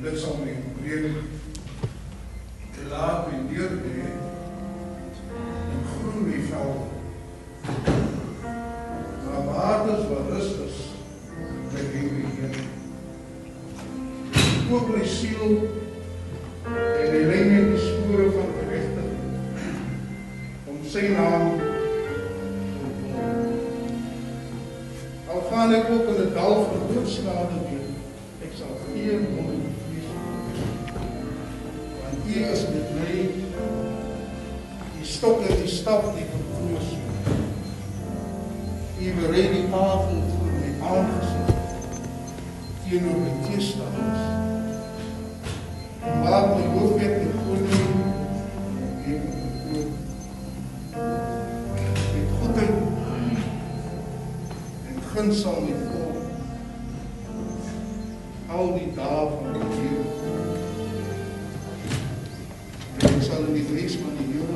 dit sal my preek te laat my deur hê en groen my velde. Maar waters wat rus is, by die Heer. Koop my siel en hy lei my die spore van geregtigheid om sy naam te verkondig. Al gaan ek ook in 'n dal van doodskade deur, ek sal geen wonder vrees, want U is met my, die stok en die staf die vertroos. U berei die tafel voor my aangesig teenoor my teestanders. Maak my hoofwet met koning en met goedheid en guns sal my volg al die dae van my lewe. En ek sal in die vrees van die Here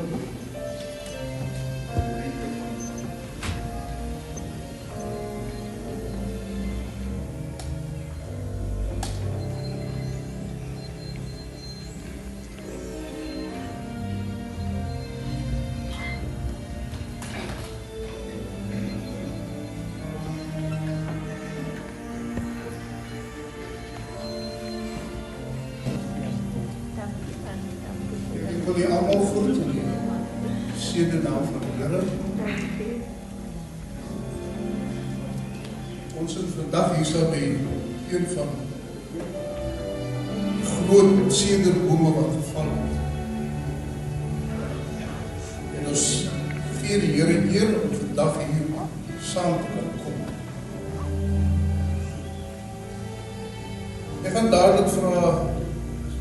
wil jy allemaal groet in die seënde naam van die Here. Ons is vandag hier so by een van die groot sederbome wat geval het. En ons gee die Here eer om vandag hier saam te kan kom. Ek gaan dadelik vra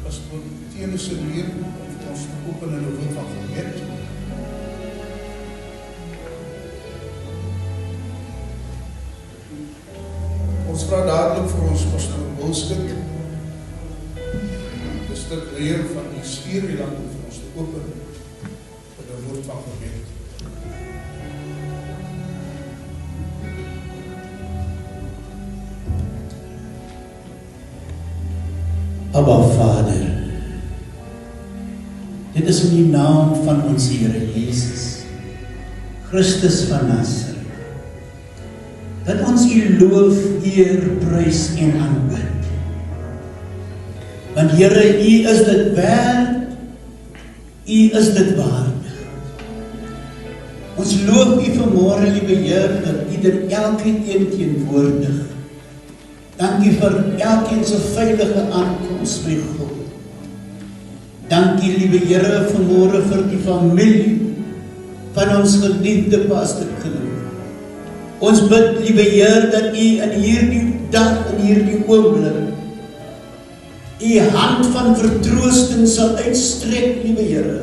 as Tenus en hier ons te open in 'n woord van gebed. Ons vra dadelik vir ons pastoor Wilskut, die stuk leer van die Skiereiland om vir ons te open in 'n woord van gebed. Abba Vader, dit is in die naam van ons Here Jesus, Christus van Nazareth, dat ons U loof, eer, prys en aanbid. Want Here, U is dit werd, U is dit waardig. Ons loof U vanmôre, liewe Heer, dat U dit elkeen teenwoordig. Dankie vir elkeen se veilige aankoms by God. Dankie, liewe Here, vanmôre vir die familie van ons geliefde pastor Genoeg. Ons bid, liewe Heer, dat U in hierdie dag, in hierdie oomblik, U hand van vertroosting sal uitstrek, liewe Here,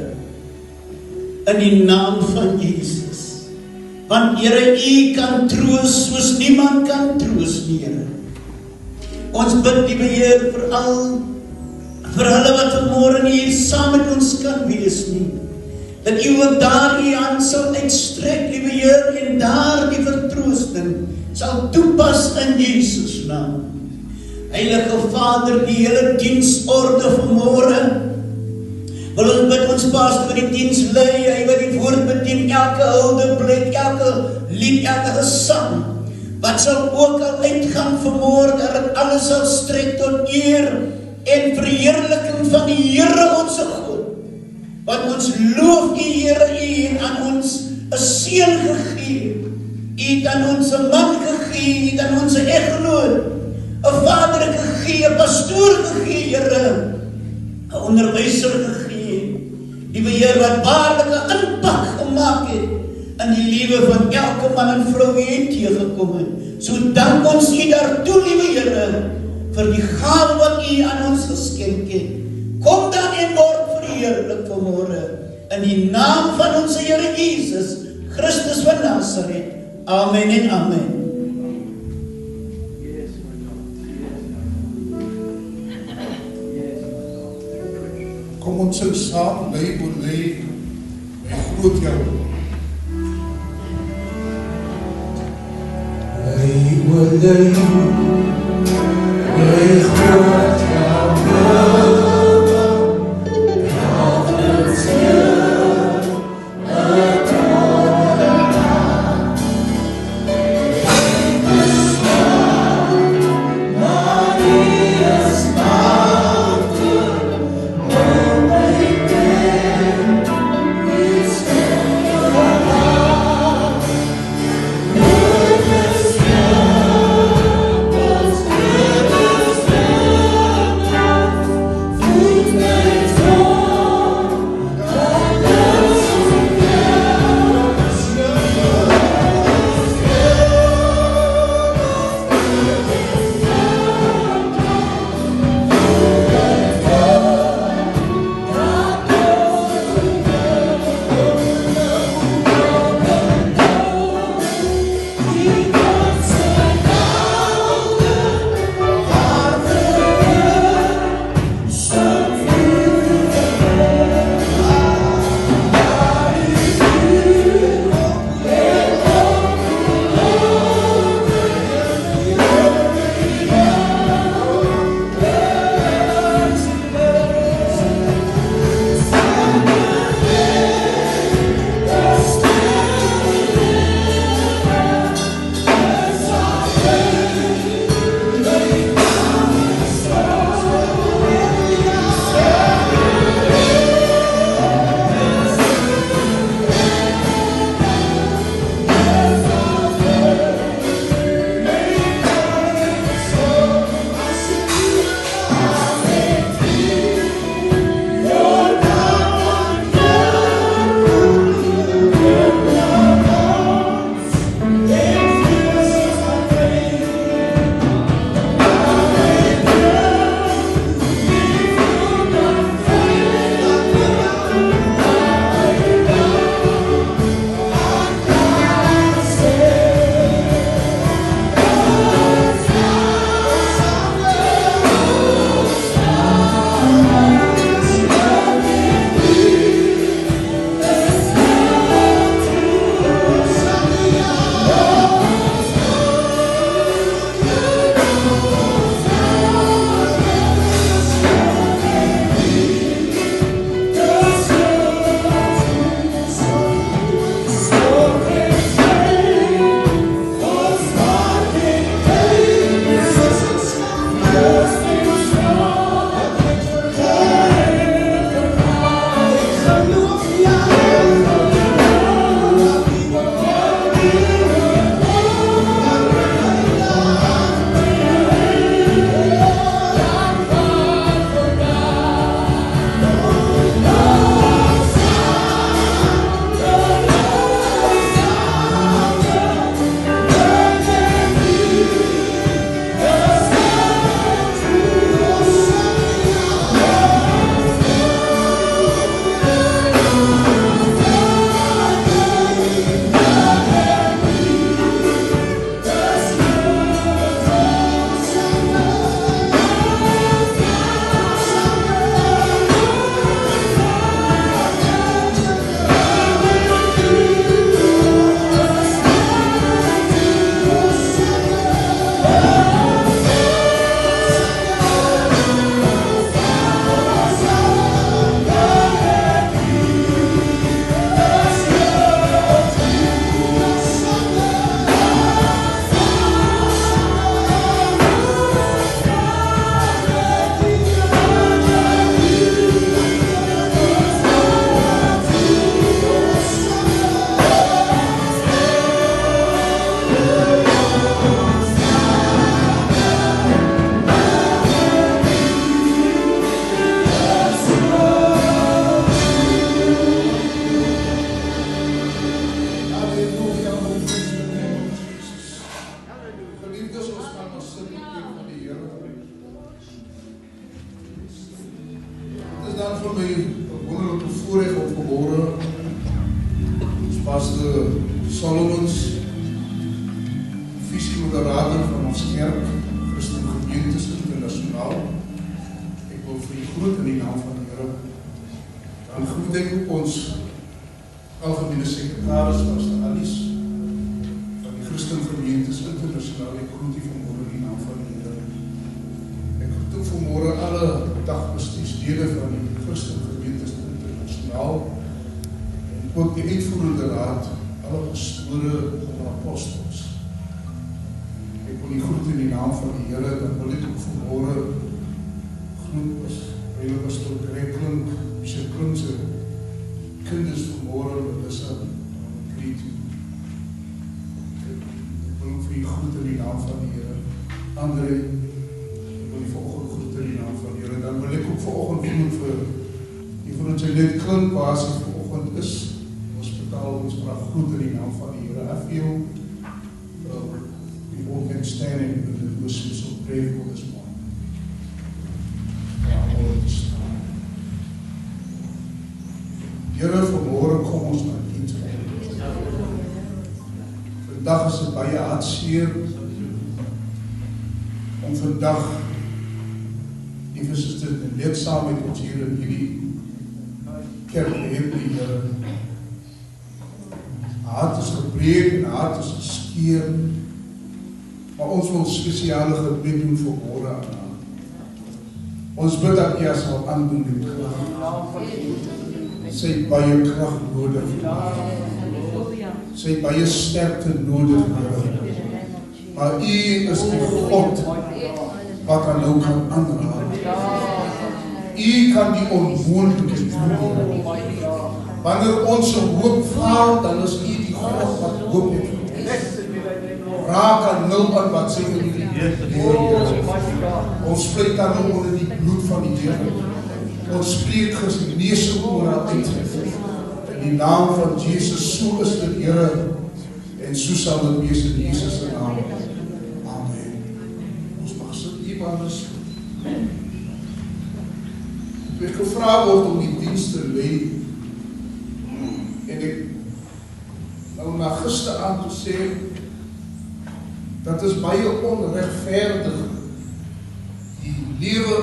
in die naam van Jesus. Want Here, U kan troos soos niemand kan troos nie, Here. Ons bid, liewe Heer, vir hulle wat vanmôre nie hier saam met ons kan wees nie, dat U ook daar U hand sal uitstrek, liewe Heer, en daar die vertroosting sal toepas in Jesus naam. Heilige Vader, die hele diensorde vanmôre, wil ons bid, ons pastor wat die diens lei, hy wat die woord bedien, elke huldeblyk, elke lied, elke gesang, wat sal ook al uitgaan vanmôre, dat dit alles sal strek tot eer en verheerliking van die Here onse God. Want ons loof U, Here, U het aan ons 'n seun gegee. U het aan ons 'n man gegee, U het aan ons 'n eggenoot, 'n vader gegee, 'n pastoor gegee, Here, 'n onderwyser gegee. Liewe Heer, wat waarlike impak gemaak het in die lewe van elke man en vrou wie hy teëgekom het. So dank ons U daartoe, liewe Here, vir die gawe wat U aan ons geskenk het. Kom dan en word verheerlik vanmôre, in die naam van ons Here Jesus, Christus van Nazareth. Amen en amen. Kom ons sing saam, lei, o lei, my groot jou. Lei, o lei, my groot jou. vir my 'n wonderlike voorreg om vanmôre as Pastor Solomons, visiemoderator van ons kerk, Christen Gemeentes Internasionaal. Ek wil vir u groet in die naam van die Here. Dan groet ek ook ons algemene sekretaris, Pastor Alice, van die Christen Gemeentes Internasionaal. Ek groet u vanmôre in die naam van die Here. Ek groet ook vanmôre alle dagbestuurslede van die Christen Gemeentes Internasionaal en ook die uitvoerende raad, alle pastore en apostels. Ek wil u groet in die naam van die Here. Dan wil ek ook vanmôre groet as Heilige Pastor Greg-Klink, Bishop Klink se kinders vanmôre, Melissa en Creed. Ek wil ook vir u groet in die naam van die Here. André, ek wil u vanoggend groet in die naam van die Here. Dan wil ek ook vanoggend groet vir die vriend Jeanette Klink, waar sy vanoggend is. Hospitaal, ons vraag groet in die naam van die Here. I feel we all can stand and do a special prayer for this morning. Here, vanmôre kom ons na diens. Vandag is dit baie hartseer om vandag die visste net saam met ons hier in hierdie kerk te hê, die Here. Hart is gebreek en hart is geskeur, maar ons wil spesiale gebed doen vir môre aan. Ons bid dat U sal aandoen met krag. Sy baie krag nodig. Sy baie sterkte nodig. Maar U is die God wat aan nou kan aanraak. U kan die onmoontlike doen. Wanneer ons hoop faal, dan is U die God wat hoop het. Raak aan nul aan wat sy in die ons pleit dan onder die bloed van die Here. Ons spreek genesing oor haar uit. In die naam van Jesus, so is dit, Here, en so sal dit wees in Jesus se naam. Amen. Ons mag sit hier anders. Ek het gevra word om die diens te lei. En ek nou na gister aan te sê, dat is baie onregverdig. Die lewe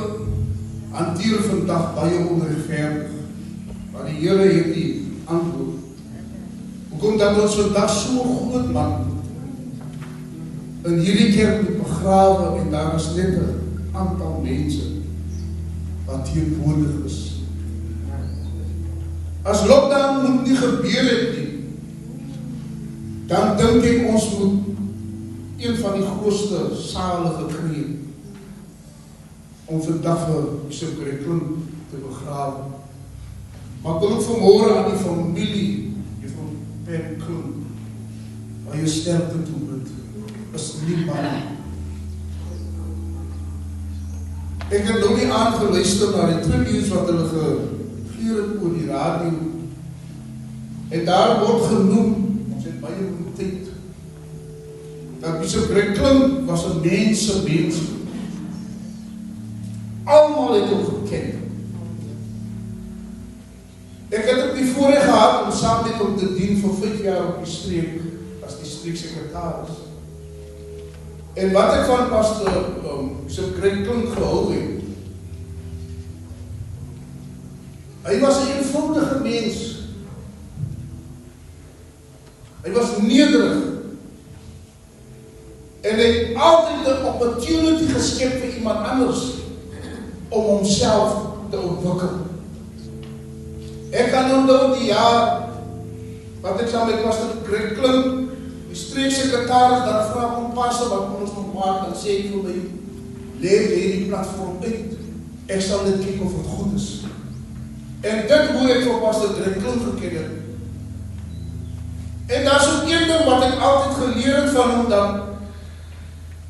hanteer vandag baie onregverdig. Maar die Here het die antwoord. Hoekom dat ons vandag so groot man in hierdie kerk moet begrawe en daar is net 'n aantal mense wat teenwoordig is. As lockdown moet nie gebeur het nie, dan dink ek ons moet een van die grootste sale gekry om vandag vir Bishop Greg-Klink te begrawe. Maar ek wil ook vanmôre aan die familie, Juffrou Pen Klink, baie sterkte toe bid. Is nie baie. Ek het nou nie aangeluister na die tributes wat hulle gegee het oor die radio. En daar word genoem, ons het baie tyd, dat Bishop Greg-Klink was 'n mens. Almal het hom geken. Ek het ook die voorreg gehad om saam met hom te dien vir 5 jaar op die streek as die streeksekretaris. En wat ek van Pastor Bishop Greg-Klink gehou het, hy was 'n eenvoudige mens. Hy was nederig. En hy het altyd 'n opportunity geskep vir iemand anders om homself te ontwikkel. Ek kan onthou die jaar wat ek saam met Pastor Greg-Klink, die streeksekretaris, dan vra hom pastor wat ons nog maak, dan sê hy vir my, leef hierdie platform uit, ek sal net kyk of het goed is. En dit hoe ek vir Pastor Greg-Klink geken het. En daar is ook een ding wat ek altyd geleer het van hom, dan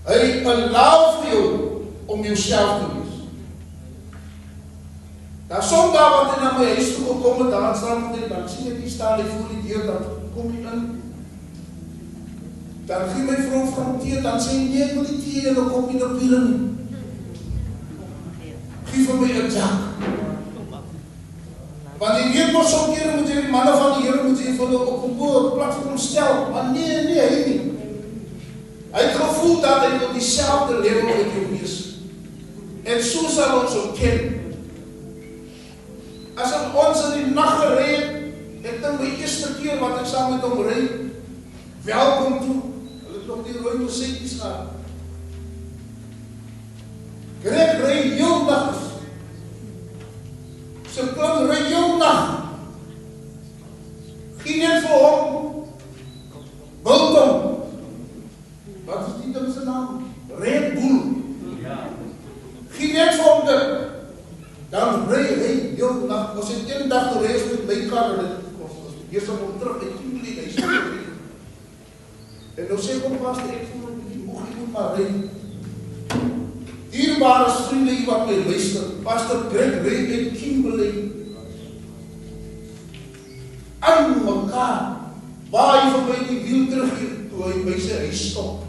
hy allow vir jou om jouself te wees. Daar sondag wat hy na my huis toe gekom het, dan staan hy, dan sien ek die staan hy voor die deur, dan kom hy in. Dan gee my vrou van tee, dan sê hy, nee, ek wil die tee, en dan kom hy na bier nie. Gee vir my 'n jak. Want die weet mos soms keer moet jy die manne van die Here moet jy vir hulle op 'n platform stel, maar nee, hy nie. Hy het gevoel dat hy op dieselfde level met jou wees. En so sal ons hom ken. As ons in die nag gery het, ek dink my eerste keer wat ek saam met hom ry, welkom toe, hulle het nog die rooi muziekjes gehad. Greg ry heel nag. Sy plan ry heel nag. Geen net vir hom, Wilton. Wat is die ding sy naam? Red Bull. Geen net vir hom dit. Dan ry hy heel nag. Ons het een dag gereis met my kar en hier sal hom terug uit die huis. En nou sê kom pas, ek voel ek moet maar ry. Dierbare vriende wat my luister, Pastor Greg ry uit Kimberley. Aan mekaar, waar hy vir my die wiel teruggeer, toe hy by sy huis stop.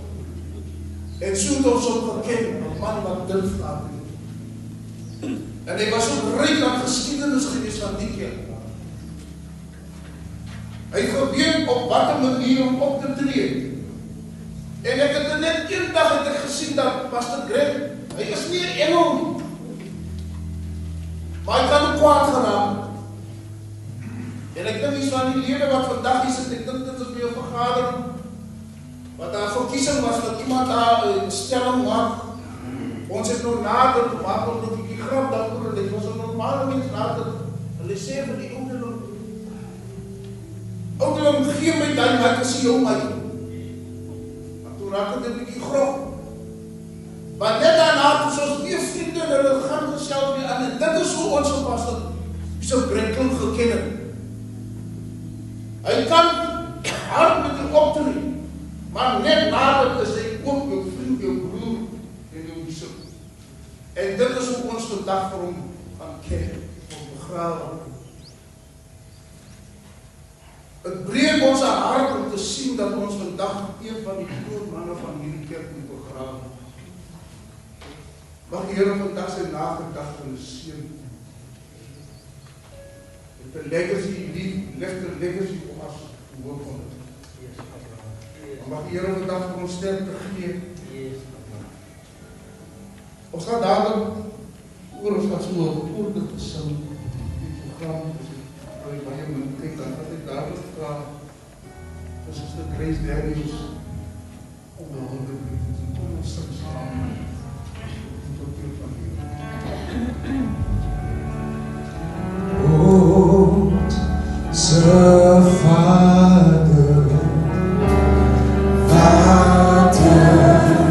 En so het ons ook geken, 'n man wat dit gehad het. En hy was ook ryk aan geskiedenis gewees van die kerk. Hy het geweet op watter manier om op te tree. En ek het net een dag het ek gesien dat Pastor Greg, hy is nie 'n engel nie. Maar hy kan kwaad geraak. En ek dink iets van die lede wat vandag is, ek dink dit is by 'n vergadering, wat daar verkiesing was, dat iemand daar 'n stelling maak. Ons het nou nader, maak ons nog 'n bietjie grap daaroor, dit was 'n normale mens nader. Hulle sê vir die ouderling, gee my duim, ek sien jou my. Maar toe raak het 'n bietjie grof. Maar net daarna, toe soos weer vriende, hulle gaan gesels weer aan, en dit is hoe ons op Pastor so Brekkel geken het. Hy kan hard met jou optree, maar net nadat is hy ook jou vriend, jou broer en jou bishop. En dit is hoe ons vandag vir hom gaan ken, ons begrawe. Het breek ons hart om te sien dat ons vandag een van die groot manne van hierdie kerk moet begrawe. Mag die Here vandag sy nagedagtenis seën. Met 'n legacy, left a legacy for us to work on it. Mag die Here vandag vir ons sterkte gee. Ons gaan dadelijk oor ons gaan so oordig gesing die program waar jy baie min kyk, dan wat ek dadelijk vraag is ons de Grace Daniels om de handen te kom ons sing saam tot deel van hier. Onze Vader, Vader die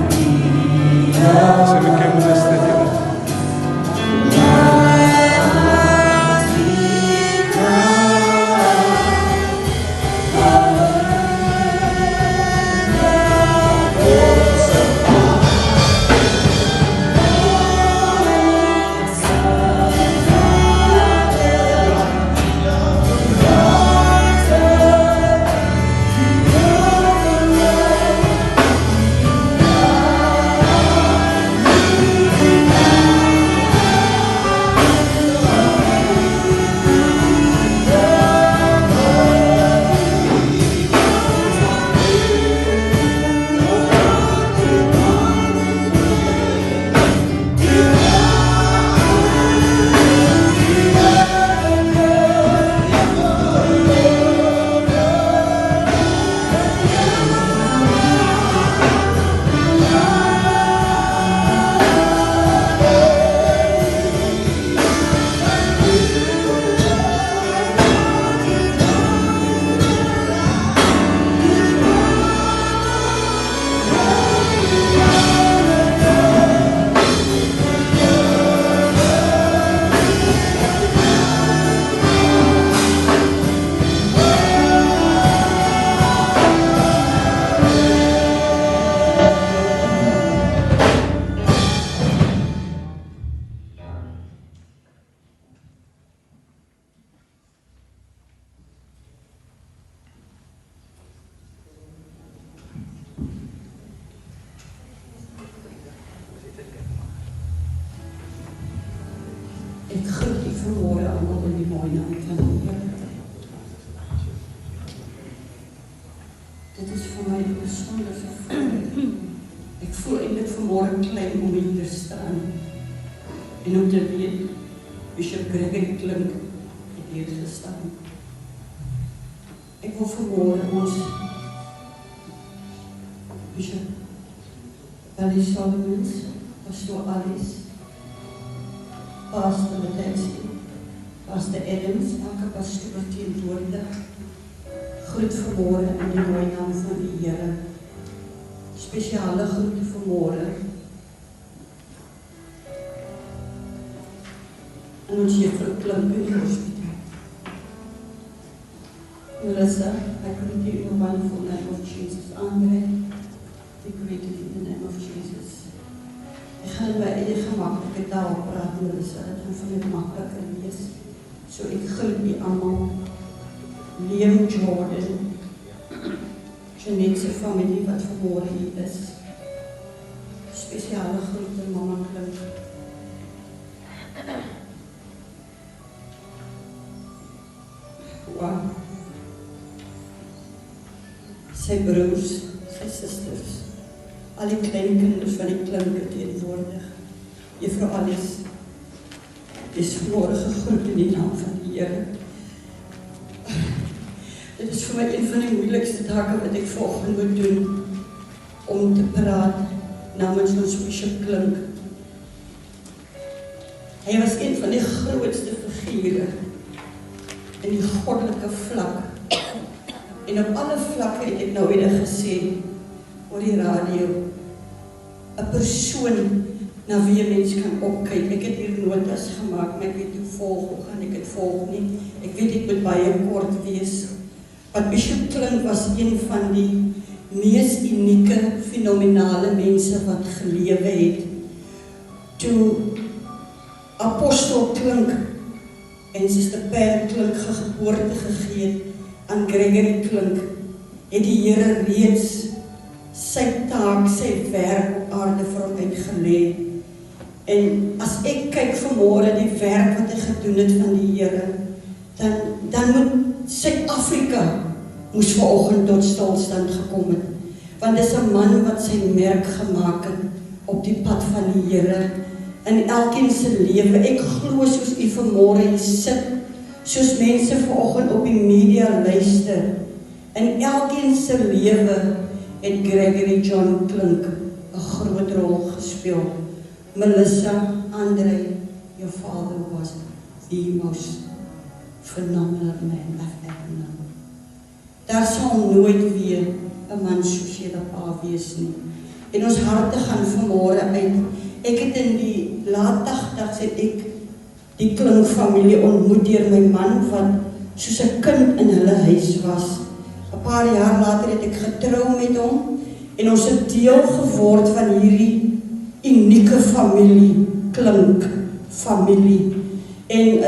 Ek groet u vanmôre almal in die mooi naam van die Here. Dit is vir my 'n besondere voorreg. Ek voel eintlik vanmôre klein om hier te staan en om te weet, Bishop Gregory Klink het hier gestaan. Ek wil vanmôre ons Bishop Alice Solomons, Pastor Alice, Pastor Matthieu, Pastor Adams, elke pastoor teenwoordig, groet vanmôre in die mooi naam van die Here. Spesiale groete vanmôre aan ons juffrou Klink in die hospitaal. Melissa, I greet you in the wonderful name of Jesus. Andre, we greet you in the name of Jesus. Ek gaan in my eie gemaklike taal praat, Melissa, dit gaan vir my makliker wees. So ek groet die almal, Liam Jordan, Jeanette se familie wat vanmôre hier is. Spesiale groete Mama Klink. Wow. Sy broers, sy susters, al die kleinkinders van die Klinke teenwoordig. Juffrou Alice is vanmôre gegroet in die naam van die Here. Dit is vir my een van die moeilikste take wat ek volgende moet doen, om te praat namens ons Bishop Klink. Hy was een van die grootste figure in die goddelike vlak. En op alle vlakke het ek nou weer gesê, oor die radio, 'n persoon na wie 'n mens kan opkyk. Ek het hier notas gemaak, maar ek weet hoe volg, hoe gaan ek dit volg nie. Ek weet ek moet baie kort wees. Want Bishop Klink was een van die mees unieke, fenomenale mense wat gelewe het. Toe Apostel Klink en Suster Per Klink geboorte gegee het aan Gregory Klink, het die Here reeds sy taak, sy werk op aarde vir hom uitgelê. En as ek kyk vanmôre die werk wat hy gedoen het van die Here, dan moet Suid-Afrika moes vanoggend tot stilstand gekom het. Want dis 'n man wat sy merk gemaak het op die pad van die Here in elkeen se lewe. Ek glo soos u vanmôre hier sit, soos mense vanoggend op die media luister, in elkeen se lewe het Gregory John Klink 'n groot rol gespeel. Melissa, Andre, your father was the most phenomenal man I've ever known. Daar sal nooit weer 'n man soos jy pa wees nie. En ons harte gaan vanmôre uit. Ek het in die laat 80's het ek die Klink familie ontmoet deur my man wat soos 'n kind in hulle huis was. 'n Paar jaar later het ek getrou met hom en ons het deel geword van hierdie unieke familie, Klink familie. En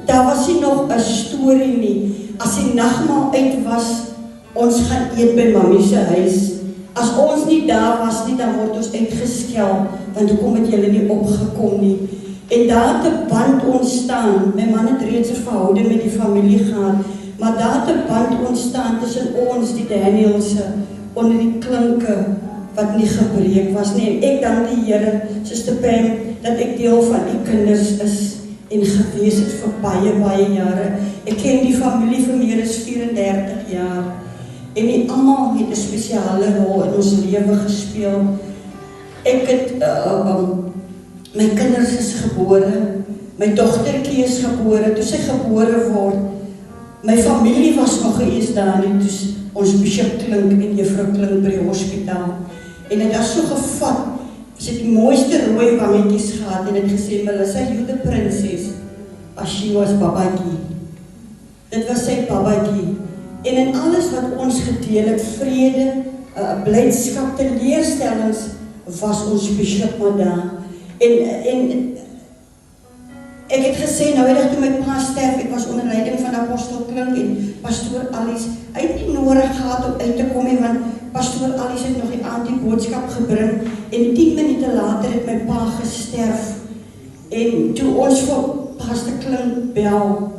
daar was nie nog 'n storie nie. As die nagmaal uit was, ons gaan eet by Mammie se huis. As ons nie daar was nie, dan word ons uitgeskel, want hoekom het julle nie opgekom nie? En daar het 'n band ontstaan. My man het reeds 'n verhouding met die familie gehad, maar daar het 'n band ontstaan tussen ons, die Danielse, onder die Klinke, wat nie gebreek was nie. En ek dank die Here, Suster Pam, dat ek deel van die kinders is en gewees het vir baie jare. Ek ken die familie vir meer as 34 jaar. En die almal het 'n spesiale rol in ons lewe gespeel. Ek het my kinders is gebore, my dogtertjie is gebore, toe sy gebore word. My familie was nog eers daar nie, toe ons Bishop Klink en Juffrou Klink by die hospitaal. En het daar so gevat, sy het die mooiste rooi wangetjies gehad en het gesê, Melissa, you the princess, as she was babatjie. Dit was sy babatjie. En in alles wat ons gedeel het, vrede, blydskap, teleurstellings, was ons Bishop maar daar. En ek het gesê, nou het toe my pa sterf, ek was onder leiding van Apostel Klink en Pastoor Alice, hy het nie nodig gehad om uit te kom nie, want Pastoor Alice het nog die aand die boodskap gebring, en 10 minute later het my pa gesterf. En toe ons vir Pastor Klink bel,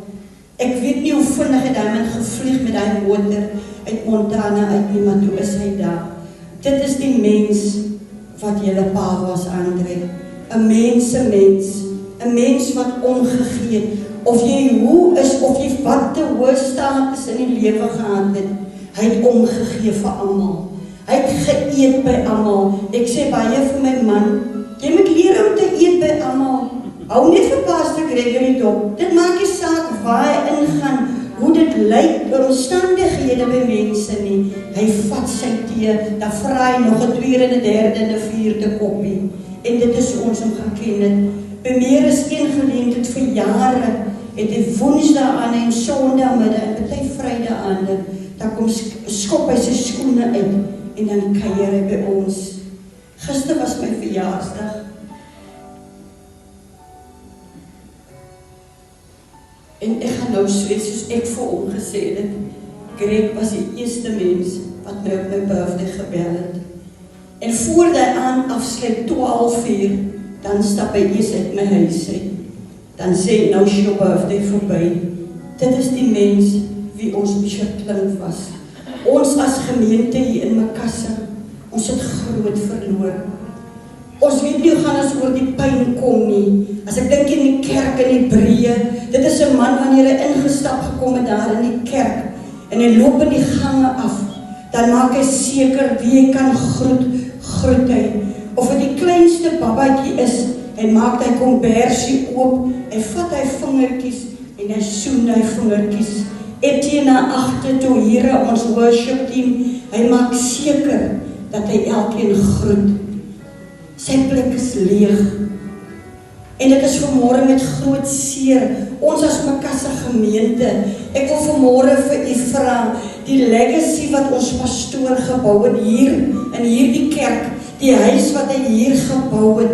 ek weet nie hoe vinnig het hy man gevlieg met die motor uit Montana uit nie, maar toe is hy daar. Dit is die mens wat julle pa was, André. 'n mens wat omgegee het, of jy hoe is, of jy wat te hoë status in die lewe gehad het, hy het omgegee vir almal. Hy het geëet by almal. Ek sê baie vir my man, jy moet leer om te eet by almal. Hou net vir Pastor Gregory dop. Dit maak nie saak waar hy ingaan, hoe dit lyk, oor omstandighede by mense nie. Hy vat sy tee, dan vra hy nog 'n tweede, 'n derde en 'n vierde koppie. En dit is ons om geken het. By meer as een geleentheid vir jare, het hy woensdae aan en sondagmiddag en baie Vrydag aande, dan kom skop hy sy skoene uit en dan kuier hy by ons. Gister was my verjaarsdag. En ek gaan nou sê, soos ek vir hom gesê het, Greg was die eerste mens wat my op my birthday gebel het. En voor die aand afsluit 12:00, dan stap hy eers uit my huis uit. Dan sê hy, nou is jou birthday verby. Dit is die mens wie ons Bishop Klink was. Ons as gemeente hier in Makassar, ons het groot verloor. Ons weet nie hoe gaan ons oor die pyn kom nie. As ek dink in die kerk in Hebreë, dit is 'n man wanneer hy ingestap gekom het daar in die kerk, en hy loop in die gange af, dan maak hy seker wie hy kan groet hy. Of dit die kleinste babatjie is, hy maak hy kombersie oop, hy vat hy vingertjies, en hy soen hy vingertjies. Etienne na agter toe, hier ons worship team, hy maak seker, dat hy elkeen groet. Sy plek is leeg. En dit is vanmôre met groot seer, ons as Makassar gemeente, ek wil vanmôre vir u vra, die legacy wat ons pastoor gebou het hier, in hierdie kerk, die huis wat hy hier gebou het,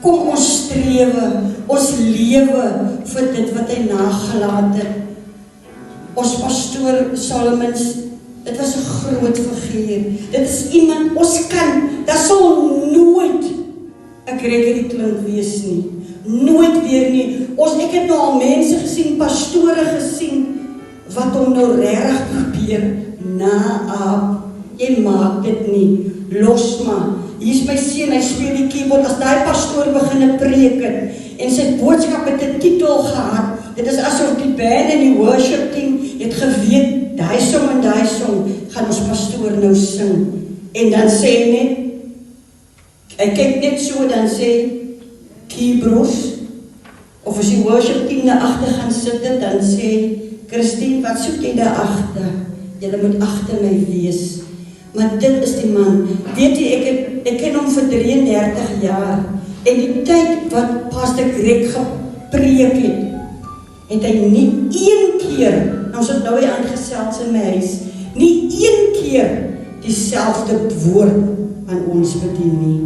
kom ons strewe, ons lewe vir dit wat hy nagelaat het. Ons pastoor Solomons, dit was 'n groot figuur. Dit is iemand, ons kan, dat sal nooit 'n Gregory Klink wees nie. Nooit weer nie. Ek het nou al mense gesien, pastore gesien, wat hom nou regtig probeer naap. Jy maak dit nie. Los maar. Hier is my seun, hy speel die keyboard, as daai pastoor begin preek en sy boodskap het 'n titel gehad. Dit is asof die band en die worship team het geweet, daai song en daai song gaan ons pastoor nou sing. En dan sê hy net, hy kyk net so, dan sê Keyboards, of as die worship team daar agter gaan sit, dan sê Christine, wat soek jy daar agter? Julle moet agter my wees. Maar dit is die man. Weet jy, ek ken hom vir 33 jaar. En die tyd wat Pastor Greg gepreek het hy nie een keer, ons het nou hier aangesels in my huis, nie een keer dieselfde woord aan ons bedien nie.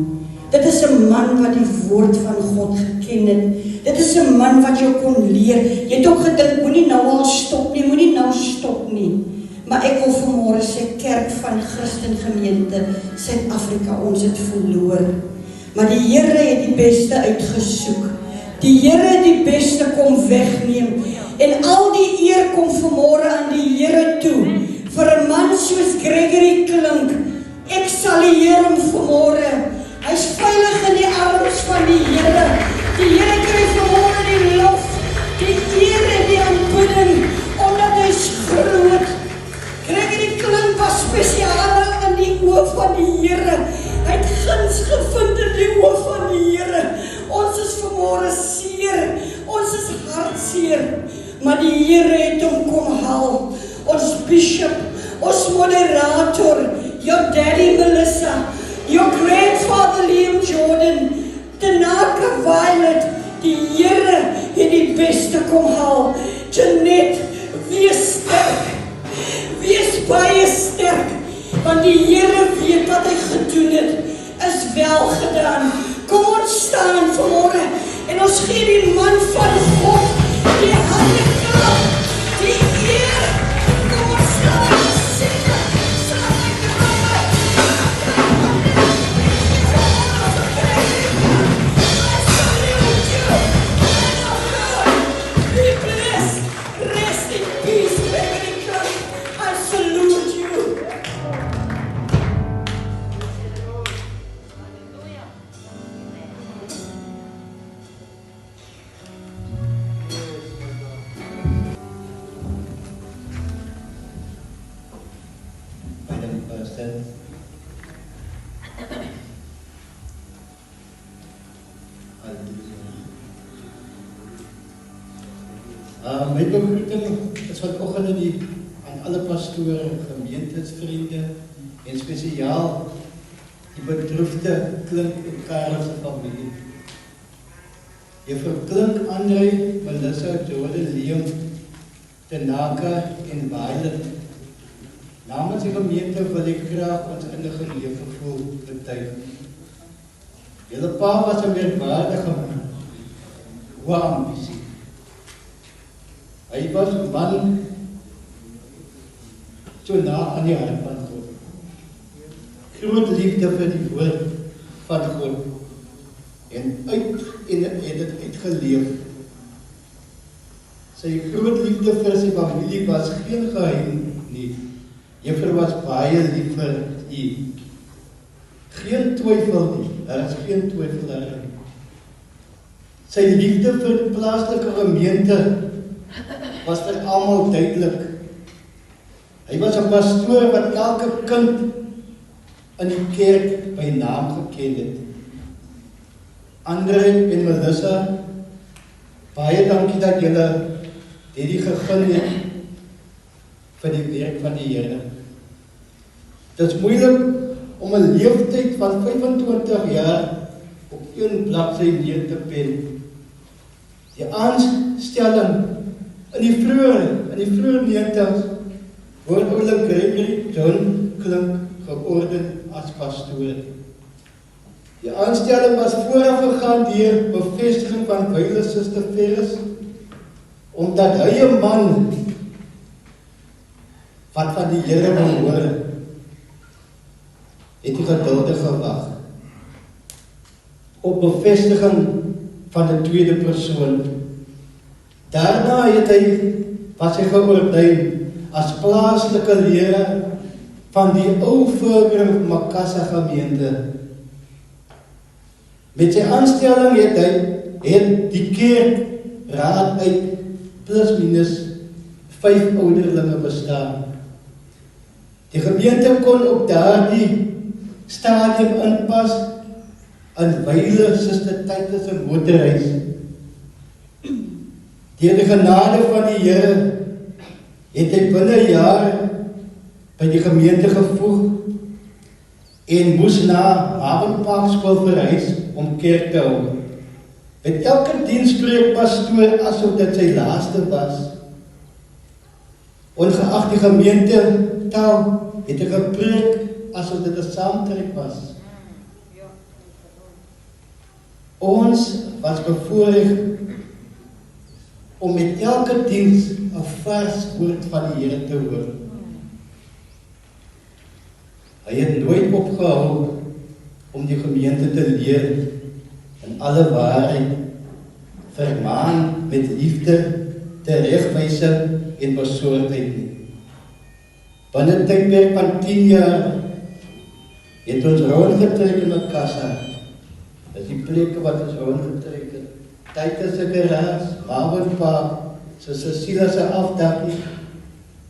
Dit is 'n man wat die woord van God geken het. Dit is 'n man wat jou kon leer. Jy het ook gedink, moenie nou al stop nie, moenie nou stop nie. Maar ek wil vanmôre sê, kerk van Christen gemeente, Suid-Afrika, ons het verloor. Maar die Here het die beste uitgesoek. Die Here het die beste kom wegneem. En al die eer kom vanmôre aan die Here toe. Vir 'n man soos Gregory Klink, ek salieer hom vanmôre. Hy's veilig in die arms van die Here. Die Here kry vanmôre die lof, die eer en die aanbidding, omdat hy's groot. Gregory Klink was spesiaal in die oë van die Here. Hy het guns gevind in die oë van die Here. Ons is vanmôre seer, ons is hartseer, maar die Here het hom kom haal. Ons bishop, ons moderator, your daddy Melissa, your grandfather Liam Jordan, Tanaka Violet, die Here het die beste kom haal. Jeanette, wees sterk, wees baie sterk, want die Here weet wat hy gedoen het, is wel gedaan. Kom ons staan vanmôre en ons gee die man van God die hande klap, die eer. Kom ons staan en sing het, staan en klappe. I salute you. gaste. My begroeting is vanoggend aan alle pastore, gemeentesvriende en spesiaal die bedroefde Klink en Karel se familie. Juffrou Klink, André, Melissa, Jordan, Liam, Tenaka en Violet. Namens die gemeente wil ek graag ons innige leefgevoel betuig. Julle pa was 'n merkwaardige man, hoë ambisie. Hy was 'n man so na aan die hart van God. Groot liefde vir die woord van God en het dit uitgeleef. Sy groot liefde vir sy familie was geen geheim nie. Juffrou was baie lief vir u. Geen twyfel nie, daar is geen twyfel daarin. Sy liefde vir die plaaslike gemeente was vir almal duidelik. Hy was 'n pastoor wat elke kind in die kerk by naam geken het. André en Melissa, baie dankie dat julle hierdie gegee het vir die werk van die Here. Dit is moeilik om 'n leeftyd van 25 jaar op een bladsy neer te pen. Die aanstelling in die vroeë 90's word oulik Gregory John Klink georden as pastoor. Die aanstelling was vooraf gegaan deur bevestiging van wyle Suster Ferris, omdat hy 'n man wat van die Here behoor, het hy geduldig gewag op bevestiging van 'n tweede persoon. Daarna was hy geordyn as plaaslike leraar van die ou Vergrim Makassa gemeente. Met sy aanstelling het die kerk raad uit plus minus 5 ouderlinge bestaan. Die gemeente kon op daardie stadium inpas in wyle Suster Titus se motorreis. Deur die genade van die Here het hy binne 'n jaar by die gemeente gevoeg en moes na Havenpark skool verhuis om kerk te hou. Met elke diens spreek pastoor asof dit sy laaste was. Ongeag die gemeente taal het hy gepreek asof dit 'n saamtrek was. Ons was bevoorreg om met elke diens 'n vars woord van die Here te hoor. Hy het nooit opgehou om die gemeente te leer in alle waarheid, vermaan met liefde, teregwysing en besorgdheid. Binne 'n tydperk van 10 jaar het ons rondgetrek in 'n kassa. Dit is die plekke wat ons rondgetrek het. Titus se garage, Havenpark, Cecilia se afdakkie,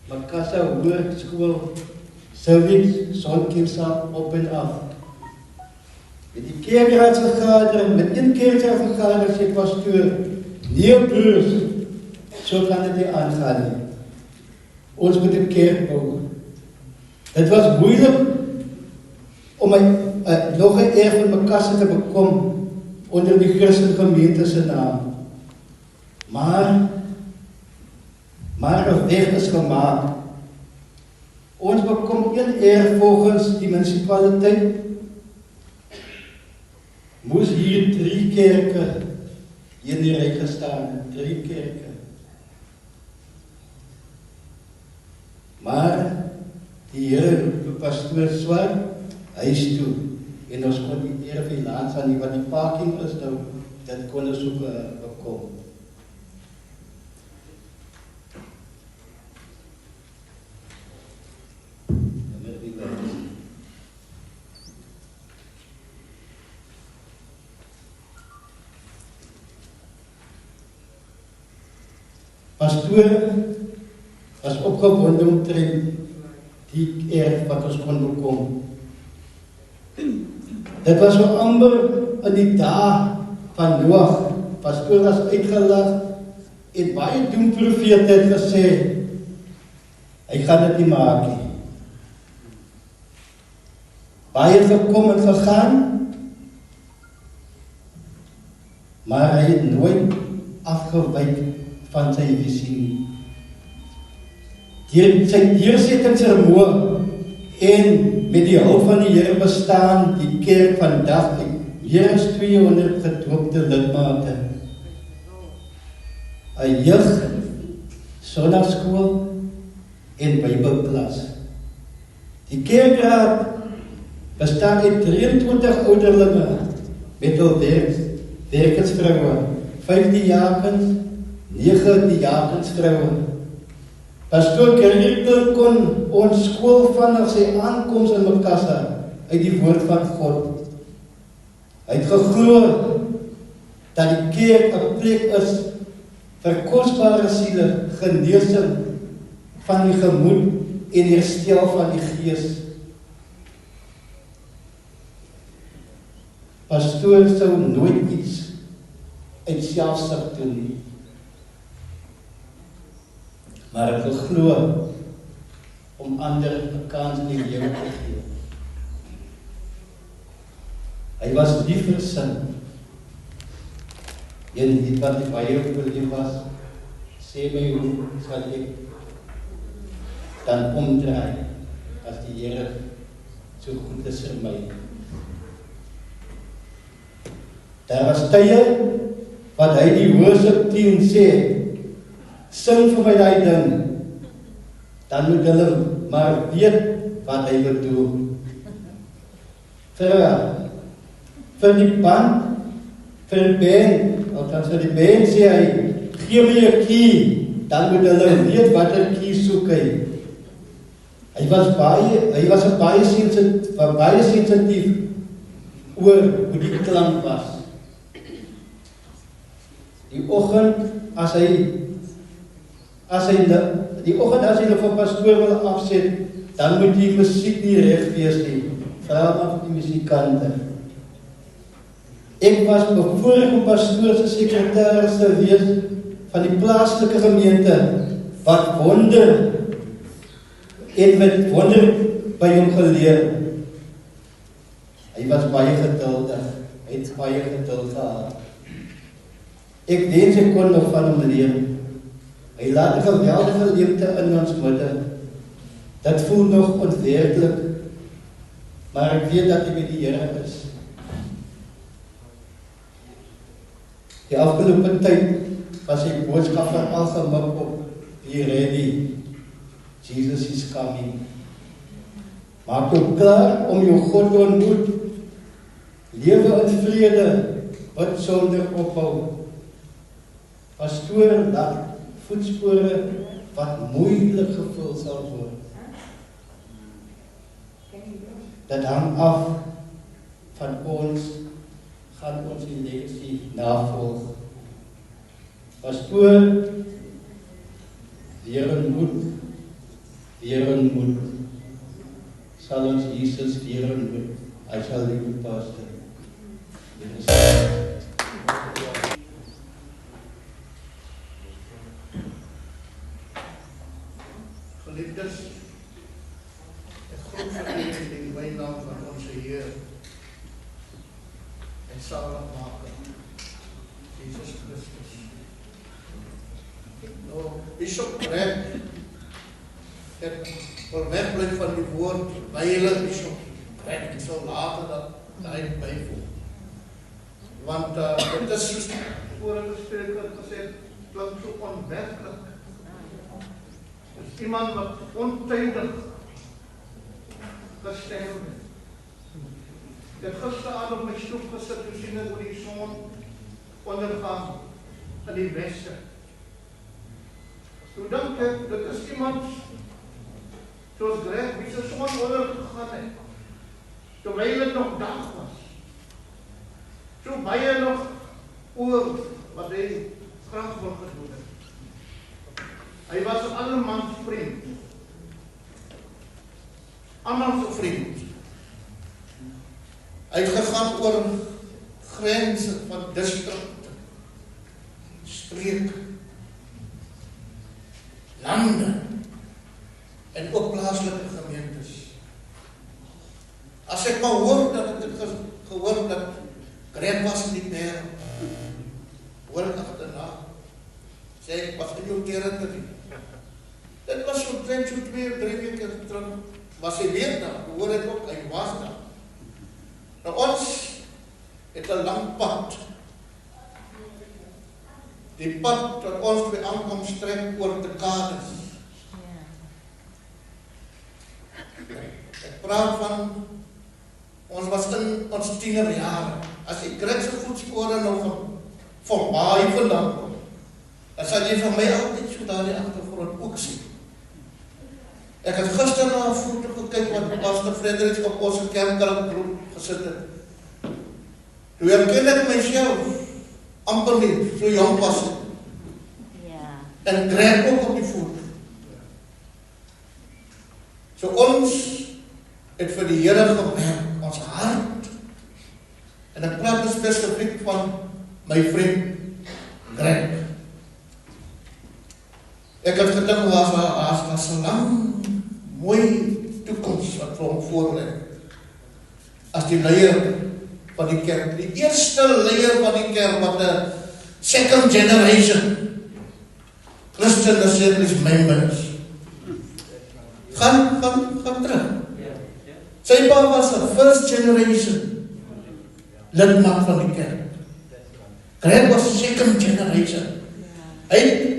Makassa Hoërskool, Service, Sonkinsap op en af. Met die kerkraadsvergadering, met een kerkraadsvergadering sê pastoor, nee broers, so kan dit nie aangaan nie. Ons moet 'n kerk bou. Dit was moeilik om nog 'n erf van Makassa te bekom onder die Christen gemeente se naam. Maar 'n weg is gemaak. Ons bekom een erf volgens die munisipaliteit. Moes hier 3 kerke in die ry gestaan, 3 kerke. Maar die Here roep pastoor Swart huis toe en ons kon die erf helaas aan die wat die parking is nou, dit kon ons ook bekom. Pastoor was opgewonde omtrent die erf wat ons kon bekom. Dit was so amper in die dae van Noag, pastoor was uitgelag en baie doemprofete het gesê, hy gaan dit nie maak nie. Baie het gekom en gegaan, maar hy het nooit afgewyk van sy visie nie. Deur sy deursettingsvermoë en met die hulp van die Here bestaan die kerk vandag uit meer as 200 gedoopte lidmate. 'n jeug, sondagskool en Bybelklas. Die kerkraad bestaan uit 23 ouderlinge met hul werkersvroue, 5 diakens, 9 diakensvroue. Pastoor Gerrit kon ons skool vanaf sy aankoms in Makassar uit die woord van God. Hy het geglo dat die kerk 'n plek is vir kosbare siele, genesing van die gemoed en herstel van die gees. Pastoor sou nooit iets uit selfsug doen nie. Maar ek glo om ander 'n kans in die lewe te gee. Hy was lief vir sin. En dit wat die baie oorleef was, sê my hoe sal ek dan omdraai as die Here so goed is vir my. Daar was tye wat hy die worship team sê, sing vir my daai ding, dan moet hulle maar weet wat hy bedoel. Vir die band, vir die band, althans vir die band sê hy, gee my 'n key, dan moet hulle weet wat 'n key soek hy. Hy was baie sensitief oor hoe die klank was. Die oggend as hy vir pastoor wil afset, dan moet die musiek nie reg wees nie. Vra maar vir die musikante. Ek was bevoorreg om pastoor se sekretaris te wees van die plaaslike gemeente wat wonder en met wonder by hom geleer. Hy was baie geduldig, hy het baie geduld gehad. Ek wens ek kon nog van hom leer. Hy laat 'n geweldige leemte in ons midde. Dit voel nog onwerklik, maar ek weet dat hy met die Here is. Die afgelope tyd was sy boodskap veral gemik op be ready, Jesus is coming. Maak jou klaar om jou God te ontmoet. Lewe in vrede, bid sonder ophou. Pastoor laat voetspore wat moeilik gevul sal word. Dit hang af van ons, gaan ons die legacy navolg. Pastoor, weer ontmoet, sal ons Jesus weer ontmoet. Hy sal die pastor. Geliefdes, ek groet vir julle in die naam van ons Heer en Zaligmaker, Jesus Christus. Nou, Bishop Brett, ek wil wegbly van die woord wyle Bishop Brett, ek sal later dat hy byvoeg. Want dit is soos vorige spreker gesê, klink so onwerklik. Is iemand wat ontydig gesterf het. Ek het gisteraan op my stoep gesit, toe sien ek hoe die son ondergang in die weste. Toe dink ek, dit is iemand soos Greg, wie sy son ondergegaan het, terwyl het nog dag was. So baie nog oor wat hy graag wil gedoen het. Hy was 'n ander mans vriend. almal se vriend. Hy het gegaan oor grense van distrikte, streke, lande en ook plaaslike gemeentes. As ek maar hoor dat ek het gehoor dat Greg was nie meer, hoor ek agterna, sê ek was in jou territory. Dit was so 2 of 3 weke terug, was hy weer daar, hoor ek ook, hy was daar. Nou ons het 'n lang pad. Die pad tot ons by aankom strek oor te Kades. Ek praat van, ons was in ons tienerjare. As die Griekse voetspore nou van baie vandaan kom, dan sal jy van my altyd so daar die agtergrond ook sien. Ek het gister na 'n foto gekyk wat Pastor Fredericks op ons kerkgroep gesit het. Toe herken ek myself amper nie, so jong was ek. En Greg ook op die foto. So ons het vir die Here gewerk, ons hart. En ek praat spesifiek van my vriend Greg. Ek het gedink, was 'n lang, mooi toekoms wat vir hom voorlê. As die leier van die kerk, die eerste leier van die kerk, wat 'n second generation Christian Assemblies members. Gaan terug. Sy pa was 'n first generation lidmaat van die kerk. Greg was second generation. Hy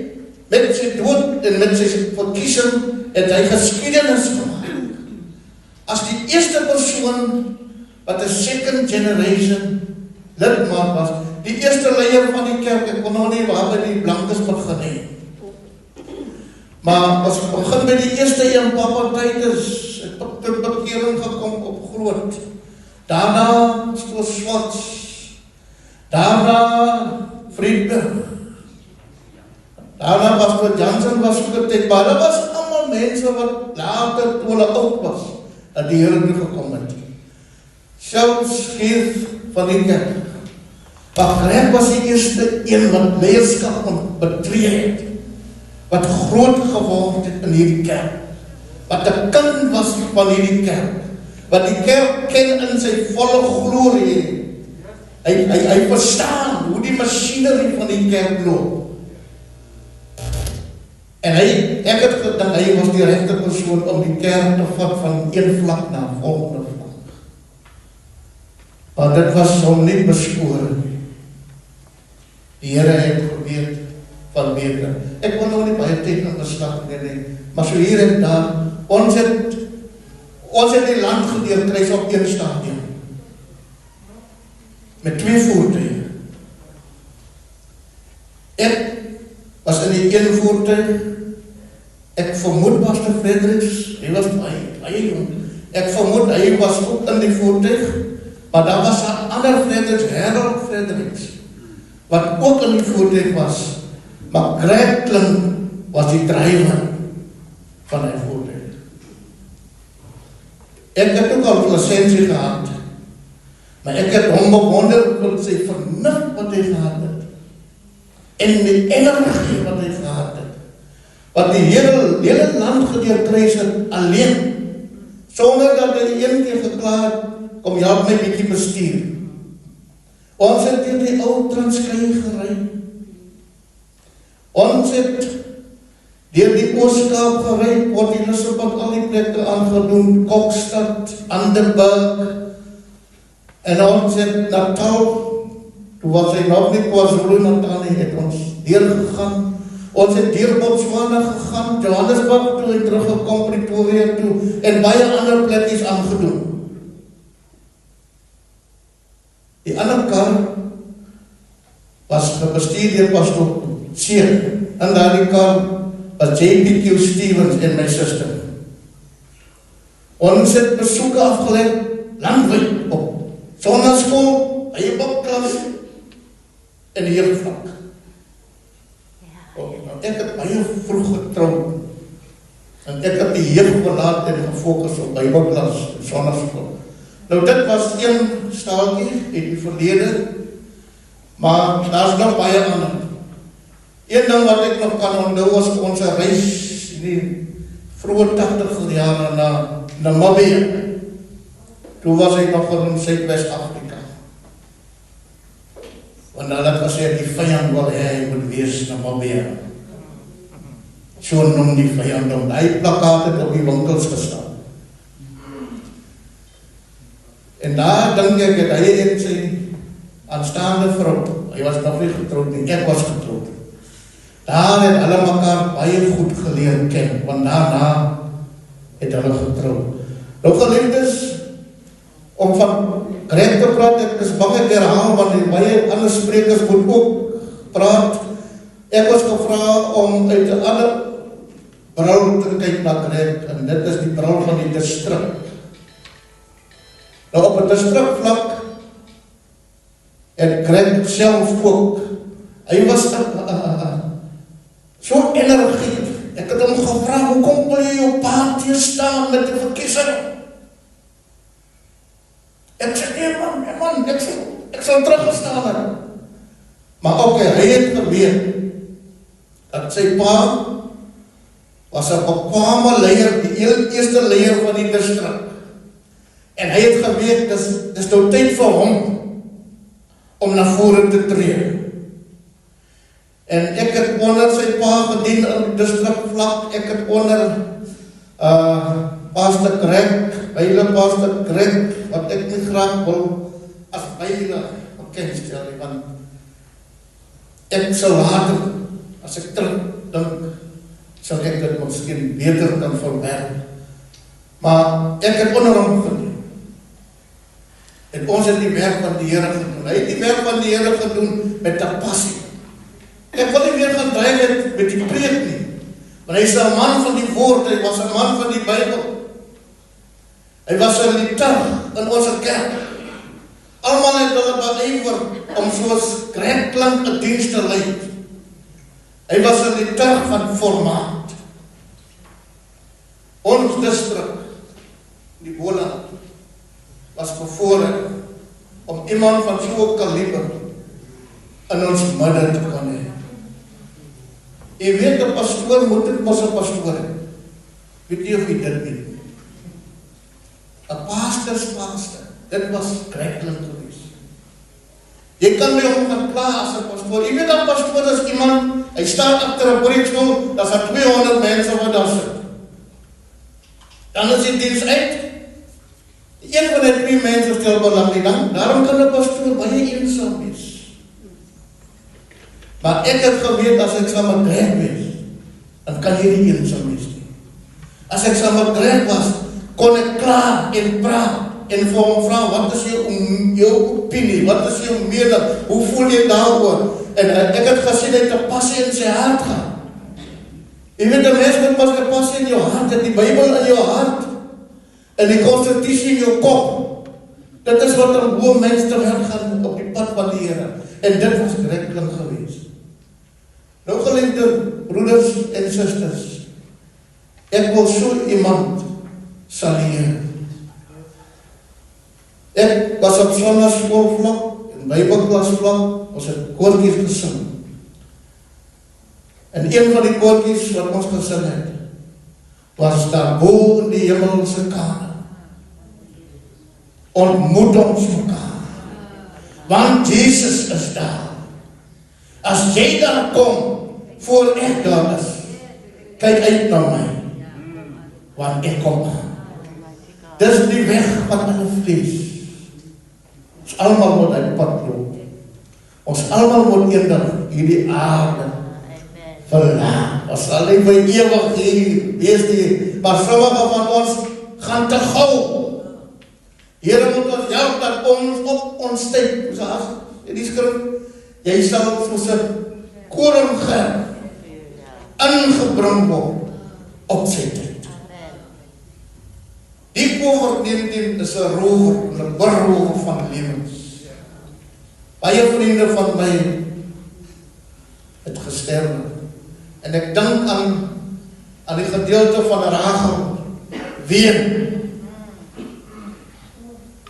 met sy dood en met sy verkiesing het hy geskiedenis gemaak. As die eerste persoon wat 'n second generation lidmaat was, die eerste leier van die kerk, ek kon nog nie waar by die blankes begin nie. Maar as ek begin by die eerste een, papa Titus, ek het tot bekering gekom op Groot. Daarna Stoor Swarts. Daarna Friedberg. Daarna was voor Jansen was ook 'n tyd, maar dat was allemaal mense wat later, toe hulle oud was, dat die Here toe gekom het. Selfs Geef van die kerk. Maar Greg was die eerste een wat leierskap betree het, wat groot geword het in hierdie kerk, wat 'n kind was van hierdie kerk, wat die kerk ken in sy volle glorie. Hy verstaan hoe die masjinerie van die kerk loop. En ek het gedink, hy was die regte persoon om die kerk te vat van een vlak na volgende vlak. Maar dit was hom nie beskore nie. Die Here het geweet van beter. Ek wil nou nie baie tyd in beslag neem nie, maar so hier en daar, ons het die land gedeel kry op een stadium. Met 2 voertuie. Ek was in die een voertuig. Ek vermoed Pastor Fredericks, hy was baie jong. Ek vermoed hy was ook in die voertuig, maar daar was 'n ander Fredericks, Harold Fredericks, wat ook in die voertuig was. Maar Greg Klink was die drywer van die voertuig. Ek het ook al lisensie gehad, maar ek het hom bewonder met sy vernuf wat hy gehad het, en die energie wat hy gehad het, wat die hele land gedeelkruis het alleen, sonder dat hy een keer geklaar het, kom help my bietjie bestuur. Ons het deur die ou Transkei gery. Ons het deur die Oos-Kaap gery, Port Elizabeth, al die plekke aangedoen, Kokstad, Anderburg, en ons het Natal, toe was hy nog nie KwaZulu-Natal nie, het ons deurgegaan. Ons het deur Botswana gegaan, Johannesburg toe en teruggekom, Pretoria toe, en baie ander plekkies aangedoen. Die ander kar was bestuur deur Pastor Seer, en daardie kar was JPQ Stevens en my suster. Ons het besoeke afgelegd, landwyd op sonnaskool, eie boklas, en die hele vlak. Ek het baie vroeg getroud. En ek het die jeug verlaat en gefokus op Bybelklas en sonnaskool. Nou dit was een staaltjie in die verlede, maar daar's nog baie ander. Een ding wat ek nog kan onthou was ons reis in die vroeë 80er jare na Namibië. Toe was ek nog in Suidwes-Afrika. Want hulle het gesê die vyand wil hê hy moet wees Namibië. So noem die vyand hom. Hy plakkaat het op die winkels gestaan. En daar dink ek het hy en sy aanstaande vrou, hy was nog nie getroud nie, ek was getroud. Daar het hulle mekaar baie goed geleer ken, want daarna het hulle getroud. Nou geliefdes, om van Greg te praat, ek is bang ek herhaal, want die baie ander sprekers moet ook praat. Ek was gevra om uit 'n ander bril te kyk na Greg, en dit is die bril van die distrik. Nou op 'n distrikvlak en Greg self ook. Hy was so energiek. Ek het hom gevra, hoekom wil jy jou pa teenstaan met die verkiesing? Ek sê, nee man, ek sal teruggestaan het. Maar oké, hy het geweet dat sy pa was 'n bekwame leier, die eerste leier van die distrik. En hy het geweet, dis nou tyd vir hom om na vore te tree. En ek het onder sy pa gedien in die distrikvlak, ek het onder Pastor Greg, Byle Pastor Greg, wat ek nie graag wil as Byle bekend stel, want ek sal later, as ek terugdink, sal ek dit miskien beter kan verwerk. Maar ek het onder hom gedien. En ons het die werk van die Here gedoen. Hy het die werk van die Here gedoen met 'n passie. Ek wil nie weer gaan draai met die preek nie. Want hy is 'n man van die woord, hy was 'n man van die Bybel. Hy was 'n liturg in ons kerk. Almal het hulle beywer om soos Greg klink 'n diens te lei. Hy was 'n liturg van formaat. Ons distrik, die Boland, was bevoorreg om iemand van so 'n kaliber in ons midde te kan hê. Jy weet, 'n pastoor moet dit mos 'n pastoor hê. Weet jy of jy dit weet? 'n pastor, dit was kreklik geweest. Jy kan nie hom gaan kla as 'n pastoor. Jy weet, 'n pastoor is iemand, hy staan agter 'n preekstoel, daar's 200 mense wat daar sit. Dan is die diens uit. Een van die 3 mense stel belang nie dan, daarom kan 'n pastoor baie eensaam wees. Maar ek het geweet, as ek saam met Greg wees, dan kan jy nie eensaam wees nie. As ek saam met Greg was, kon ek klaar en praat, en vir hom vra, wat is jou opinie, wat is jou mening, hoe voel jy daaroor? En ek het gesien, hy het 'n passie in sy hart gehad. Jy weet, 'n mens moet pas 'n passie in jou hart, het die Bybel in jou hart, en die konstitusie in jou kop. Dit is wat 'n hoë mens te werk gaan op die pad van die Here. En dit was krekling geweest. Nou geliefde broeders en susters, ek wil so iemand salueer. Ek was op sonnaskoolvlak en Bybelklasvlak, ons het koortjies gesing. En een van die koortjies wat ons gesing het, was daar bo in die hemelse kamer. Ontmoet ons mekaar, want Jesus is daar. As jy daar kom, voor ek daar is, kyk uit na my, want ek kom aan. Dis die weg van alle vlees. Ons almal moet uit pad loop. Ons almal moet eendag hierdie aarde verlaat. Ons sal nie vir ewig hier wees nie, maar sommige van ons gaan te gou. Here moet ons help dat ons op ons tyd, soos in die skrif, jy sal soos 'n koringgerf ingebring word op sy tyd. Die COVID-19 is 'n rower, 'n berrower van lewens. Baie vriende van my het gesterwe. En ek dink aan aan die gedeelte van Rachel ween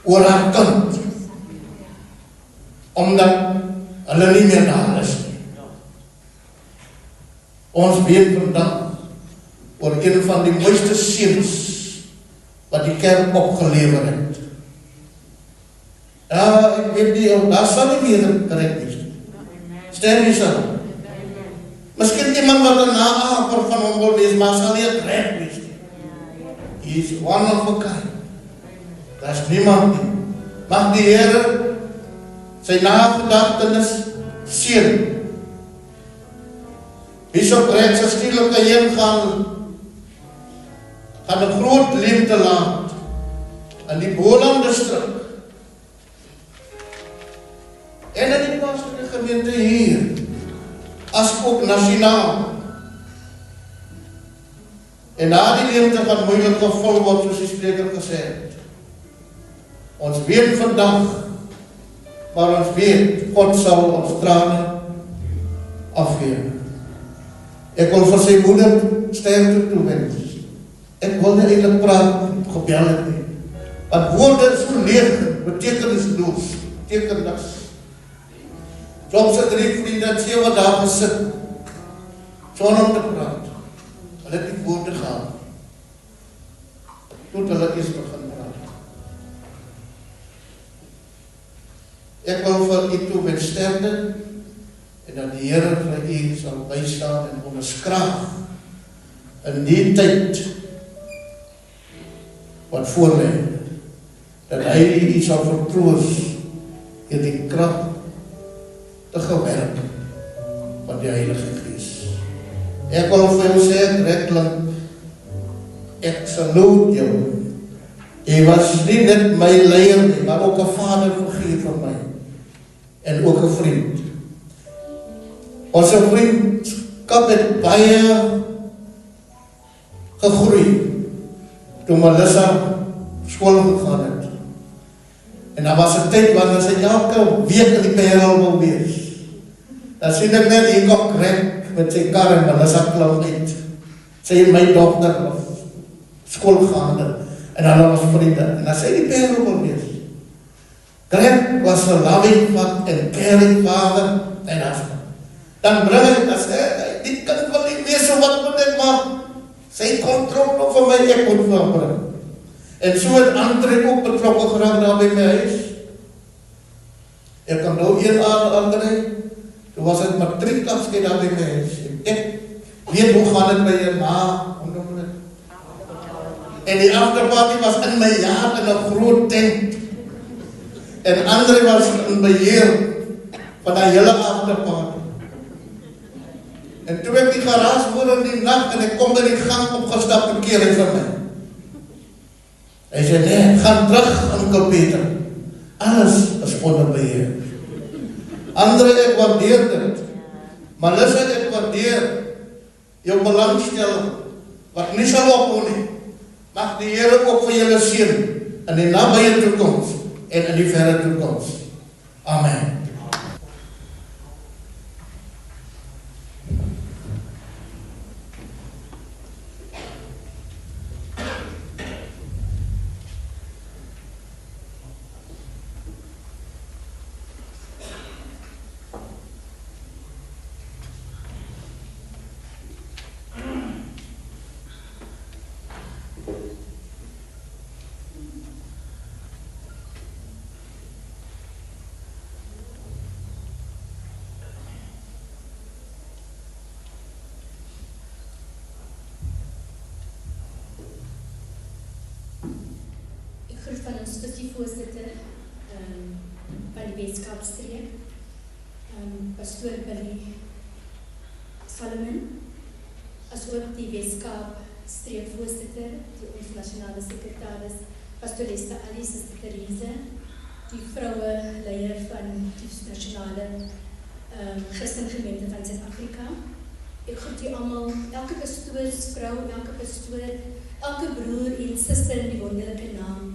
oor haar kind, omdat hulle nie meer daar is nie. Ons weet vandag oor een van die mooiste seuns wat die kerk opgelewer het. Ja, ek weet nie, daar sal nie meer gekrek wees. Stem nie so. Miskien iemand wat een naaper van hom wil wees, maar sal nie gekrek wees. He is one of a kind. Daar is niemand nie. Mag die Here sy nagedagtenis seën. Bishop Rex se stielike heen gaan 'n groot leemte laat in die Boland distrik. En in die plaaslike gemeente hier, as ook nasionaal. En na die leemte gaan moeilik gevul word, soos die spreker gesê het. Ons weet vandag, maar ons weet, God sal ons trane afvee. Ek wil vir sy moeder sterkte toewens. Ek wil nie eintlik praat, gebel het nie. Want woorde is so leeg, betekenisloos, beteken niks. Soms het 3 vriende en 7 dae gesit, sonder om te praat. Hulle het die woorde gehad. Toe hulle eers begin praat. Ek wil vir u toewens sterkte, en dat die Here vir u sal bystaan en onderskraag in die tyd wat voor lê, dat hy u sal vertroos in die krag te gewerk van die Heilige Gees. Ek wil vir jou sê, Rekling, ek salute jou. Jy was nie net my leier nie, maar ook 'n vaderfiguur vir my en ook 'n vriend. Ons vriendskap het baie gegroei toe Melissa skool gegaan het. En daar was 'n tyd wanneer sy elke week in die Parel wou wees. Dan sien ek net hier kom Greg met sy kar en Melissa klop uit. Sy en my dogter was skool gaande en hulle was vriende. En dan sy die Parel wou wees. Greg was 'n loving en caring vader en husband. Dan bring ek as die kind wil nie wees so wat moet ek maak. Sy kontrol op vir my, ek moet vir hom bring. En so het Andre ook betrokke geraak daar by my huis. Ek kan nou een Andre, toe was het matriekafskeid daar by my huis. Ek weet hoe gaan het by jou na, en die afterparty was in my jaar in 'n groot tent. En Andre was in beheer van die hele afterparty. En toe ek die garaas hoor in die nacht en ek kom by die gang opgestap en keer hy vir my. Hy sê, nee, gaan terug, Onkel Peter. Alles is onder beheer. Andre, ek waardeer dit. Melissa, ek waardeer jou belangstelling, wat nie sal ophou nie. Mag die Here ook vir julle seën in die nabye toekoms en in die verre toekoms. Amen. Van ons spesievoorzitter van die Weskaapstreek, pastoor Billy Solomon, as ook die Weskaapstreekvoorzitter, die ons nasionale sekretaris, pastoor Lester Ali, Sister Therese, die vroue leier van die nasionale Christengemeente van Suid-Afrika. Ek groet u almal, elke pastoorsvrou, elke pastoor, elke broer en suster in die wonderlike naam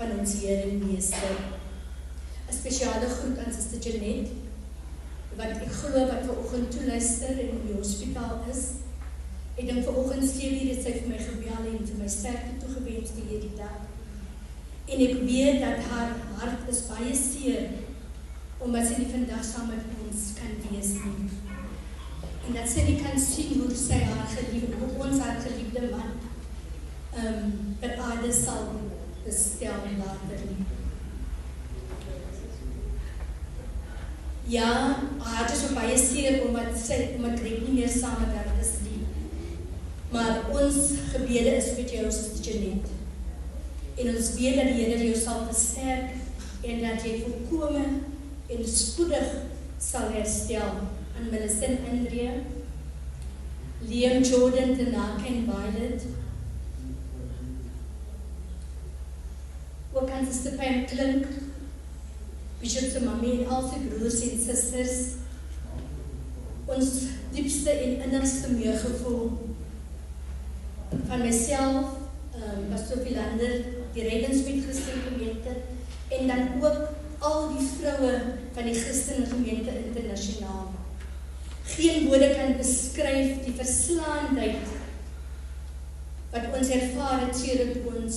van ons Here en Meester. 'n Spesiale groet aan Suster Janet, wat ek glo wat vanoggend toeluister en in die hospitaal is, Ek dink vanoggend 7:00 het sy vir my gebel en vir my sterkte toegewens vir hierdie dag. En ek weet dat haar hart is baie seer, omdat sy nie vandag saam met ons kan wees nie. En dat sy nie kan sien hoe sy haar geliefde, hoe ons haar geliefde man per aarde sal bestel later nie. Ja, haar hart is ook baie seer omdat Greg nie meer saam met haar is nie. Maar ons gebede is vir jou, Suster Jeanette. En ons weet dat die Here jou sal versterk en dat jy volkome en spoedig sal herstel. Aan Millicent Andrea, Liam Jordan, Tanaka en Violet. Ook aan Suster Pam Klink, Bishop se mami en al sy broers en susters. Ons diepste en innigste meegevoel van myself, Pastor Philander, die Ravensmead Christen Gemeente, en dan ook al die vroue van die Christen Gemeente internasionaal. Geen woorde kan beskryf die verslaandheid wat ons ervaar het sedert ons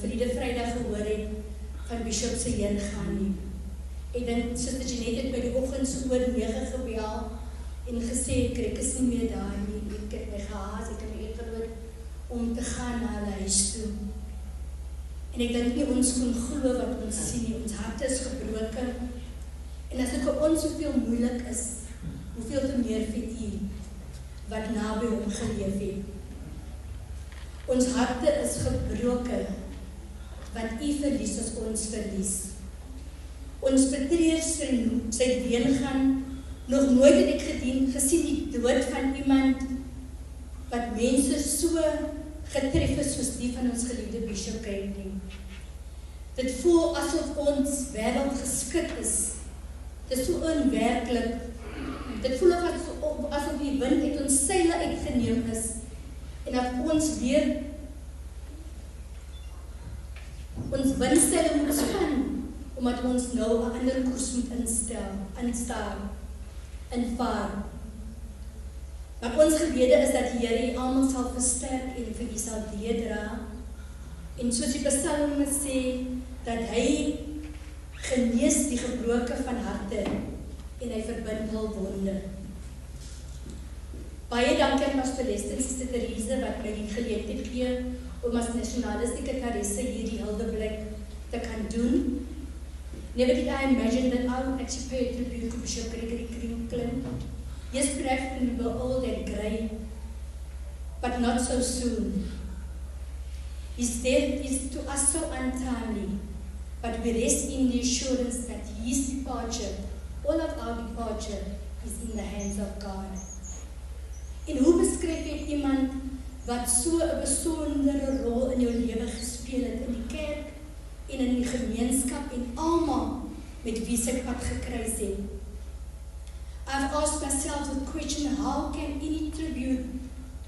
verlede Vrydag gehoor het van Bishop se heengaan nie. Ek dink Suster Jeanette het by die oggend so oor 9 gebel en gesê Greg is nie meer daar nie. Ek het my gehaas, ek het my verloor om te gaan na hulle huis toe. En ek dink nie ons kon glo wat ons sien nie. Ons harte is gebroken. En as dit vir ons soveel moeilik is, hoeveel te meer vir u wat naby hom geleef het. Ons harte is gebroken want u verlies as ons verlies. Ons betreur sy heengaan. Nog nooit het ek gesien die dood van iemand wat mense so getref is soos die van ons geliefde Bishop Greg nie. Dit voel asof ons wêreld geskit is. Dit is so onwerklik. Dit voel asof die wind uit ons seile uitgeneem is en dat ons weer ons windseile moet span omdat ons nou 'n ander koers moet invaar. Maar ons gebede is dat die Here almal sal versterk en vir u sal deurdra. En soos die Psalme sê, dat hy genees die gebroke van harte en hy verbind hul wonde. Baie dankie aan Pastor Lester en Suster Therese wat my die geleentheid gee om as nasionale sekretaresse hierdie Hildeblyk te kan doen. Never did I imagine that I would actually pay a tribute to Bishop Gregory Klink. Yes, perhaps we were old and grey, but not so soon. His death is to us so untimely, but we rest in the assurance that his departure, all of our departure, is in the hands of God. En hoe beskryf jy iemand wat so 'n besondere rol in jou lewe gespeel het in die kerk en in die gemeenskap en almal met wie sy pad gekruis het? I've asked myself the question, how can any tribute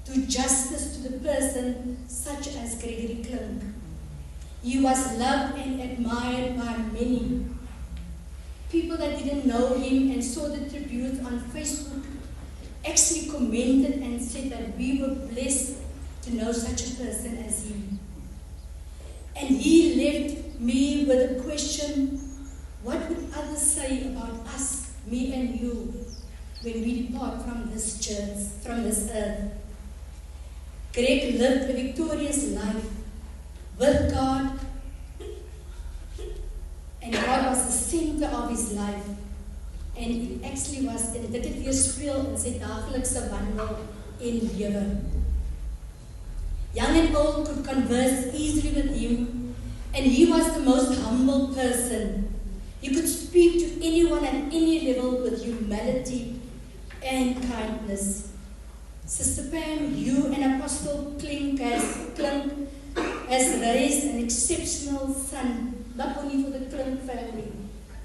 do justice to the person such as Gregory Klink? He was loved and admired by many. People that didn't know him and saw the tribute on Facebook actually commented and said that we were blessed to know such a person as him. And he left me with a question, what would others say about us, me and you, when we depart from this church, from this earth? Greg lived a victorious life with God, and God was the center of his life. And it actually was, en dit het weerspieël in sy daaglikse wandel en lewe. Young and old could converse easily with him, and he was the most humble person. He could speak to anyone at any level with humility and kindness. Sister Pam, you and Apostle Klink has raised an exceptional son, not only for the Klink family,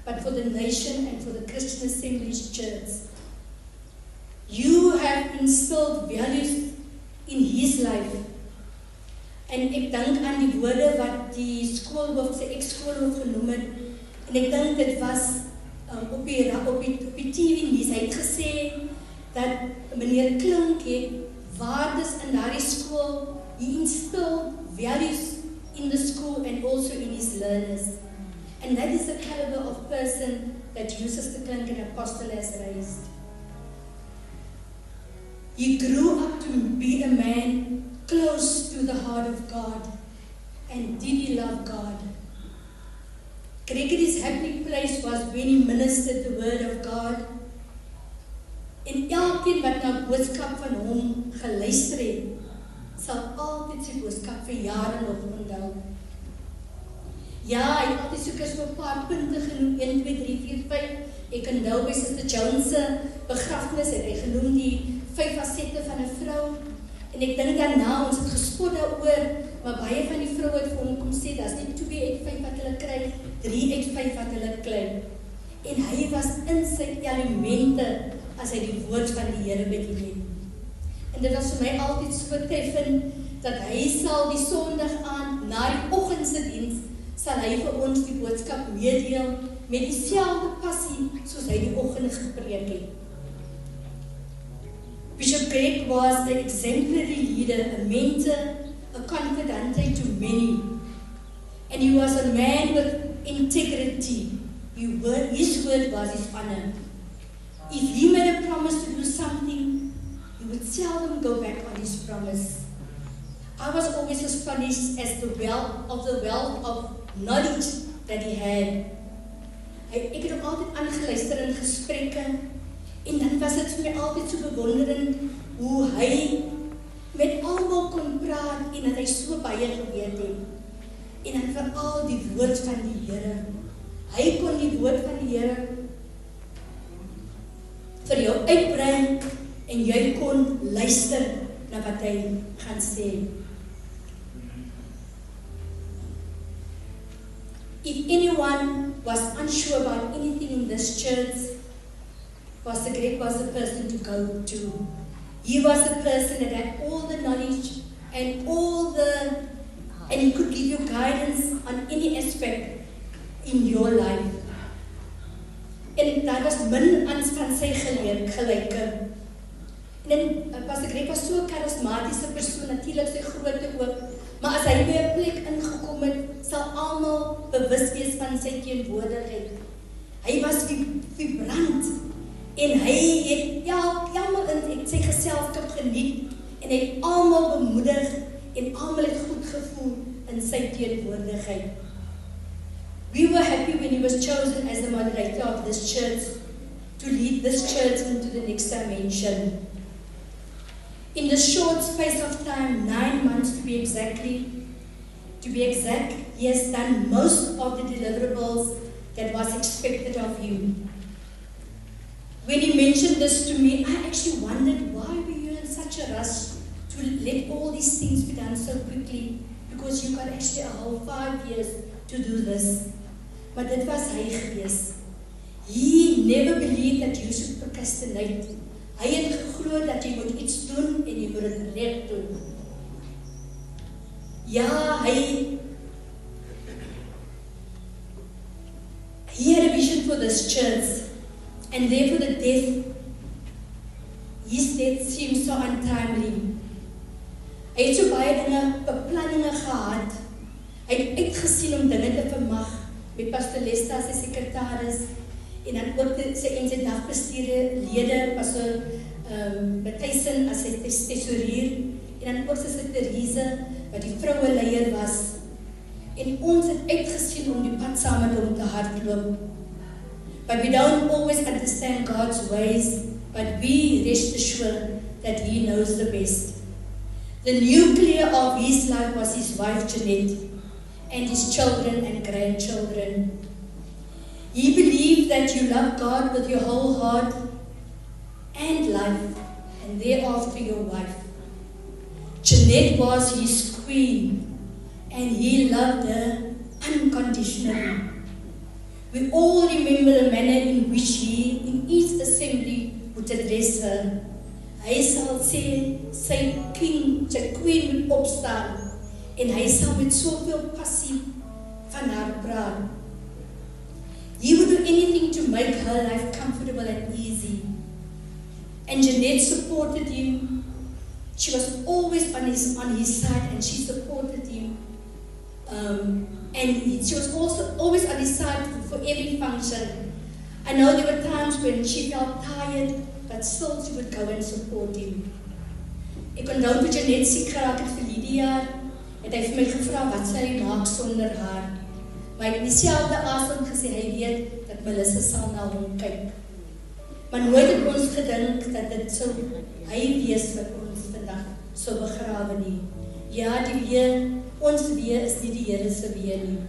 but for the nation and for the Christian Assemblies Church. You have instilled values in his life. En ek dink aan die woorde wat die skoolhoof, sy ex-skoolhoof genoem het, en ek dink dit was op die TV nuus. Hy het gesê dat meneer Klink het waardes in daardie skool. He instilled values in the school and also in his learners. And that is the caliber of person that Jesus the Clinton Apostle has raised. He grew up to be a man close to the heart of God. And did he love God? Gregory's happy place was when he ministered the word of God. En elkeen wat na boodskap van hom geluister het, sal altyd sy boodskap vir jare nog onthou. Ja, hy het altyd so 'n paar punte genoem, 1, 2, 3, 4, 5. Ek onthou by Sister Jones se begrafnis het hy genoem die 5 fasette van 'n vrou. En ek dink daarna, ons het gespot daaroor, maar baie van die vroue het vir hom kom sê, daar's nie 2 uit 5 wat hulle kry, 3 uit 5 wat hulle kry. En hy was in sy elemente as hy die woord van die Here bedien het. En dit was vir my altyd so treffend, dat hy sal die Sondag aand, na die oggendse diens, sal hy vir ons die boodskap meedeel, met dieselfde passie, soos hy die oggend gepreek het. Bishop Greg was an exemplary leader, a mentor, a confidant to many. And he was a man with integrity. His word was his honor. If he made a promise to do something, he would seldom go back on his promise. I was always astonished as the wealth of knowledge that he had. Ek het ook altyd aangeluister in gesprekke, en dan was dit vir my altyd so bewonderend hoe hy met almal kon praat en dat hy so baie geweet het. En dan veral die woord van die Here. Hy kon die woord van die Here vir jou uitbrei en jy kon luister na wat hy gaan sê. If anyone was unsure about anything in this church, Pastor Greg was the person to go to. He was the person that had all the knowledge and and he could give you guidance on any aspect in your life. En daar was min van sy gelyke. En Pastor Greg was so 'n charismatiese persoon, natuurlik sy grootte ook, maar as hy by 'n plek ingekom het, sal almal bewus wees van sy teenwoordigheid. Hy was vibrant en hy het almal in sy geselskap geniet en hy het almal bemoedig en almal het goed gevoel in sy teenwoordigheid. We were happy when he was chosen as the moderator of this church to lead this church into the next dimension. In the short space of time, 9 months to be exact, he has done most of the deliverables that was expected of him. When he mentioned this to me, I actually wondered why were you in such a rush to let all these things be done so quickly, because you got actually a whole 5 years to do this. Maar dit was hy gewees. He never believed that you should procrastinate. Hy het geglo dat jy moet iets doen en jy moet dit reg doen. Ja, he had a vision for this church, and therefore his death seems so untimely. Hy het so baie beplanninge gehad. Hy het uitgesien om dinge te vermag met Pastor Lesta as sy sekretaris, en dan ook sy dagbestuurlede, Pastor Matthijsen as sy tesourier, en dan ook sy Therese, wat die vroueleier was. En ons het uitgesien om die pad saam met hom te hardloop. But we don't always understand God's ways, but we rest assured that He knows the best. The nucleus of his life was his wife Jeanette, and his children and grandchildren. He believed that you love God with your whole heart and life, and thereafter your wife. Jeanette was his queen, and he loved her unconditionally. We all remember the manner in which he, in each assembly, would address her. Hy sal sê, sy queen moet opstaan, en hy sal met soveel passie van haar praat. He would do anything to make her life comfortable and easy. And Jeanette supported him. She was always on his side, and she supported him. She was also always on his side for every function. I know there were times when she felt tired, but still she would go and support him. Ek onthou toe Jeanette siek geraak het vir die jaar, het hy vir my gevra wat sal hy maak sonder haar. Maar hy het dieselfde asem gesê, hy weet dat Melissa sal na hom kyk. Maar nooit het ons gedink dat dit sou hy wees wat ons vandag sou begrawe nie. Ja, die wee, ons wee is nie die Here se wee nie.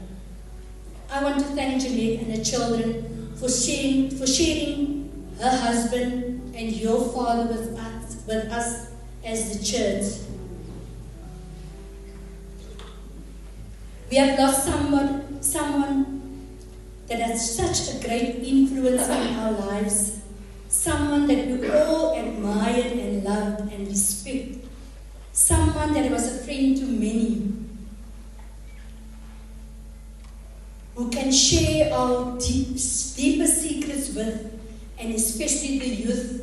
I want to thank Jeanette and her children for sharing her husband and your father with us as the church. We have lost someone that has such a great influence on our lives, someone that we all admired and loved and respect, someone that was a friend to many, who can share our deeper secrets with, and especially the youth,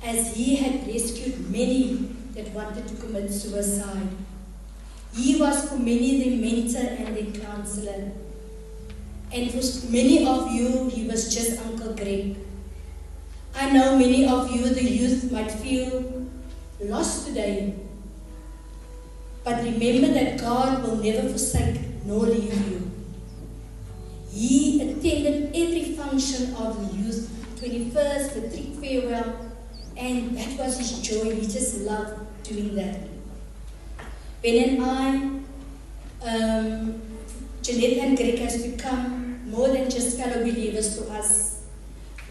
as he had rescued many that wanted to commit suicide. He was for many their mentor and their counselor. And for many of you, he was just Uncle Greg. I know many of you, the youth, might feel lost today. But remember that God will never forsake nor leave you. He attended every function of the youth, 21st, the trick farewell, and that was his joy. He just loved doing that. Ben and I, Jeanette and Greg has become more than just fellow believers to us.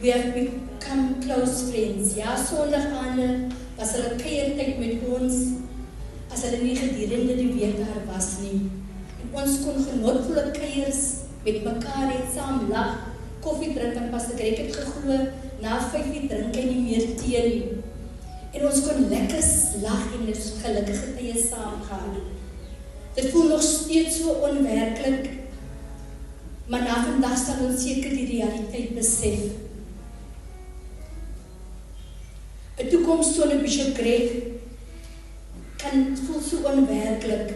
We have become close friends. Ja, Sondagaan was hulle kuiertyd met ons, as hulle nie gedurende die week daar was nie. En ons kon genotvolle kuiers met mekaar het saam lag, koffie drink, en Pastor Greg het geglo, na 5 uur drink hy nie meer tee nie. En ons kon lekker lag en ons gelukkige tye saam gaan. Dit voel nog steeds so onwerklik, maar na vandag sal ons seker die realiteit besef. 'n Toekoms sonder Bishop Greg kan voel so onwerklik.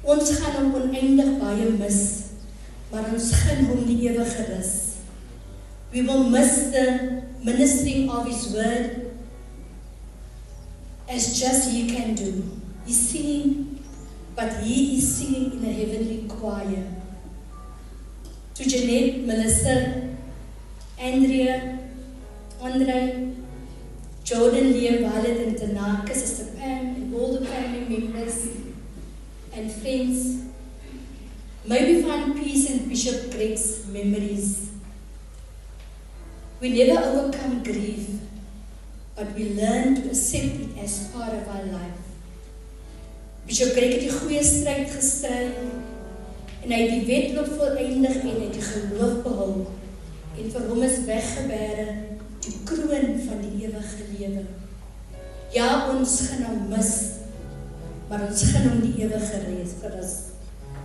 Ons gaan hom oneindig baie mis, maar ons gun hom die ewige rus. We will miss the ministering of his word as just he can do. He's singing, but he is singing in a heavenly choir. To Jeanette, Melissa, Andrea, Andre, Jordan, Leah, Violet, and Tanaka, Sister Pam, and all the family members and friends, may we find peace in Bishop Greg's memories. We never overcome grief, but we learn to accept it as part of our life. Bishop Greg het die goeie stryd gestry, en hy het die wedloop voleindig en hy het die geloof behou, en vir hom is weggebere die kroon van die ewige lewe. Ja, ons gaan hom mis, maar ons gaan hom die ewige reis verras.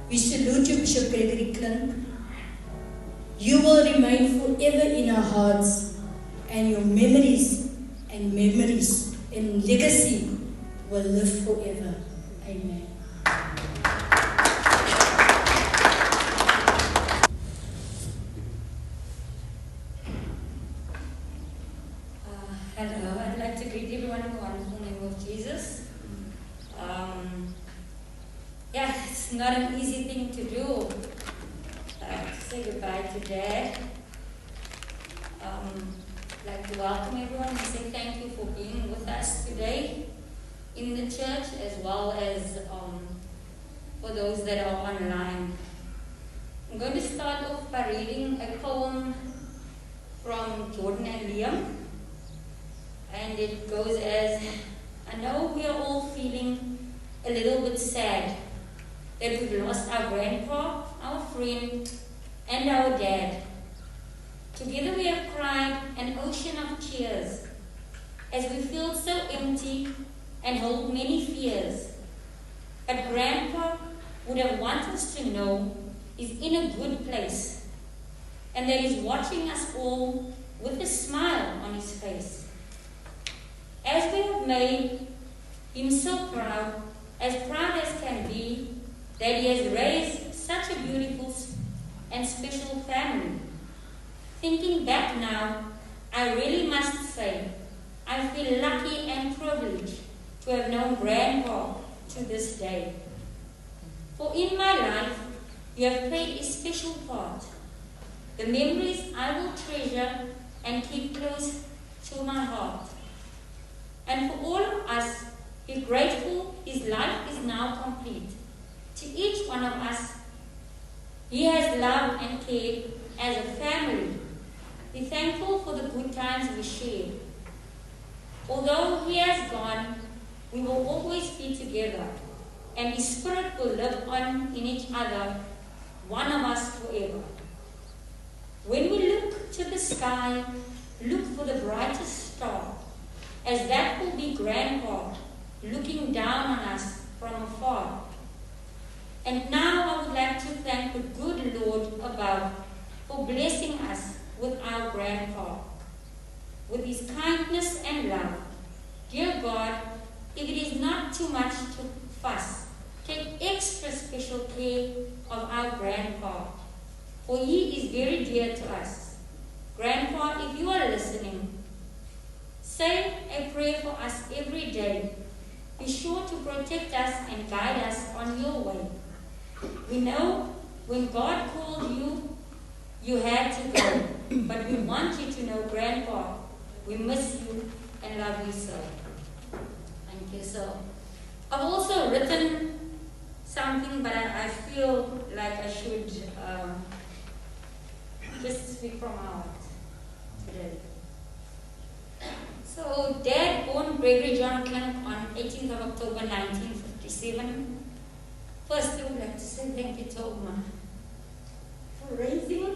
We salute you, Bishop Gregory Klink. You will remain forever in our hearts, and your memories and legacy will live forever. Amen. Hello, I'd like to greet everyone in the wonderful name of Jesus. It's not an easy thing to do. To say goodbye to Dad. I'd like to welcome everyone and say thank you for being with us today in the church, as well as for those that are online. I'm going to start off by reading a poem from Jordan and Liam. And it goes as, I know we are all feeling a little bit sad that we've lost our grandpa, our friend, and our dad. Together we have cried an ocean of tears as we feel so empty and hold many fears. But Grandpa would have wanted us to know he's in a good place and that he's watching us all with a smile on his face. As we have made him so proud as can be, that he has raised such a beautiful and special family. Thinking back now, I really must say, I feel lucky and privileged to have known Grandpa to this day. For in my life, you have played a special part. The memories I will treasure and keep close to my heart. And for all of us, be grateful his life is now complete. To each one of us, he has loved and cared as a family. Be thankful for the good times we shared. Although he has gone, we will always be together, and his spirit will live on in each other, one of us forever. When we look to the sky, look for the brightest star, as that will be Grandpa, looking down on us from afar. And now I would like to thank the good Lord above for blessing us with our Grandpa, with his kindness and love. Dear God, if it is not too much to fuss, take extra special care of our Grandpa, for he is very dear to us. Grandpa, if you are listening, say a prayer for us every day. Be sure to protect us and guide us on your way. We know when God called you, you had to go. But we want you to know, Grandpa, we miss you and love you so. Thank you. So, I've also written something, but I feel like I should just speak from our heart today. So, Dad born Gregory John Clark on 18th of October 1957. First, I would like to say thank you to Oma for raising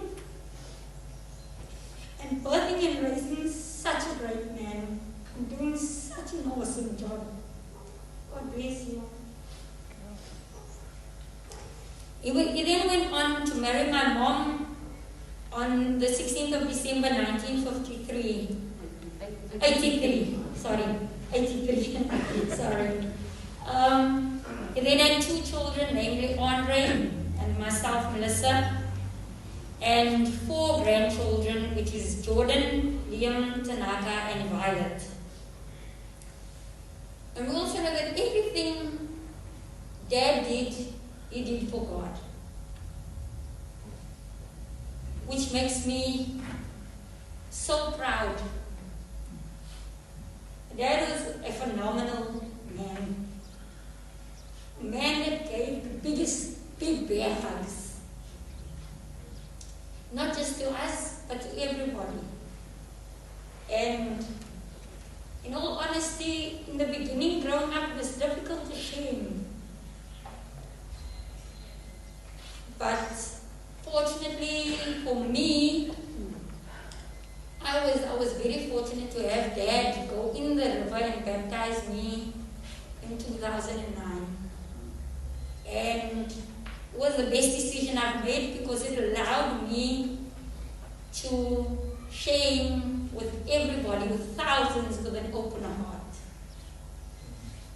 and birthing and raising such a great man and doing such an awesome job. God bless you. He then went on to marry my mom on the 16th of December 1953. 83, sorry. He then had 2 children, namely Andre and myself, Melissa, and 4 grandchildren, which is Jordan, Liam, Tanaka, and Violet. And we also know that everything Dad did, he did for God, which makes me so proud. Dad was a phenomenal man. A man that gave the biggest big bear hugs. Not just to us, but to everybody. And in all honesty, in the beginning, growing up, it was difficult to share him. But fortunately for me, I was very fortunate to have Dad go in the river and baptize me in 2009. And it was the best decision I've made because it allowed me to share him with everybody, with thousands, with an open heart.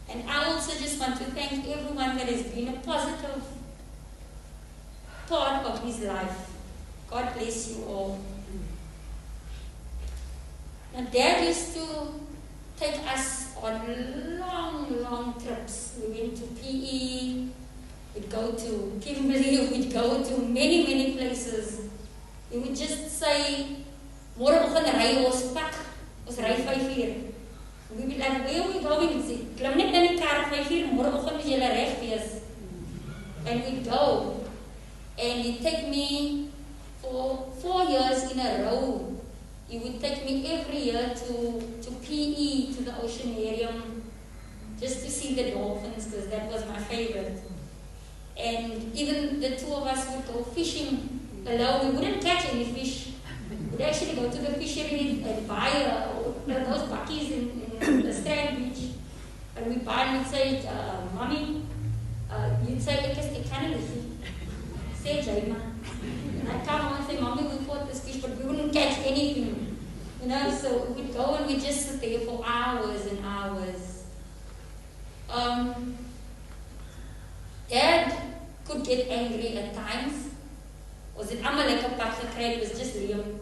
And I also just want to thank everyone that has been a positive part of his life. God bless you all. Now, Dad used to take us on long, long trips. We went to PE, we'd go to Kimberley, we'd go to many, many places. He would just say, "Môreoggend ry ons pak, ons ry 5 uur." We'd be like, "Where are we going?" He'd say, "Klim net in die kar 5 uur, môreoggend moet julle reg wees." And we'd go. And he'd take me for 4 years in a row. He would take me every year to PE, to the oceanarium, just to see the dolphins, because that was my favorite. And even the 2 of us would go fishing alone. We wouldn't catch any fish. We'd actually go to the fishery and buy those buckies in the Strand Beach. And we'd buy and we'd say, "Mommy," you'd say, "Ek kan nie vis." Say, "Jaima." And I'd come home and say, "Mommy, we caught this fish," but we wouldn't catch anything. You know, so we'd go and we'd just sit there for hours and hours. get angry at times. Was it almal lekker pak gekry? It was just Liam.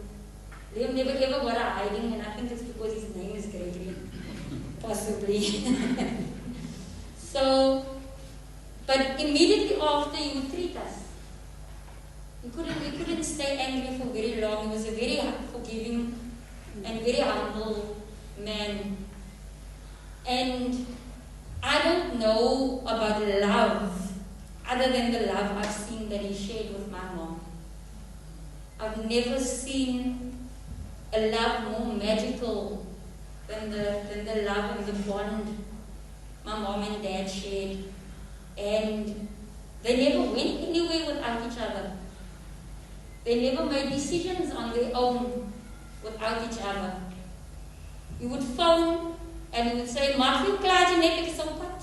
Liam never ever got a hiding, and I think it's because his name is Gregory. Possibly. So, but immediately after he would treat us. He couldn't stay angry for very long. He was a very forgiving and very humble man. And I don't know about love other than the love I've seen that he shared with my mom. I've never seen a love more magical than the love and the bond my mom and dad shared. And they never went anywhere without each other. They never made decisions on their own without each other. You would phone and you would say, "Maak jou klaar, Jeanette, ek is op pad."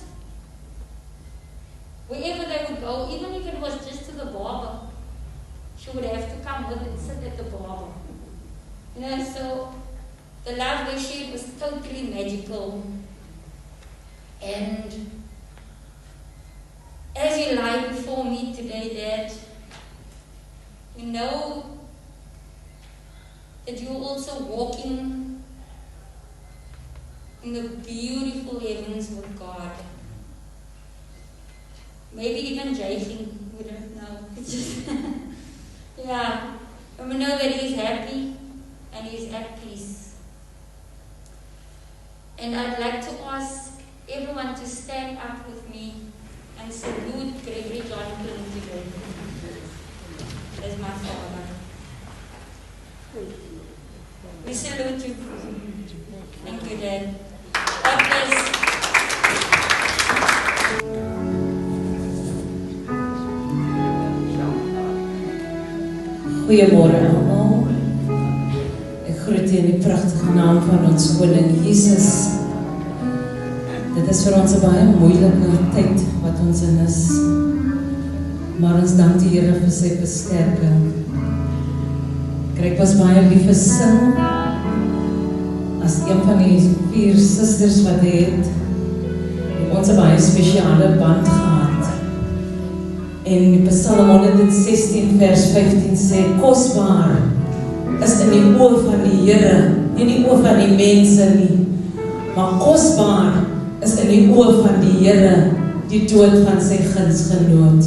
Wherever they would go, even if it was just to the barber, she would have to come with and sit at the barber. You know, so the love they shared was totally magical. And as you lie before me today, Dad, you know that you're also walking in the beautiful heavens with God. Maybe even Jason, we don't know. It's just, yeah. And we know that He's happy and He's at peace. And I'd like to ask everyone to stand up with me and salute Gregory Jonathan today as my father. We salute you. Thank you, Dad. God bless. Goeiemôre almal. Ek groet julle in die pragtige naam van ons koning Jesus. Dit is vir ons 'n baie moeilike tyd wat ons in is. Maar ons dank die Here vir sy versterking. Ek was baie lief vir sing as een van die 4 susters wat het ons 'n baie spesiale band gehad. En Psalm 116 vers 15 sê, kosbaar is in die oë van die Here, nie in die oë van die mense nie, maar kosbaar is in die oë van die Here, die dood van sy gunsgenoot.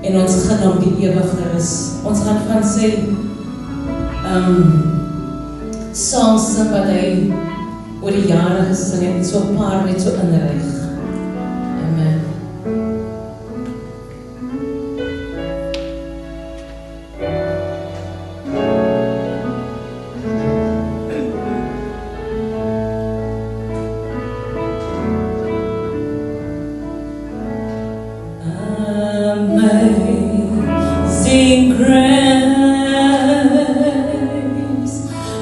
En ons gaan hom die ewige rus. Ons gaan van sy songs sing wat hy oor die jare gesing het, so 'n paar net so inrig. Amen. Amazing grace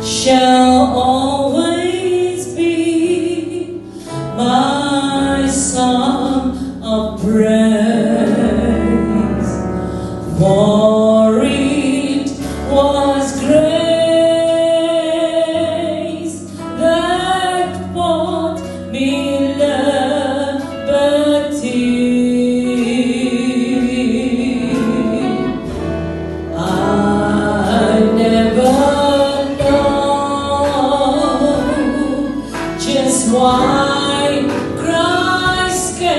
shall always be my song of praise, for it was grace that bought me liberty. I never know just why Christ came.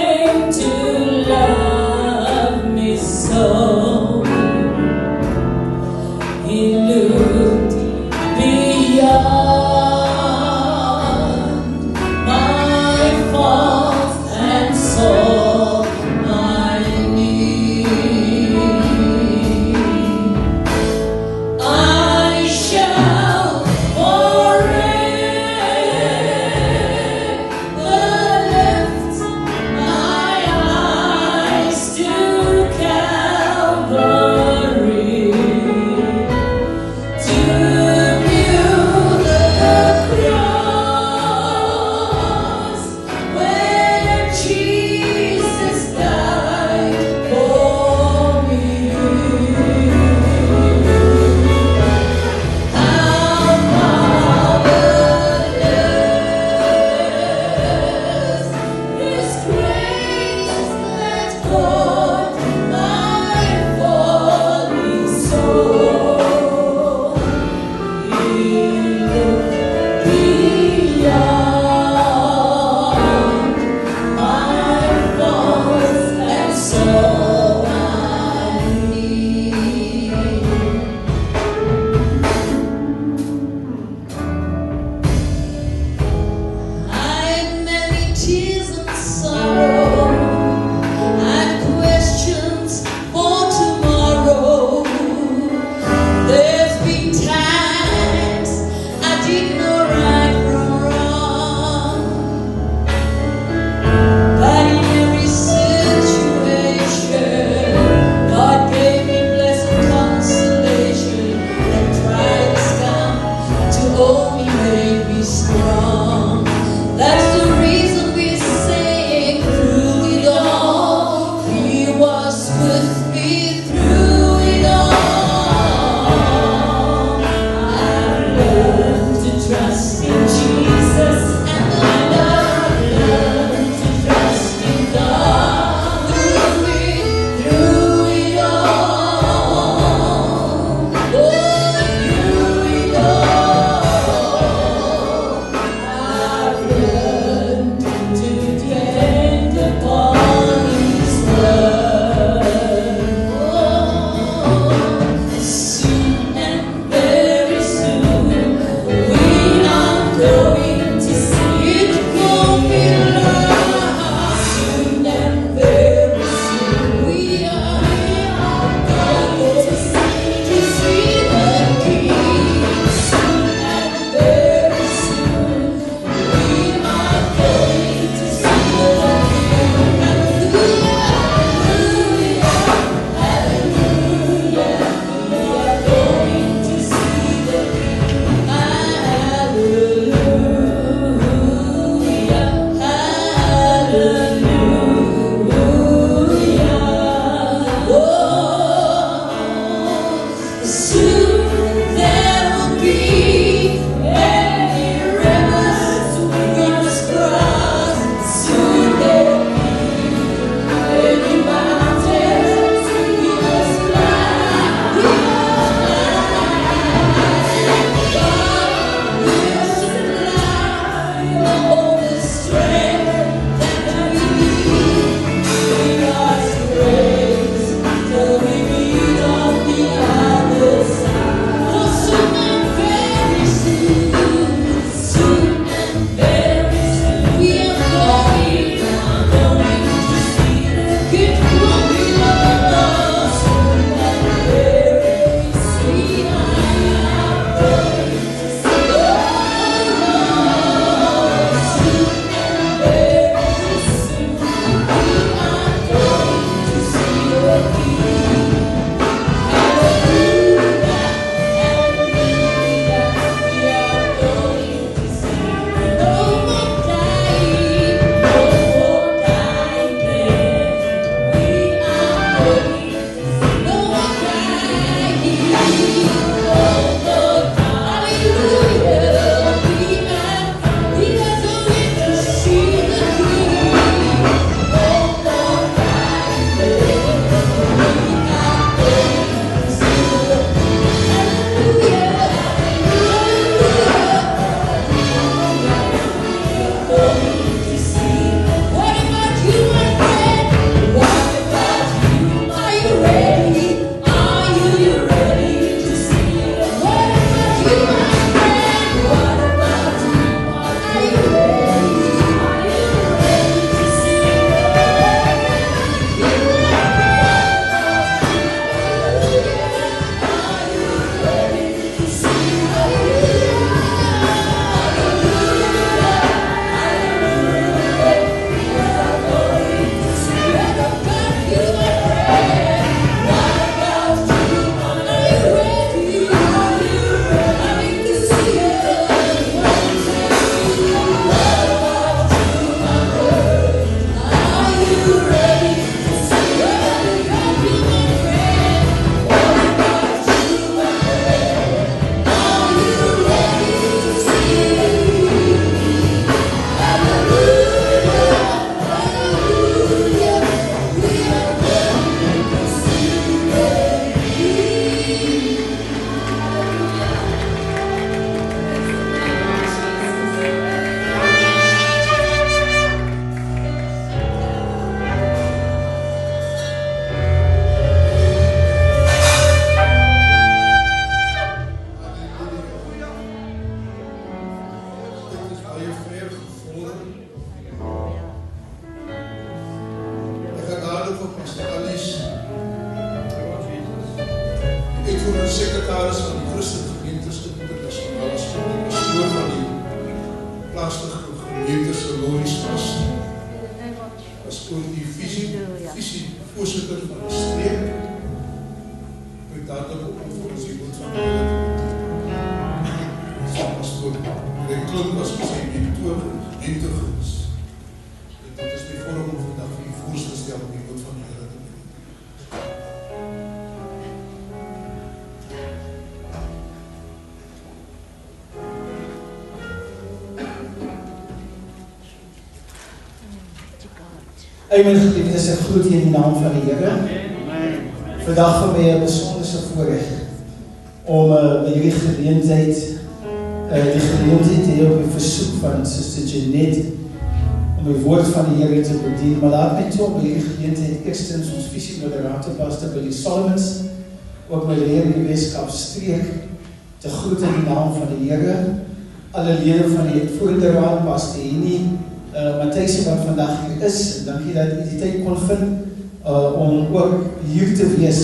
sekretaris van die Christen Gemeentes Internasionaal as die pastoor van die plaaslike gemeente se Loris was. As ook die visie voorsitter van die streek. Met dadelik op volgens die woord van die Here. Pastoor Greg Klink was sy mentor gewees. Dit is die vorm om vandag vir die voorste stel om die woord van die Here te doen. Amen, geliefdes, ek groet hier in die naam van die Here. Vandag vir my 'n besonderse voorreg om by hierdie geleentheid hier op die versoek van Suster Jeanette om die woord van die Here te bedien, maar laat my toe by hierdie geleentheid eerstens ons visiemoderator Pastor Billy Solomons, ook my leer in die Weskaapstreek, te groet in die naam van die Here, alle lede van die uitvoerende raad, Pastor Henny, Matthijs wat vandag hier is, en dankie dat u die tyd kon vind om ook hier te wees,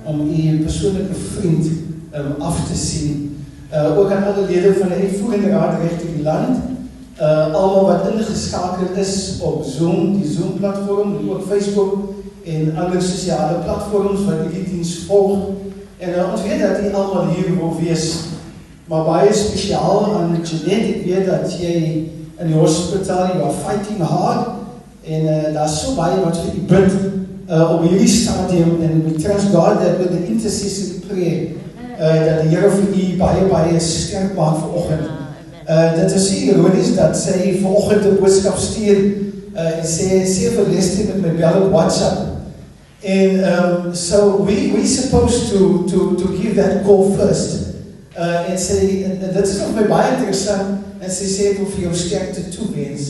om u persoonlijke vriend af te sien. Ook aan alle lede van die uitvoerende raad recht in die land, allemaal wat ingeskakeld is op Zoom, die Zoom-platform, en ook Facebook en andere sociale platforms wat die dienst volg. En ons weet dat die allemaal hier wil wees, maar baie spesiaal aan Jeanette, ek weet dat jy in die hospitaal, you are fighting hard, en daar is so baie wat vir die bid op hierdie stadium, en we trust God that with the intercessory prayer, dat die Here vir u baie sterk maak vanoggend. Dit is ironies dat sy vanoggend 'n boodskap stuur en sê vir Leslie met my bel op WhatsApp. And so we supposed to give that call first. En sê, dit is nog my baie interessant, en sy sê ek wil vir jou sterkte toewens.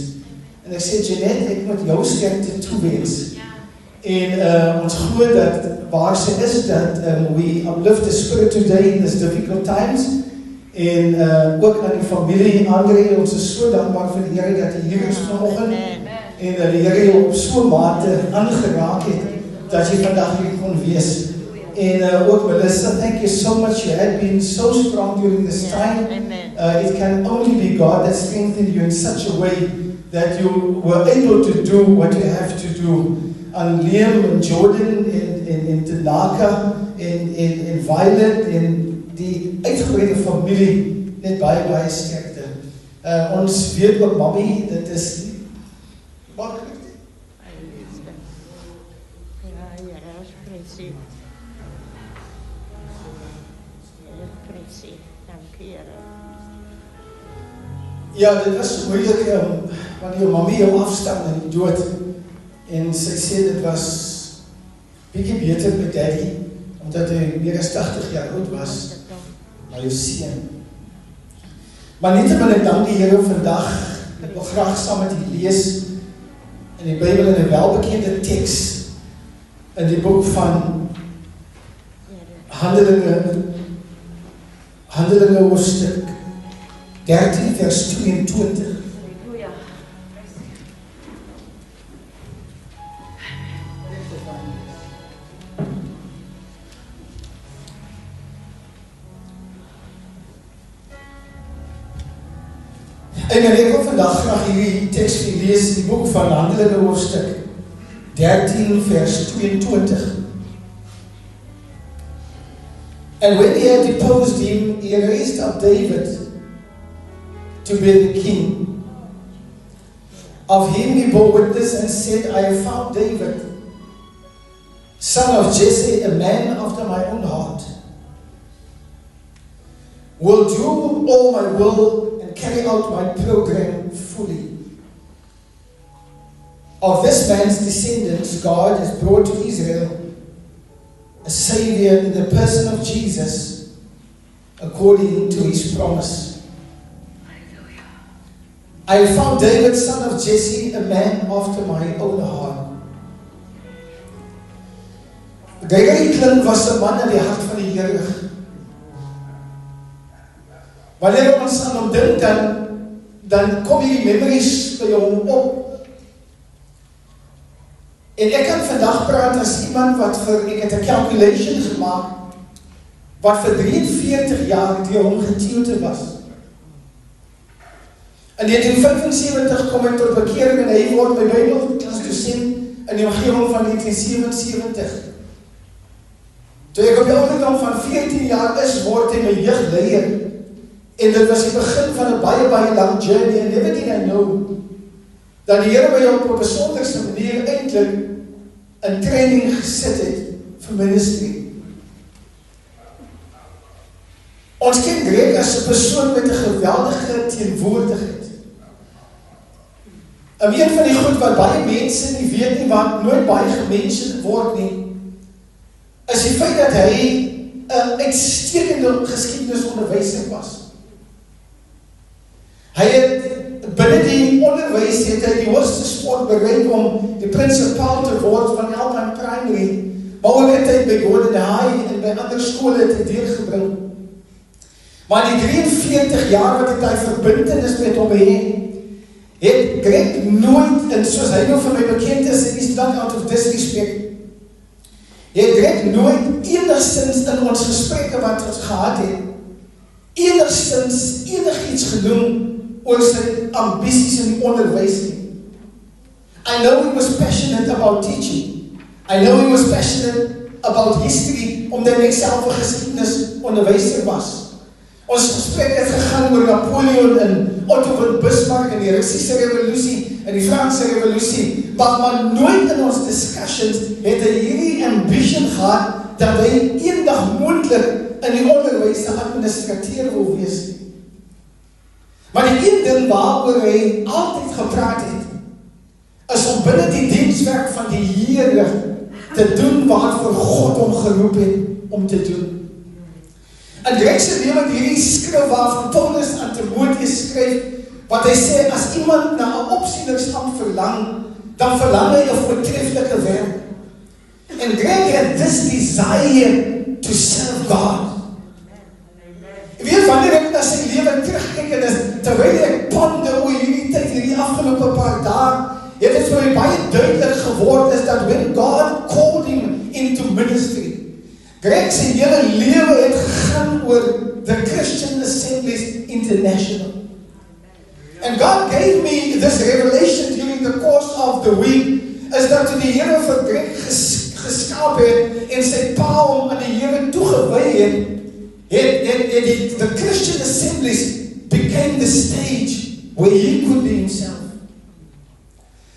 En ek sê, Jeanette, ek moet jou sterkte toewens. En ons glo dat waar sy is, dat we uplift the spirit today in these difficult times. En ook aan die familie, André, ons is so dankbaar vir die Here dat hy hier is vanoggend. En dat die Here jou op so mate aangeraak het, dat jy vandag hier kon wees. En ook Melissa, thank you so much. You had been so strong during this time. It can only be God that strengthened you in such a way that you were able to do what you have to do. And Liam en Jordan en Tanaka en Violet en die uitgebreide familie net baie sterkte. Ons weet ook, Mommy, dit is wat ja, dit was moeilik, wanneer Mommy jou afstaan in die dood. En sy sê dit was bietjie beter met Daddy, omdat hy meer as 80 jaar oud was, maar jou seun. Maar net wil ek dank die Here vandag, ek wil graag saam met u lees in die Bybel in 'n welbekende teks, in die boek van Handelinge hoofstuk 13 vers 22. En ek wil vandag graag hierdie teks lees in die boek van Handelinge hoofstuk 13 vers 22. And when he had deposed him, he raised up David to be the king. Of him he bore witness and said, I have found David, son of Jesse, a man after my own heart, will do all my will and carry out my program fully. Of this man's descendants, God has brought to Israel a Savior in the person of Jesus, according to his promise. I have found David, son of Jesse, a man after my own heart. Gregory Klink was 'n man in die hart van die Here. Wanneer ons aan hom dink, dan kom hierdie memories by hom op. En ek kan vandag praat as iemand wat ek het 'n calculation gemaak, wat vir 43 jaar deur hom getutor was. In 1975 kom hy tot bekering en hy word by Bybelklasdosent in die omgewing van 1977. Toe ek op die ouderdom van 14 jaar is, word hy my jeugdleier. En dit was die begin van 'n baie lang journey, and never did I know dat die Here my op 'n besonderse manier eintlik in training gesit het vir ministry. Ons ken Greg as 'n persoon met 'n geweldige teenwoordigheid. En een van die goed wat baie mense nie weet nie, wat nooit baie gemention word nie, is die feit dat hy 'n uitstekende geskiedenisonderwyser was. Hy het binne die onderwys het hy die hoogste sport bereik om die prinsipaal te word van Alpine Primary, maar ook het hy by Gordon High en by ander skole het hy deurgebring. Maar die 43 jaar wat ek daai verbintenis met hom het Greg nooit, en soos hy nou vir my bekend is, en is not out of disrespect, het Greg nooit enigstens in ons gesprekke wat ons gehad het, enigstens enigiets genoem oor sy ambities in die onderwys nie. I know he was passionate about teaching. I know he was passionate about history, omdat hy self 'n geskiedenisonderwyser was. Ons gesprek het gegaan oor Napoleon en Otto von Bismarck en die Russiese revolusie en die Franse revolusie, maar nooit in ons discussions het hy hierdie ambition gehad dat hy eendag moontlik in die onderwys 'n administrateur wil wees. Maar die een ding waaroor hy altyd gepraat het, is om binne die dienswerk van die Here te doen waarvoor God hom geroep het om te doen. En Greg se lewe het hierdie skrif waarvan Paulus aan Timoteus skryf, wat hy sê, as iemand na 'n opsieningsambt verlang, dan verlang hy 'n voortreffelike werk. En Greg had this desire to serve God. Weet wanneer ek na sy lewe terugkyk en terwyl ek ponder oor hierdie tyd, hierdie afgelope paar dae, het dit vir my baie duidelik geword is dat when God called him into ministry, Greg se hele lewe het gegaan oor the Christian Assemblies International. And God gave me this revelation during the course of the week, is dat toe die Here vir Greg geskaap het en sy pa hom aan die Here toegewy het, the Christian Assemblies became the stage where he could be himself.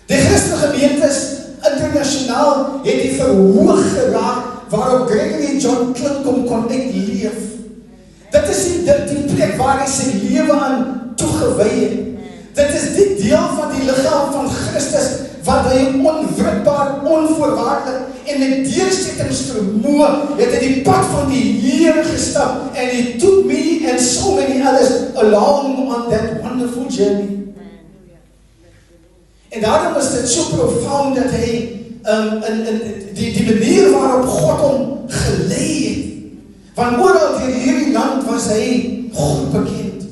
Die Christelike gemeentes internasionaal het die verhoog geraak waarop Gregory John Klinkom kon uitleef. Dit is die plek waar hy sy lewe aan toegewy het. Dit is die deel van die liggaam van Christus wat hy onwrikbaar, onvoorwaardelik en met deursettingsvermoë het hy die pad van die Here gestap and he took me and so many others along on that wonderful journey. En daarom is dit so profound dat hy die manier waarop God hom gelei het, want oral deur hierdie land was hy God bekend.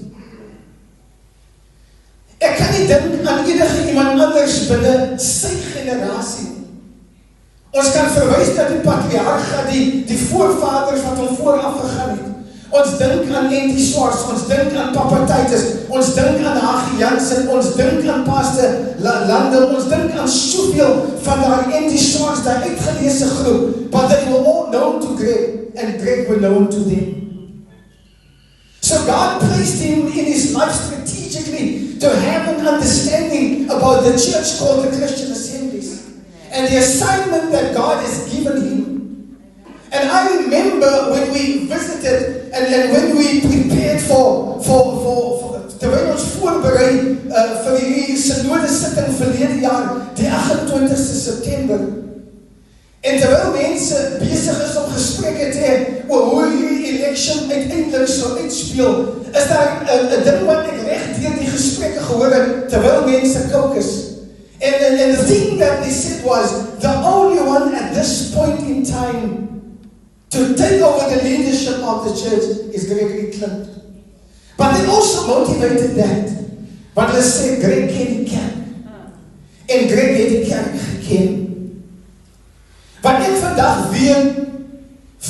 Ek kan nie dink aan enige iemand anders binne sy generasie. Ons kan verwys na die patriarge, die voorvaders wat hom vooraf gegaan het. Ons dink aan N.T. Swartz, ons dink aan Papa Titus, ons dink aan Hagee Jansen, ons dink aan Pastor Lande, ons dink aan soveel van daai N.T. Swartz, daai uitgeleese groep, but they were all known to Greg, and Greg were known to them. So God placed him in his life strategically to have an understanding about the church called the Christian Assemblies and the assignment that God has given him. And I remember when we visited and when we prepared terwyl ons voorberei vir die synode sitting verlede jaar, die 28ste September. En terwyl mense besig is om gesprekke te hê oor hoe hierdie election uiteindelik sal uitspeel, is daar 'n ding wat ek reg deur die gesprekke gehoor het terwyl mense caucus. And the thing that they said was, the only one at this point in time to take over the leadership of the church is Gregory Clinton. But they also motivated that. Want hulle sê Greg ken die kerk. En Greg het die kerk geken. Wat ek vandag weet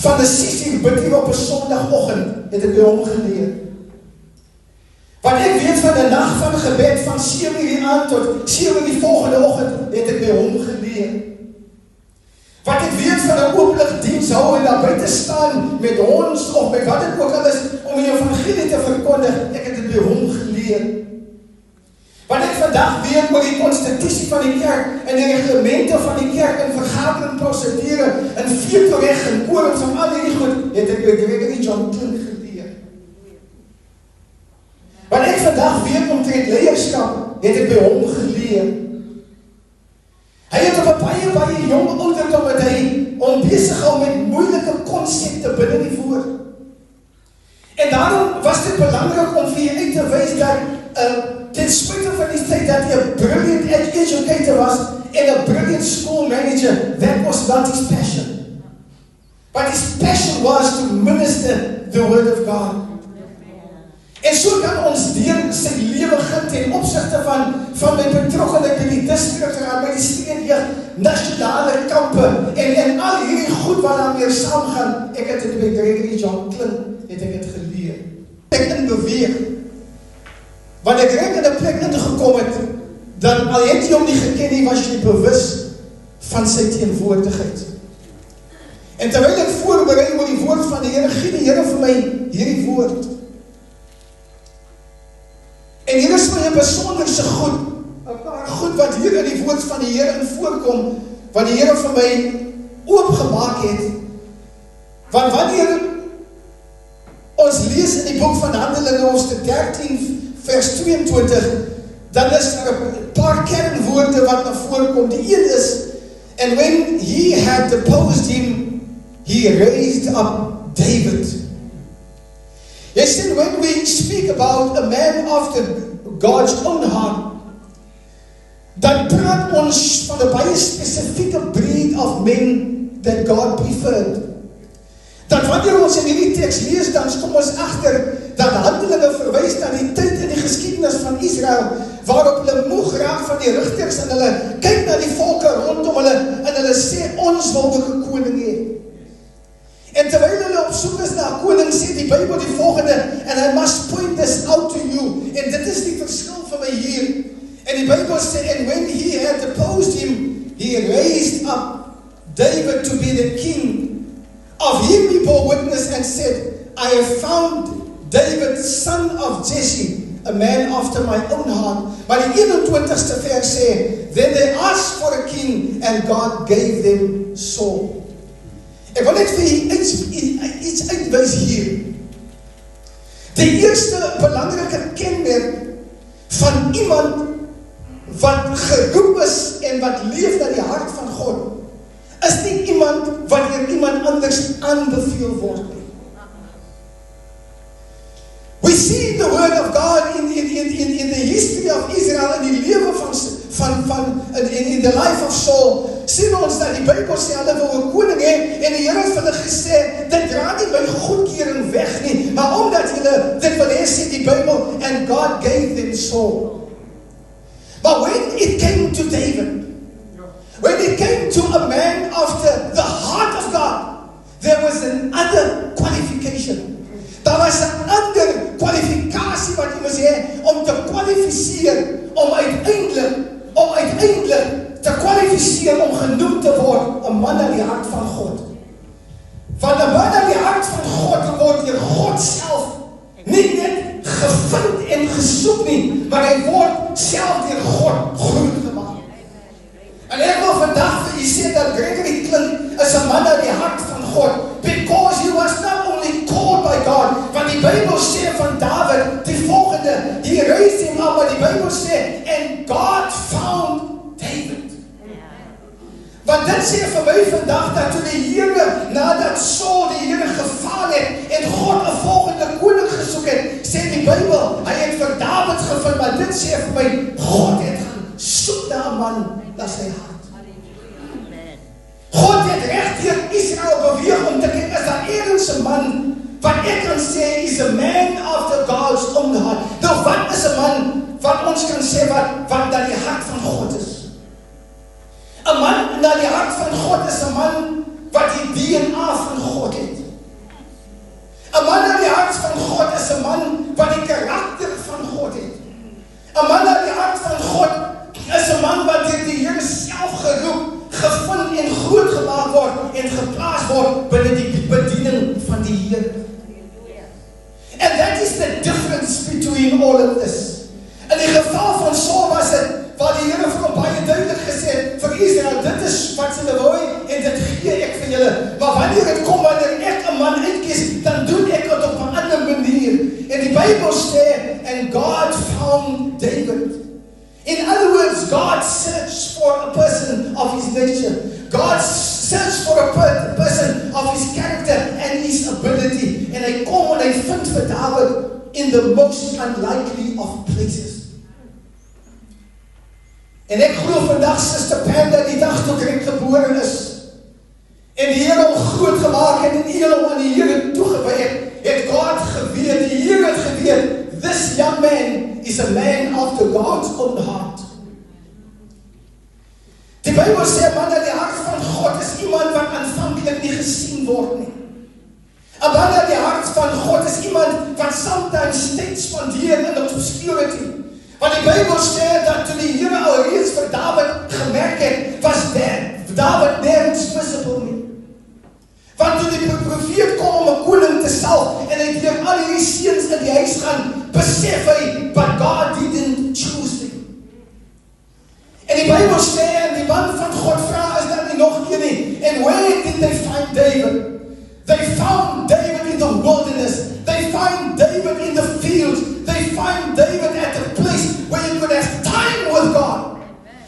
van 'n 6 uur bid hier op 'n Sondagoggend, het ek by hom geleer. Wat ek weet van 'n nag van gebed van 7 uur die aand tot 7 uur die volgende oggend, het ek by hom geleer. Wat ek weet van 'n oopligdiens hou en daar buite staan met ons of met wat dit ook al is om die evangelie te verkondig, ek het dit by hom geleer. Wat ek vandag weet oor die konstitusie van die kerk en die reglemente van die kerk en vergadering prosedure en vetorecht en quorums en al hierdie goed, het ek by Gregory John Klink geleer. Wat ek vandag weet omtrent leierskap, het ek by hom geleer. Hy het op 'n baie jong ouderdom met hy onbesig hou met moeilike konsepte binne die woord. En daarom was dit belangrik om vir jy uit te wys dat ten spite van die feit dat hy 'n brilliant educator was en 'n brilliant school manager, that was not his passion. But his passion was to minister the word of God. En so kan ons deur sy lewe gaan ten opsigte van my betrokkenheid by die distriktraad, by die streekjeug, nasionale kampe en al hierdie goed wat daarmee saamgaan. Ek het dit by Gregory John Klink, het ek het geleer. Ek in beweeg. Want ek reg in 'n plek ingekom het, dan al het jy hom nie geken nie, was jy bewus van sy teenwoordigheid. En terwyl ek voorberei oor die woord van die Here, gee die Here vir my hierdie woord. En hier is my 'n besonderse goed, 'n paar goed wat hier in die woord van die Here in voorkom, wat die Here vir my oopgemaak het. Want wanneer ons lees in die boek van Handelinge hoofstuk 13 vers 22, dan is daar 'n paar kernwoorde wat na vore kom. Die een is, and when he had deposed him, he raised up David. Jy sien, when we speak about a man after God's own heart, dan praat ons van 'n baie spesifieke breed of men that God preferred. Dat wanneer ons in hierdie teks lees, dan kom ons agter dat Handelinge verwys na die tyd in die geskiedenis van Israel, waarop hulle moeg raak van die rigters en hulle kyk na die volke rondom hulle en hulle sê, ons wil 'n koning hê. En terwyl hulle op soek is na 'n koning, sê die Bybel die volgende, and I must point this out to you, en dit is die verskil vir my hier. En die Bybel sê, and when he had deposed him, he raised up David to be the king. Of him he bore witness and said, I have found David, son of Jesse, a man after my own heart. Maar die 21ste vers sê, then they asked for a king, and God gave them Saul. Ek wil net vir iets uitwys hier. Die eerste belangrike kenmerk van iemand wat geroep is en wat leef na die hart van God, is nie iemand wat deur iemand anders aanbeveel word nie. We see the word of God in the history of Israel, in die lewe in the life of Saul, sien ons dat die Bybel sê, hulle wil 'n koning hê, en die Here het vir hulle gesê, dit dra nie my goedkeuring weg nie, maar omdat hulle dit wil hê, sê die Bybel, and God gave them Saul. But when it came to David, when it came to a man after the heart of God, there was another qualification. Daar was 'n ander kwalifikasie wat jy moes hê om te kwalifiseer, om uiteindelik te kwalifiseer om genoem te word 'n man aan die hart van God. Want 'n man aan die hart van God word deur God self nie net gevind en gesoek nie, maar hy word self deur God groot gemaak. En ek wil vandag vir u sê dat Gregory Klink is 'n man aan die hart van God, because he was not only called by God, want die Bybel sê van David die volgende, he raised him up, maar die Bybel sê, and God found David. Want dit sê vir my vandag dat toe die Here, nadat Saul die Here gefaal het en God 'n volgende koning gesoek het, sê die Bybel, hy het vir David gevind, maar dit sê vir my, God het soek na 'n man na sy hart. God het reg deur Israel beweeg om te kyk, is daar eers 'n man wat ek kan sê is a man after God's own heart. Nou wat is 'n man wat ons kan sê wat na die hart van God is? 'n man na die hart van God is 'n man wat die DNA van God het. hart van God is 'n man wat die karakter van God het. 'n Man uit die hart van God is 'n man wat deur die Here self geroep, gevind en groot gemaak word en geplaas word binne die bediening van die Here. And that is the difference between all of this. In die geval van Saul was dit waar die Here vir hom baie duidelik gesê het vir Israel, dit is wat julle wil en dit gee ek vir julle. Maar wanneer dit kom, wanneer ek 'n man uitkies, dan doen ek dit op 'n ander manier. En die Bybel sê, and God found David. In other words, God searched for a person of his nature. God searched for a person of his character and his ability. En hy kom en hy vind vir David in the most unlikely of places. En ek glo vandag, Suster Panda, die dag toe ek gebore is, en die Here hom groot gemaak het en eer hom aan die Here toegewy het God geweet, die Here het geweet, this young man is a man after God's own heart. Die Bybel sê, man uit die hart van God is iemand wat aanvanklik nie gesien word nie. 'n Man uit die hart van God is iemand wat sometimes tyd spandeer in obscurity. Want die Bybel sê dat toe die Here alreeds vir David gemerk het, was David nergens visible nie. Want toe die profeet kom om 'n koning te salf en hy deur al hierdie seuns in die huis gaan, besef hy, but God didn't choose him. En die Bybel sê, en die man van God vra, is daar nie nog een nie? And where did they find David? They found David in the wilderness. They find David in the fields. They find David at a place where you could have time with God.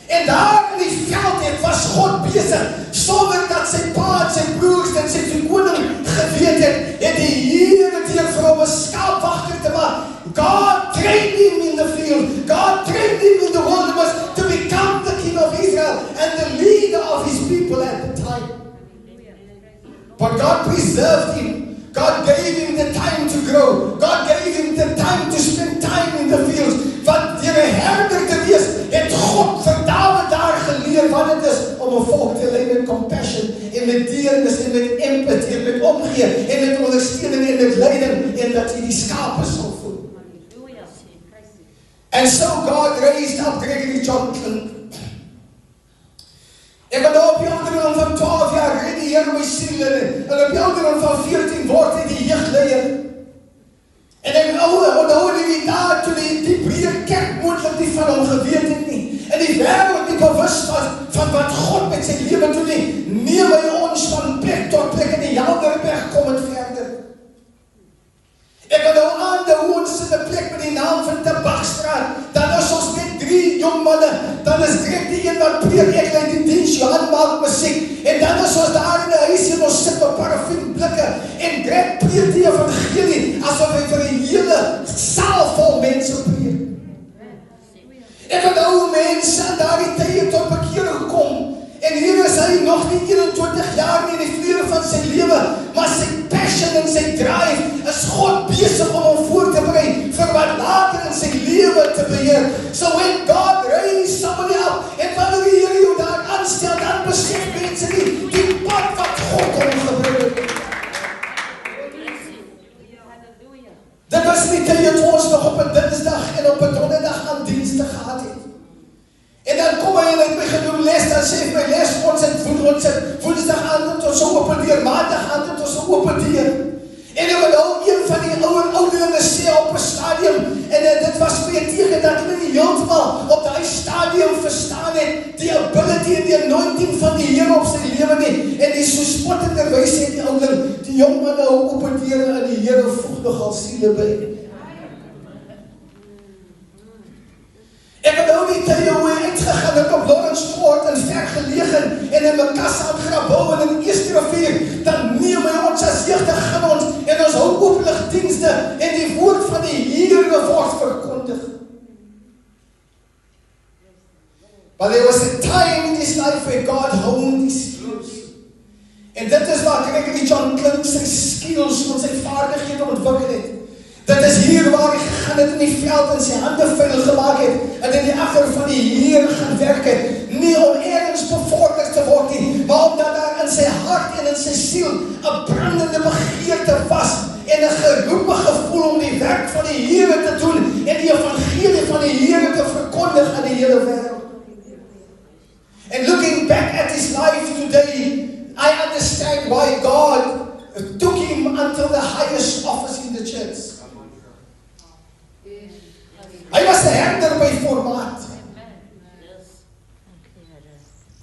En daar in die veld was God besig, sonder dat sy pa, sy broers en sy koning geweet het die Here deur vir hom 'n skaapwagter te maak. God trained him in the field. God trained him in the wilderness to become the king of Israel and the leader of his people at the time. But God preserved him. God gave him the time to grow. God gave him the time to spend time in the fields. Want deur 'n herder te wees, het God vir David daar geleer wat dit is om 'n volk te lei met compassion en met deernis en met empathy en met omgee en met ondersteuning en met leiding en dat hy die skape sal voed. And so God raised up Gregory Johnson. Ek het op die ouderdom van 12 jaar red die Here my siel en op die ouderdom van 14 word hy die jeugdleier. En ek onthou die dae toe die breë kerk moontlik nie van hom geweet het nie. En die wêreld nie bewus was van wat God met sy lewe doen nie. Neem hy ons van plek tot plek in die Helderberg kom het verder. Ek onthou aan hoe ons in 'n plek met die naam van Tabakstraat, dan is ons net 3 jong manne, dan is direk die een wat preek, ek lei die diens, Johan maak musiek, en dan is ons daar in die huis en ons sit op parafienblikke, en Greg preek die evangelie, asof hy vir 'n hele saal vol mense preek. Ek onthou mense aan daardie tye tot bekering kom, en hier is hy nog nie 21 jaar nie in die vleuel van sy lewe, maar sy passion en sy drive is God besig om hom voor te berei vir wat later in sy lewe te beheer. So when God raised somebody up, en wanneer die Here jou daar aanstel, dan besef mense die pad wat God hom gebring het. Dit was nie tye toe ons nog op 'n Dinsdag en op 'n Donderdag aan dienste gehad het. En dan kom hy en hy het my genoem les, dan sê my les, ons het woensdag aand tot so open deur, maandag aand tot so open deur. En ek onthou een van die ouderlinge sê op 'n stadium, en dit was baie tegen dat hulle nie heeltemal op daai stadium verstaan het, die ability en die anointing van die Here op sy lewe nie. En die so spotterderwys sê die ouderling, die jong man nou open deur aan die Here voeg nogal siele by. Ek het nou die tye hoe hy uitgegaan het op Lawrencefort en vergelegen en in Makassar en Grabouw en in Eersterivier, dan neem hy ons as jeugd gaan ons en ons hou openligdienste en die woord van die Here word verkondig. But there was a time in his life where God honed his skills. En dit is waar Gregory John Klink sy skills en sy vaardighede ontwikkel het. Dit is hier waar hy gegaan het in die veld en sy hande vuil gemaak het en in die agter van die Here gaan werk het. Nie om ergens bevorder te word nie, maar omdat daar in sy hart en in sy siel 'n brandende begeerte was en 'n geroepige die werk van die Here te doen en die evangelie van die Here te verkondig aan die hele wêreld. And looking back at his life today, I understand why God took him until the highest office in the church. Hy was 'n herder by formaat.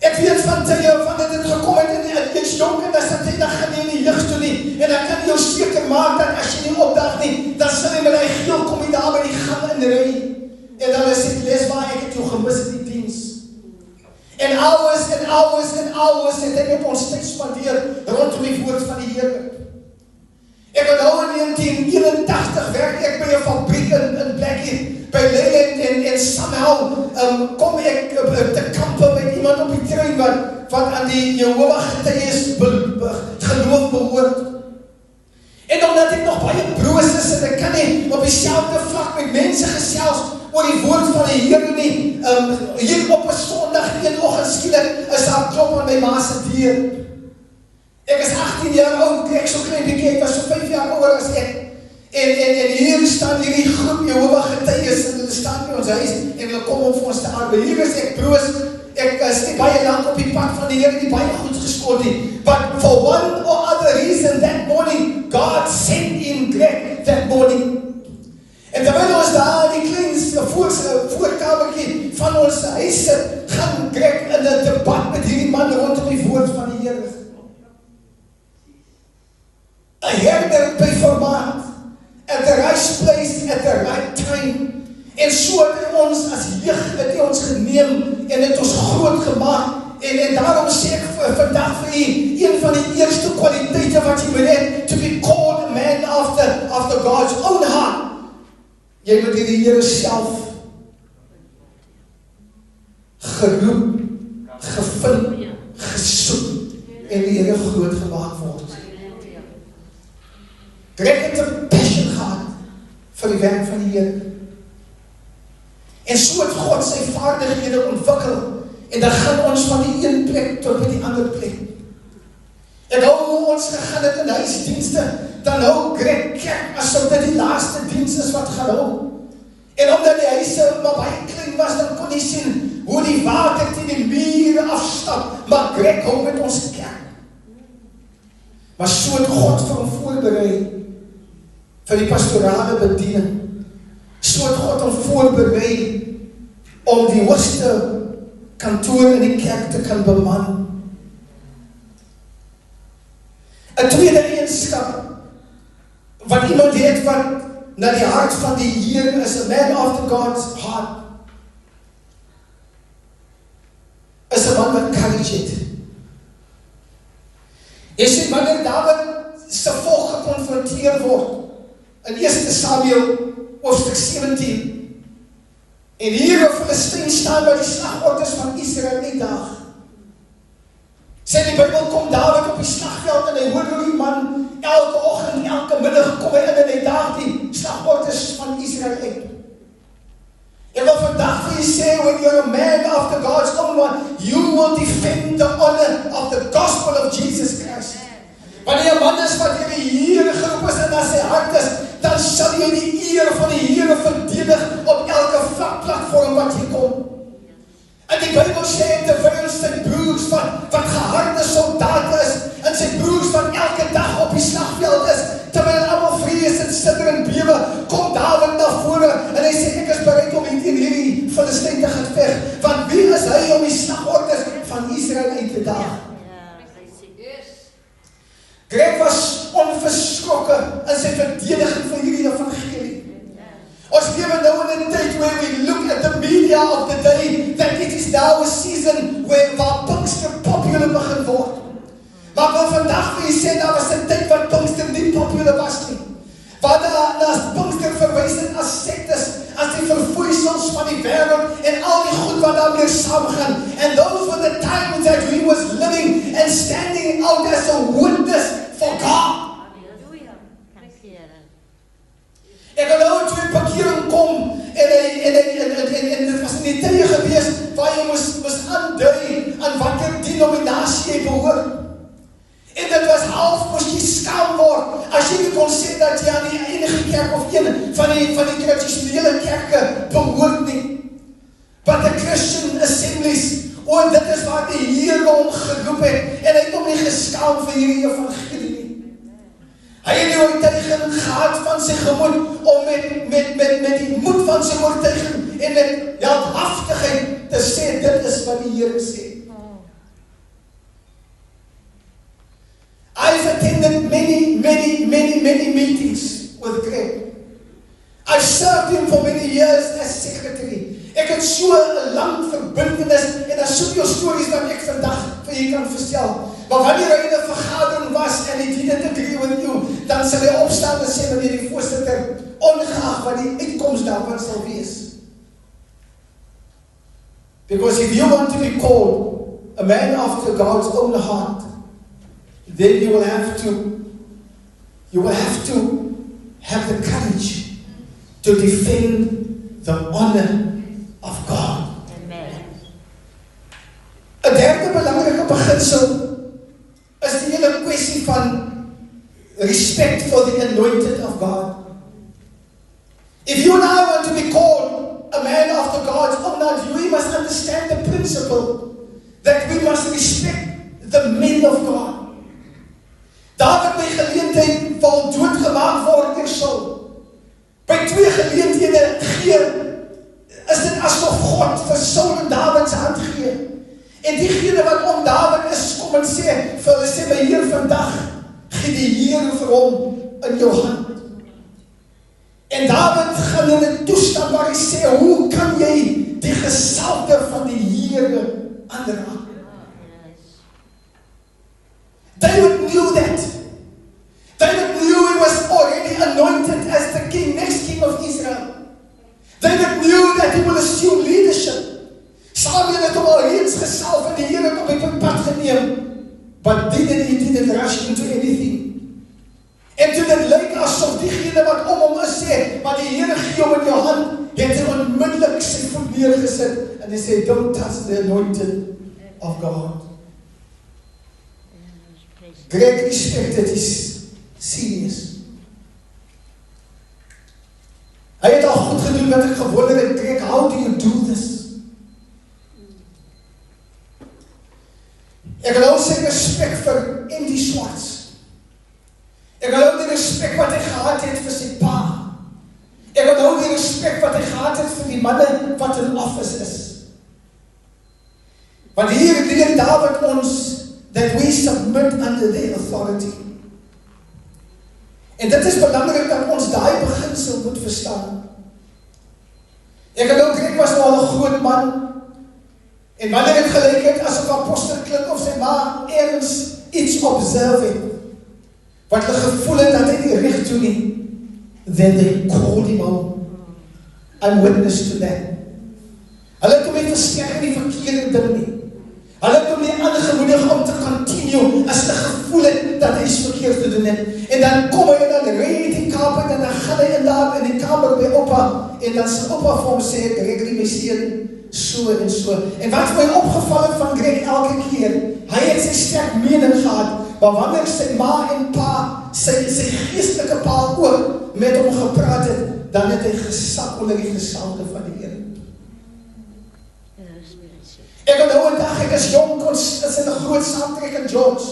Ek weet van tye wanneer dit gekom het en jy's jonk en dan jy dan gaan jy in die lig toe nie. En dan kan jy jou seker maak dat as jy nie opdag nie, dan sal jy met hy geel kom jy daar by die gang in ry. En dan is dit les waar ek het jou gemis in die diens. En hours en hours en hours het ek met ons tyd spandeer rondom die woord van die Here. Ek onthou in 1981 werk ek by 'n fabriek in Blackie, by Leyland en somehow kom ek te kampe met iemand op die trein wat aan die Jehovah Getuies geloof behoort. En omdat ek nog baie broos is en ek kan nie op dieselfde vlak met mense gesels oor die woord van die Here nie, hier op 'n Sondag een oggend skielik is daar klop aan my ma se deur. Ek is 18 jaar oud, ek so klein bietjie, ek was so 5 jaar ouer as ek. En hier staan hierdie groep Jehovah Getuies en hulle staan by ons huis en hulle kom om vir ons te arbeid. Hier is ek broos, ek is nie baie lank op die pad van die Here, nie baie goed geskot nie. But for one or other reason that morning, God sent in Greg that morning. En terwyl ons daar in die klein voorkamertjie van ons huis sit, gaan Greg in 'n debat met hierdie man rondom die woord van die Here. 'n herder by formaat, at the right place, at the right time. En so het ons as jeug het ons geneem en het ons groot gemaak. En daarom sê ek vandag vir u, een van die eerste kwaliteite wat jy moet hê, to be called a man after God's own heart. Jy moet die Here self geroep, gevind, gesoek en die Here groot gemaak word. Greg het 'n passion gehad vir die werk van die Here. En so het God sy vaardighede ontwikkel. En dan gaan ons van die een plek tot by die ander plek. En hoe ons gegaan het in huisdienste, dan hou Greg kerk asof dit die laaste diens is wat gaan hou. En omdat die huise maar baie klein was, dan kon jy sien hoe die water teen die mure afstap. Maar Greg hou met ons kerk. Maar so het God vir hom voorberei vir die pastorale bediening. So het God hom voorberei om die hoogste kantoor in die kerk te kan beman. 'n tweede eigenskap wat iemand het wat na die hart van die Here is, 'n man after God's heart, is 'n man wat courage het. Jy sien, wanneer Dawid se volk gekonfronteer word in 1 Samuel hoofstuk 17, en hier 'n Filistyn staan by die slagorders van Israel uitdaag. Sê die Bybel, kom Dawid op die slagveld en hy hoor hoe die man elke oggend, elke middag kom hy in en hy daag die slagorders van Israel uit. Ek wil vandag vir jy sê, when you're a man after God's own one, you will defend the honor of the gospel of Jesus Christ. Wanneer 'n man is wat deur die Here geroep is en na sy hart is, dan sal jy die eer van die Here verdedig op elke platform wat jy kom. En die Bybel sê, terwyl sy broers wat geharde soldate is, en sy broers wat elke dag op die slagveld is, terwyl almal vrees en sidder en bewe, kom Dawid na vore, en hy sê, ek is bereid om teen hierdie Filistyn te gaan veg, want wie is hy om die slagorders van Israel uit te daag? Greg was onverskrokke in sy verdediging van hierdie evangelie. Ons lewe nou in 'n tyd where we look at the media of the day that it is now a season where Pinkster popular begin word. Maar ek wil vandag vir jy sê, daar was 'n tyd wat Pinkster nie popular was nie. Waar na Pinkster verwys het as sektes, as die verfoeisels van die wêreld en al die goed wat daarmee saamgaan. And those were the times that he was living and standing out as a witness for God. Ek onthou toe die bekering kom en dit was in die tye gewees waar jy moes aandui aan watter denominasie jy behoort. En dit was half moes jy skaam word as jy nie kon sê dat jy aan die enige kerk of een van die tradisionele kerke behoort nie. But the Christian assemblies, dit is waar die Here hom geroep het, en hy het hom nie geskaam vir hierdie evangelie nie. Hy het die oortuiging gehad van sy gemoed, om met die moed van sy oortuiging, en met heldhaftigheid te sê, dit is wat die Here sê. I've attended many meetings with Greg. I've served him for many years as secretary. Ek het so 'n lang verbintenis, en daar soveel stories wat ek vandag vir julle kan vertel. Maar wanneer hy in 'n vergadering was, en he didn't agree with you, dan sal hy opstaan en sê, meneer die voorsitter, ongeag wat die uitkoms daarvan sal wees. Because if you want to be called a man after God's own heart, then you will have to have the courage to defend the honor of God. Amen. 'n derde belangrike beginsel is die hele kwessie van respect for the anointed of God. If you and I want to be called a man after God's own heart, we must understand the principle that we must respect the men of God. David by geleentheid wil doodgemaak word deur Saul. By 2 geleenthede is dit asof God vir Saul en David se hand gee. En diegene wat om David is, kom en sê, vir hulle sê, my Heer, vandag gee die Here vir hom in jou hand. En David gaan in 'n toestand waar hy sê, hoe kan jy die gesalfde van die Here aanraak? David knew that. David knew he was already anointed as the king, next king of Israel. David knew that he will assume leadership. Samuel het hom al reeds gesalf en die Here het hom op 'n pad geneem. But he didn't rush into anything. En toe dit lyk asof diegene wat om hom is sê, maar die Here gee hom in jou hand, het hy onmiddellik sy voet neergesit en hy sê, don't touch the anointed of God. Great respect, it is serious. Hy het al goed gedoen wat ek gewonder het, Greg, how do you do this? Ek hou sy respek vir Andy Swartz. Ek hou die respek wat hy gehad het vir sy pa. Ek hou die respek wat hy gehad het vir die manne wat in office is. Want hier leer David ons that we submit under their authority. En dit is belangrik dat ons daai beginsel moet verstaan. Ek onthou Greg was nou al 'n groot man, en wanneer het gelyk het asof apostel klink of sy ma ergens iets observe het, wat hulle gevoel het dat hy nie reg toe nie, then they called him out. I'm witness to that. Hulle het hom nie versterk in die verkeerde ding nie. Hulle het hom nie aangemoedig om te continue as hulle gevoel het dat hy iets verkeerd te doen het. En dan kom hy en dan ry hy die kamer en dan gaan hy in daar in die kamer by Opa en dan sê Opa vir hom sê, Greg, my seun, so en so. En wat my opgeval het van Greg elke keer, hy het sy sterk mening gehad, maar wanneer sy ma en pa, sy geestelike pa ook met hom gepraat het, dan het hy gesak onder die gesalfde van die Here. Ek onthou 'n dag, ek is jong, ons is in 'n groot saamtrek in George,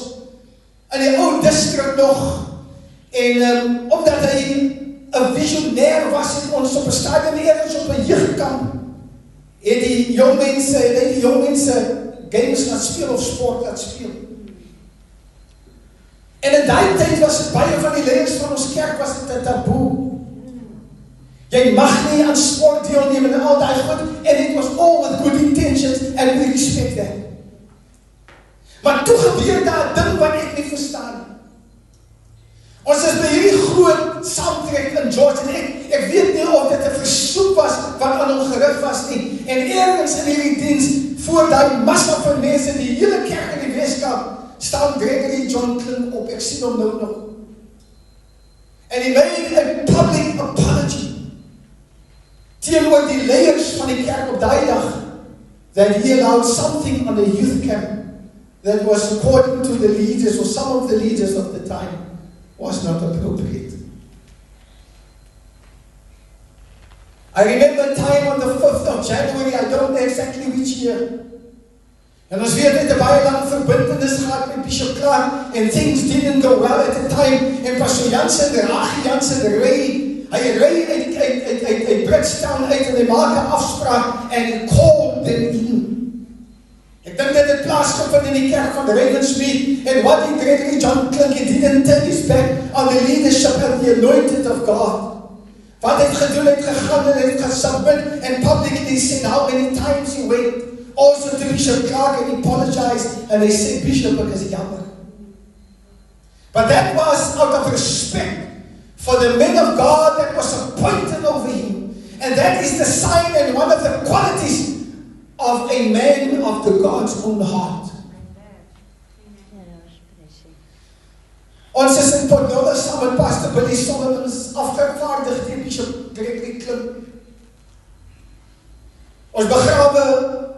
in die ou district nog, en omdat hy 'n visionair was, het ons op 'n stadium eers op 'n jeugkamp, het die jong mense games laat speel of sport laat speel. En in daai tyd was dit baie van die leiers van ons kerk was dit 'n taboe. Jy mag nie aan sport deelneem en al daai goed, and it was all with good intentions, and we respect that. Maar toe gebeur daar 'n ding wat ek nie verstaan nie. Ons is by hierdie groot saamtrek in George, en ek weet nie of dit 'n versoek was wat aan hom gerig was nie, en ergens in hierdie diens, voor daai massa van mense, die hele kerk in die Weskaap, staan Gregory John Klink op, ek sien hom nou nog. And he made a public apology teenoor die leiers van die kerk op daai dag, that he allowed something on the youth camp that was, according to the leaders, or some of the leaders of the time, was not appropriate. I remember a time on the 5th of January, I don't know exactly which year. En ons weet het 'n baie lang verbintenis gehad met Bishop Clark, and things didn't go well at the time, en Pastor Jansen, Ragi Jansen, hy ry uit Bridgetown uit, en hy maak 'n afspraak, and he called them in. Ek dink dit het plaasgevind in die kerk van Ravensmead, and what did Gregory John Klink, he didn't turn his back on the leadership and the anointed of God. Wat het gedoen, het gegaan en het gesubmit, and publicly said how many times he went, also to Bishop Clark, and he apologized, and they said, Bishop, because he jammer. But that was out of respect for the men of God that was appointed over him. And that is the sign and one of the qualities of a man of the God's own heart. Ons is in Port Nola saam met Pastor Billy Solomons afgevaardig deur Bishop Gregory Klink. Ons begrawe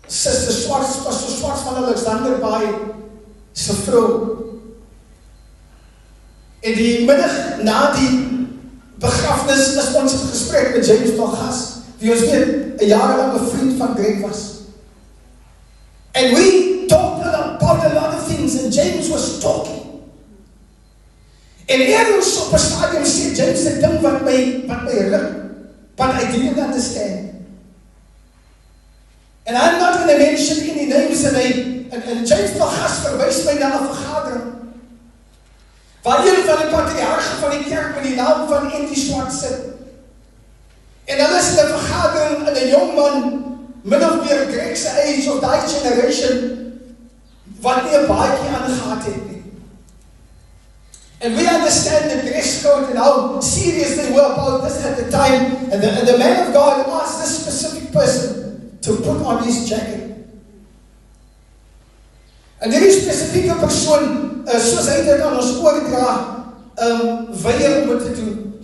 Sister Swarts, Pastor Swarts van Alexander Bay se vrou. En die middag na die begrafnis is ons in gesprek met James Malgas, die ons weet 'n jarelange vriend van Greg was. And we talked about a lot of things, and James was talking. En ergens op 'n stadium sê James 'n ding wat my ruk, but I didn't understand. And I'm not going to mention any names, and James Malgas verwys my na 'n vergadering, waar een van die patriarge van die kerk met die naam van Andy Swart sit. En hulle is in 'n vergadering, en 'n jong man, min of meer Greg's age of die generation, wat nie 'n baadjie aangehad het nie. And we understand the dress code and how serious they were about this at the time, and the man of God asked this specific person to put on his jacket. En hierdie spesifieke persoon, soos hy dit aan ons oordra, weier om dit te doen.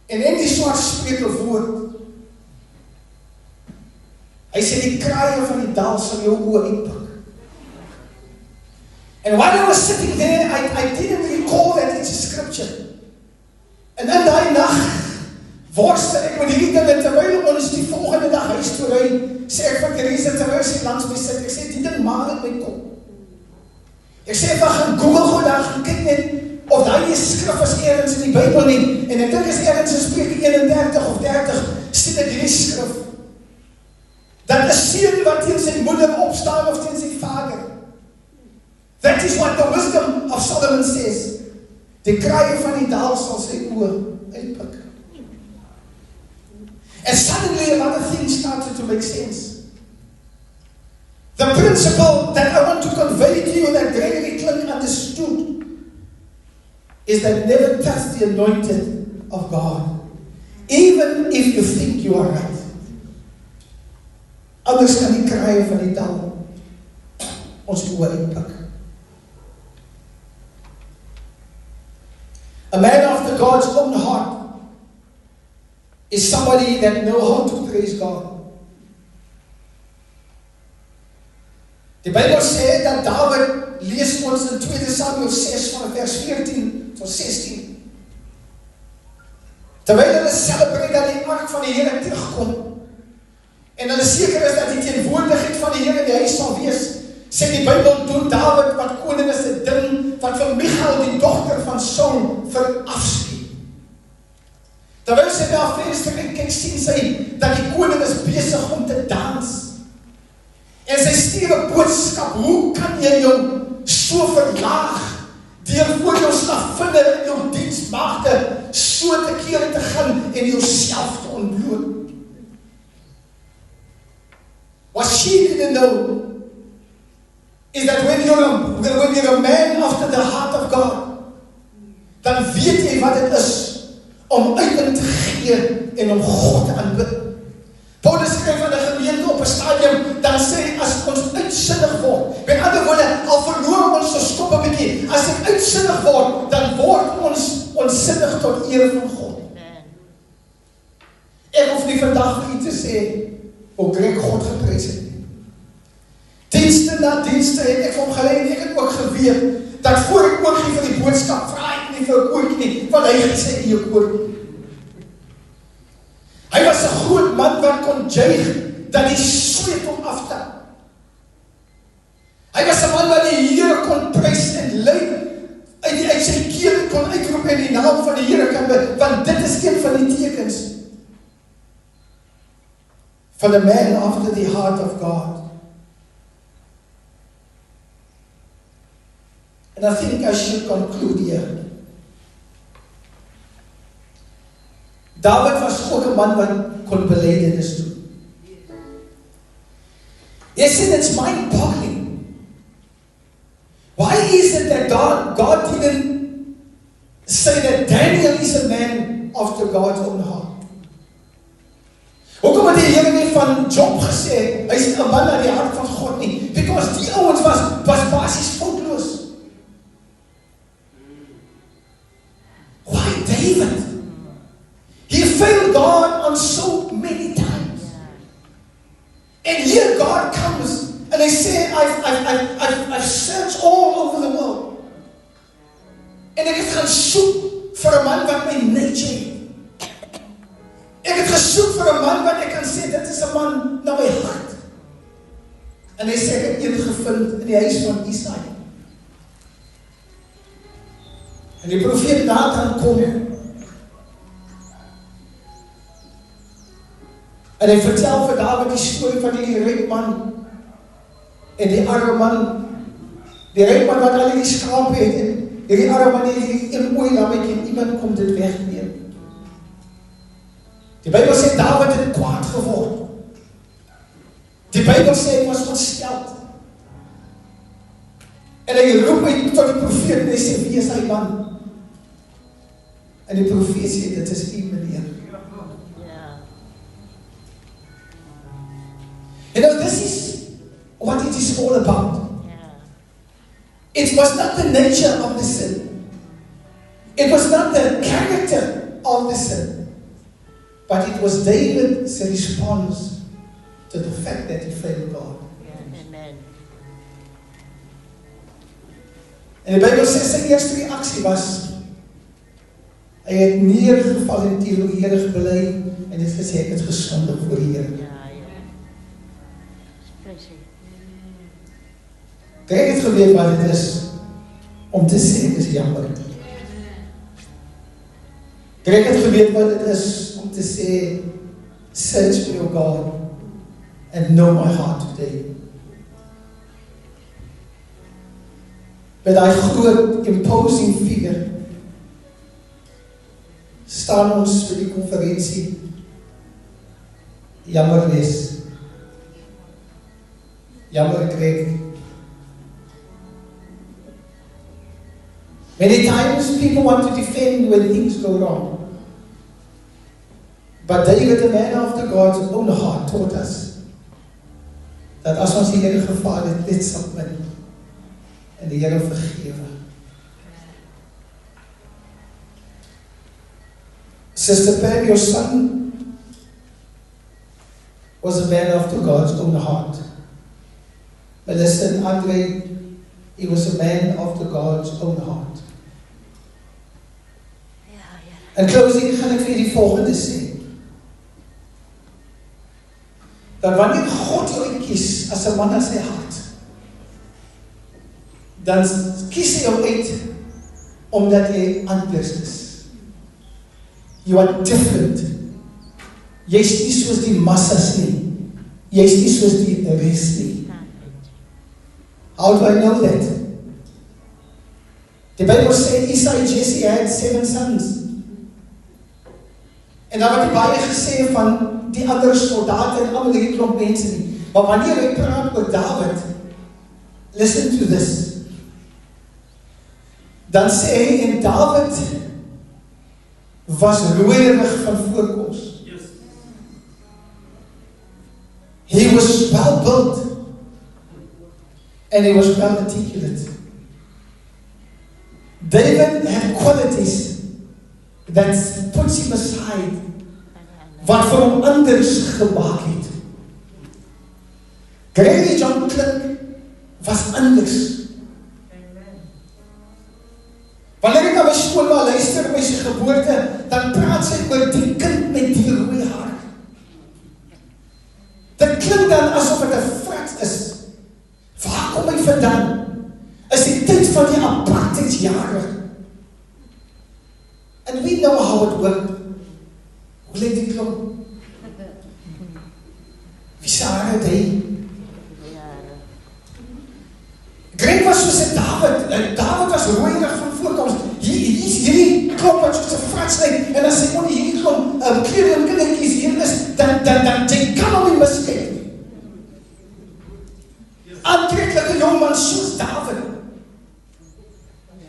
En in die Swart spreek 'n woord. Hy sê die kraaie van die dal sal jou oë uitpik. And while I was sitting there, I didn't recall that it's a scripture. En in daai nag worstel ek met hierdie dinge, terwyl ons die volgende dag huis toe ry, sê ek vir Theresa, terwyl sy langs my sit, ek sê, die ding maak in my kop. Ek sê, van gaan Google gou daar, gaan kyk net, of daai die skrif is ergens in die Bybel nie, en ek dink is ergens in Spreuke 31 of 30, sien ek hierdie skrif, dat 'n seun wat teen sy moeder opstaan, of teen sy vader, that is what the wisdom of Solomon says, die kraaie van die dal sal sy oë uitpik. And suddenly a lot of things started to make sense. The principle that I want to convey to you that Gregory Klink understood is that never touch the anointed of God, even if you think you are right. Anders kan die kraaie van die dal ons oë uitpik. A man after God's own heart is somebody that knows how to praise God. Die Bybel sê dat David, lees ons in 2 Samuel 6 van vers 14 tot 16. Terwyl hulle celebrate dat die ark van die Here terugkom, en hulle seker is dat die teenwoordigheid van die Here in die huis sal wees, sê die Bybel, doen David wat koning is 'n ding wat vir Michal, die dogter van Saul, verafskeid. Terwyl sy daar venster en kyk, sien sy dat die koning is besig om te dans. En sy stuur 'n boodskap, hoe kan jy jou so verlaag, deur voor jou slavinne en jou diensmagte so te kere te gaan en jouself te ontbloot? What she didn't know is that when you're a man after the heart of God, dan weet jy wat dit is om uit te gee en om God te aanbid. Paulus skryf van 'n gemeente op 'n stadium, dan sê as ons uitsinnig word, met ander woorde, al verloor ons ons kop 'n bietjie, as ek uitsinnig word, dan word ons onsinnig tot eer van God. Ek hoef nie vandag vir u te sê hoe Greg God geprys het nie. Dienste na dienste het ek hom gelei, en ek het ook geweet dat voor ek oorgee vir die boodskap, vra ek nie vir 'n koortjie nie, want hy het sy eie koortjie. Hy was 'n groot man wat kon juig, dat die sweet hom aftap. Hy was 'n man wat die Here kon prys en lei, uit sy keel kon uitroep en die naam van die Here kan want dit is een van die tekens van a man after the heart of God. And I think I should conclude here. David was ook 'n man wat kon belydenis doen. Jy sien, it's mind-boggling. Why is it that God didn't say that Daniel is a man after God's own heart? Hoekom het die Here nie van Job gesê, hy is 'n man na die hart van God nie? Because die ouens was basies foutloos. Why David? He failed God on so many times. And here God comes and they say, I've searched all over the world. En ek het gaan soek vir 'n man wat my nature het. Ek het gesoek vir 'n man wat ek kan sê, dit is 'n man na my hart. En hy sê, ek het een gevind in die huis van Isaia. En die profeet Nathan kom. En hy vertel vir David die storie van die ryk man en die arme man. Die ryk man wat al die skape het en die arme man het die een mooi lammetjie en iemand kom dit wegneem. Die Bybel sê David het kwaad geword. Die Bybel sê hy was ontsteld. En hy roep uit tot die profeet en hy sê, wie is hy man? En die profeet sê, dit is u meneer. You know, this is what it is all about. It was not the nature of the sin. It was not the character of the sin. But it was David's response to the fact that he failed God. Amen. En die Bybel sê sy eerste reaksie was, hy het neergeval en teen die Here gebely en het gesê, ek het gesondig voor die Here. Ek het geweet wat dit is om te sê, ek is jammer. Ek het geweet wat dit is om te sê, search me, O God, and know my heart today. Met die groot, imposing figure, staan ons vir die konferensie, jammer wees, jammer Greg. Many times people want to defend when things go wrong. But David, a man after God's own heart, taught us dat as ons die Here gefaal het, dit submit en die Here vergewe. Sister Pam, your son was a man after God's own heart. Melissa and Andre, he was a man after God's own heart. In closing gaan ek vir die volgende sê. Dat wanneer God jou kies as 'n man na sy hart, dan kies hy jou uit omdat jy anders is. You are different. Jy is nie soos die massas nie. Jy is nie soos die res nie. How do I know that? Die Bybel sê Isai Jesse had 7 sons. En dan word baie gesê van die ander soldate en almal hierdie klomp mense nie. Maar wanneer hy praat oor David, listen to this. Dan sê hy, en David was rooierig van voorkoms. He was well built and he was well articulate. David had qualities that puts him aside wat vir hom anders gemaak het. Gregory John Klink was anders. Wanneer ek na my skoolma luister by sy geboorte, dan praat sy oor die kind met die rooi haar. vandaan is die tyd van die apartheidsjare. And we know how it worked. Hoe lyk die klomp? Wie se hare het hy? Greg was soos 'n David. David was rooierig van voorkoms. Hier is hierdie klomp wat soos 'n frats lyk. En as hy onder hierdie klomp kleur en kindertjies hier is, dan jy kan hom nie miskyk nie. Aantreklike jongman soos David.